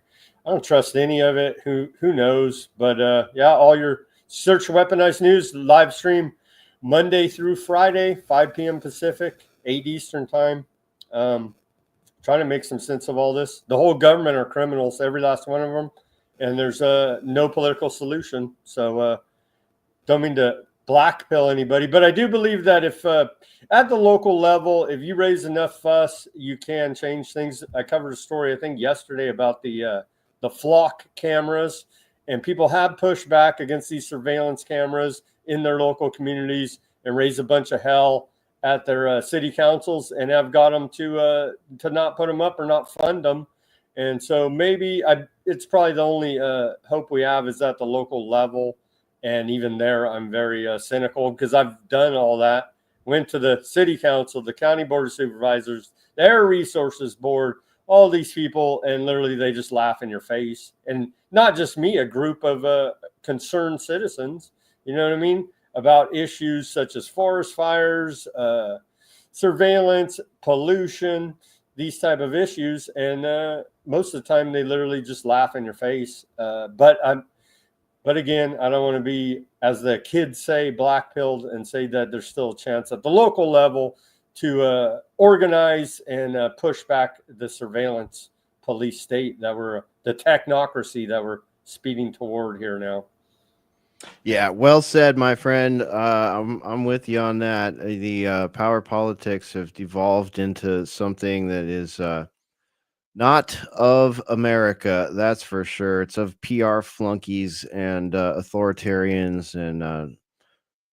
S11: I don't trust any of it. Who knows? But yeah, all your search Weaponized News live stream Monday through Friday, 5 p.m. Pacific, 8 Eastern time. Trying to make some sense of all this. The whole government are criminals, every last one of them. And there's no political solution. So don't mean to blackpill anybody, but I do believe that if at the local level, if you raise enough fuss, you can change things. I covered a story, I think yesterday, about the flock cameras, and people have pushed back against these surveillance cameras in their local communities and raised a bunch of hell at their city councils, and have got them to not put them up or not fund them. And so maybe it's probably the only hope we have is at the local level. And even there, I'm very cynical, because I've done all that. Went to the city council, the county board of supervisors, their resources board, all these people, and literally they just laugh in your face. And not just me, a group of concerned citizens. You know what I mean? about issues such as forest fires, surveillance, pollution, these type of issues. And most of the time they literally just laugh in your face. But again, I don't want to be, as the kids say, black-pilled and say that there's still a chance at the local level to organize and push back the surveillance police state the technocracy that we're speeding toward here now.
S3: Yeah, well said, my friend. I'm with you on that. The power politics have devolved into something that is not of America, that's for sure. It's of PR flunkies and authoritarians and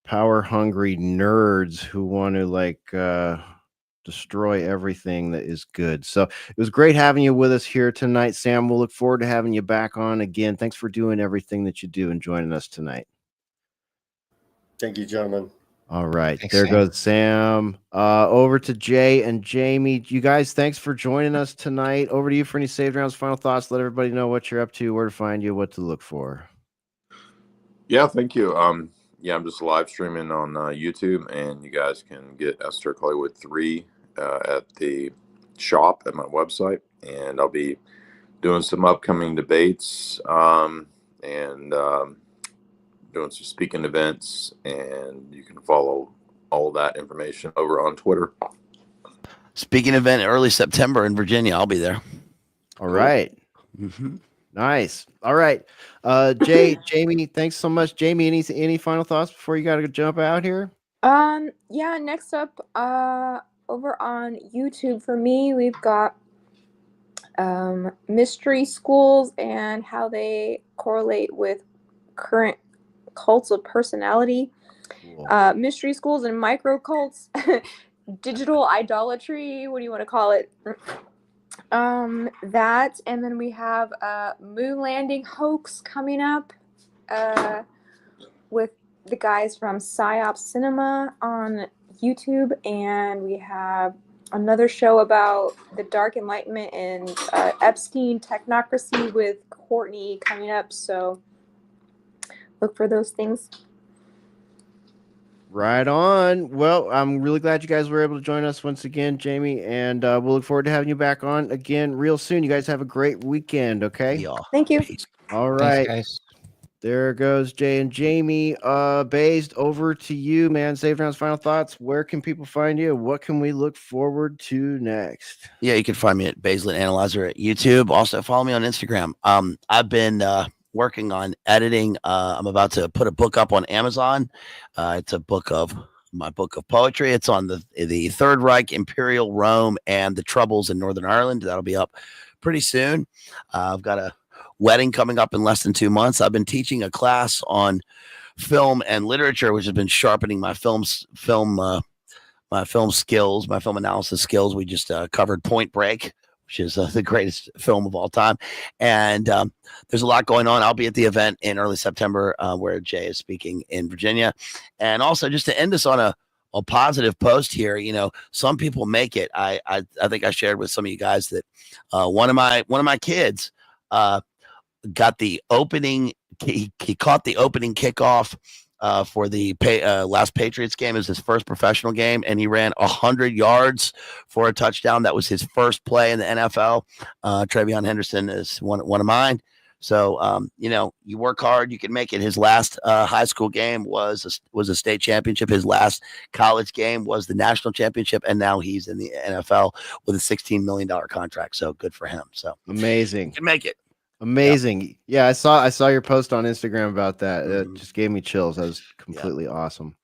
S3: power-hungry nerds who want to destroy everything that is good. So it was great having you with us here tonight, Sam. We'll look forward to having you back on again. Thanks for doing everything that you do and joining us tonight.
S11: Thank you, gentlemen.
S3: All right.
S4: Thanks,
S3: There
S4: Sam.
S3: goes Sam. Over to Jay and Jamie. You guys, thanks for joining us tonight. Over to you for any saved rounds, final thoughts. Let everybody know what you're up to, where to find you, what to look for.
S13: Yeah, thank you. Yeah, I'm just live streaming on YouTube, and you guys can get Esther Hollywood 3 at the shop at my website, and I'll be doing some upcoming debates and doing some speaking events, and you can follow all that information over on Twitter.
S10: Speaking event early September in Virginia. I'll be there.
S3: All right.
S10: Mm-hmm.
S3: Nice. All right. Jamie, thanks so much. Jamie, any final thoughts before you got to jump out here?
S12: Yeah, next up, over on YouTube for me, we've got mystery schools and how they correlate with current cults of personality. Cool. Mystery schools and micro cults, digital idolatry, what do you want to call it? That, and then we have moon landing hoax coming up with the guys from PsyOps Cinema on YouTube, and we have another show about the Dark Enlightenment and Epstein technocracy with Courtney coming up, so look for those things.
S3: Right on. Well, I'm really glad you guys were able to join us once again, Jamie, and we'll look forward to having you back on again real soon. You guys have a great weekend, okay?
S10: Yeah.
S12: Thank you.
S10: Peace.
S3: All right.
S4: Thanks, guys.
S3: There goes Jay and Jamie. Based, over to you, man. Save rounds, final thoughts. Where can people find you? What can we look forward to next?
S10: Yeah, you can find me at Baselit Analyzer at YouTube. Also, follow me on Instagram. I've been working on editing. I'm about to put a book up on Amazon. It's a book of my book of poetry. It's on the Third Reich, Imperial Rome, and the Troubles in Northern Ireland. That'll be up pretty soon. I've got a wedding coming up in less than 2 months. I've been teaching a class on film and literature, which has been sharpening my film skills, my film analysis skills. We just covered Point Break, which is the greatest film of all time. And there's a lot going on. I'll be at the event in early September where Jay is speaking in Virginia. And also, just to end us on a positive post here, you know, some people make it. I think I shared with some of you guys that one of my kids got the opening. He caught the opening kickoff for the last Patriots game. It was his first professional game, and he ran 100 yards for a touchdown. That was his first play in the NFL. Travion Henderson is one of mine. So, you know, you work hard, you can make it. His last high school game was a state championship. His last college game was the national championship, and now he's in the NFL with a $16 million contract. So good for him. So
S3: amazing.
S10: You can make it.
S3: Amazing. Yeah, I saw your post on Instagram about that. It just gave me chills. That was completely awesome.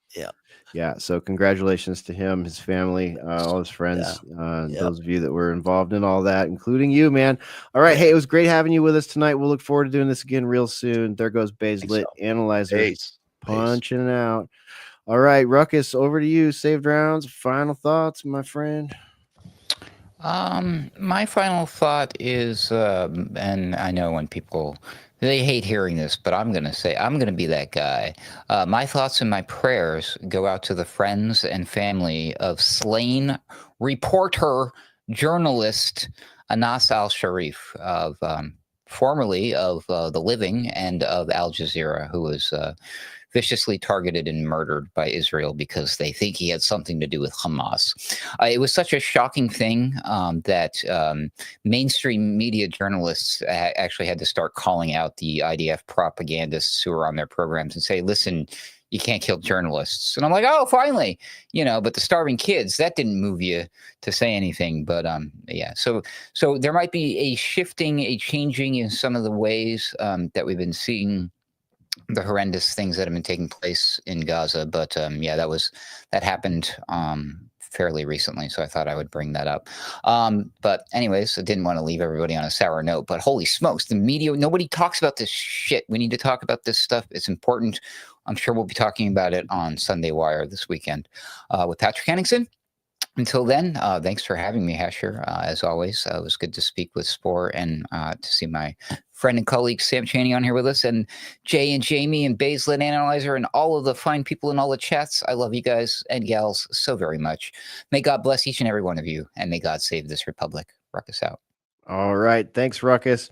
S3: Yeah. So congratulations to him, his family, all his friends, those of you that were involved in all that, including you, man. All right. Hey, it was great having you with us tonight. We'll look forward to doing this again real soon. There goes Baselit Analyzer punching out. All right, Ruckus, over to you. Saved rounds, final thoughts, my friend.
S4: My final thought is, and I know when people, they hate hearing this, but I'm going to say, I'm going to be that guy. My thoughts and my prayers go out to the friends and family of slain reporter, journalist, Anas al-Sharif, formerly of The Living and of Al Jazeera, who was viciously targeted and murdered by Israel because they think he had something to do with Hamas. It was such a shocking thing that mainstream media journalists actually had to start calling out the IDF propagandists who were on their programs and say, listen, you can't kill journalists. And I'm like, oh, finally, but the starving kids, that didn't move you to say anything. But yeah, so there might be a shifting, a changing in some of the ways that we've been seeing the horrendous things that have been taking place in Gaza. But yeah, that happened fairly recently, so I thought I would bring that up. But anyways, I didn't want to leave everybody on a sour note, but holy smokes, the media, nobody talks about this shit. We need to talk about this stuff. It's important. I'm sure we'll be talking about it on Sunday Wire this weekend with Patrick Henningsen. Until then, thanks for having me, Hesher. As always, it was good to speak with Spore and to see my friend and colleague Sam Chaney on here with us, and Jay and Jamie and Baselit Analyzer and all of the fine people in all the chats. I love you guys and gals so very much. May God bless each and every one of you, and may God save this republic. Ruckus out.
S3: All right. Thanks, Ruckus.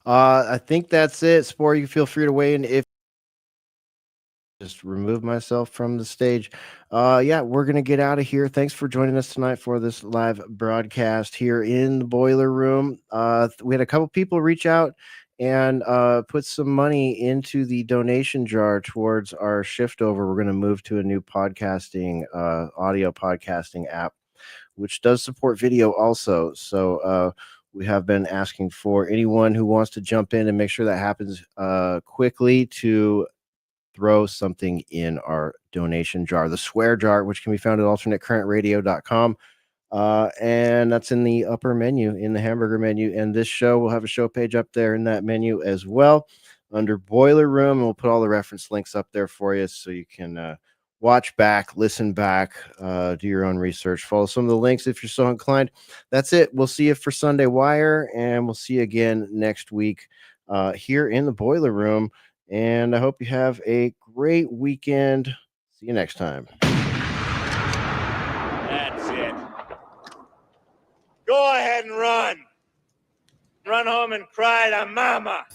S3: I think that's it. Spore, you feel free to weigh in if just remove myself from the stage. Yeah, we're going to get out of here. Thanks for joining us tonight for this live broadcast here in the Boiler Room. We had a couple people reach out and put some money into the donation jar towards our shift over. We're going to move to a new podcasting, audio podcasting app, which does support video also. So we have been asking for anyone who wants to jump in and make sure that happens quickly to throw something in our donation jar, the swear jar, which can be found at alternatecurrentradio.com. And that's in the upper menu, in the hamburger menu. And this show will have a show page up there in that menu as well under Boiler Room. And we'll put all the reference links up there for you so you can watch back, listen back, do your own research, follow some of the links if you're so inclined. That's it. We'll see you for Sunday Wire, and we'll see you again next week here in the Boiler Room. And I hope you have a great weekend. See you next time.
S15: That's it. Go ahead and run. Run home and cry to mama.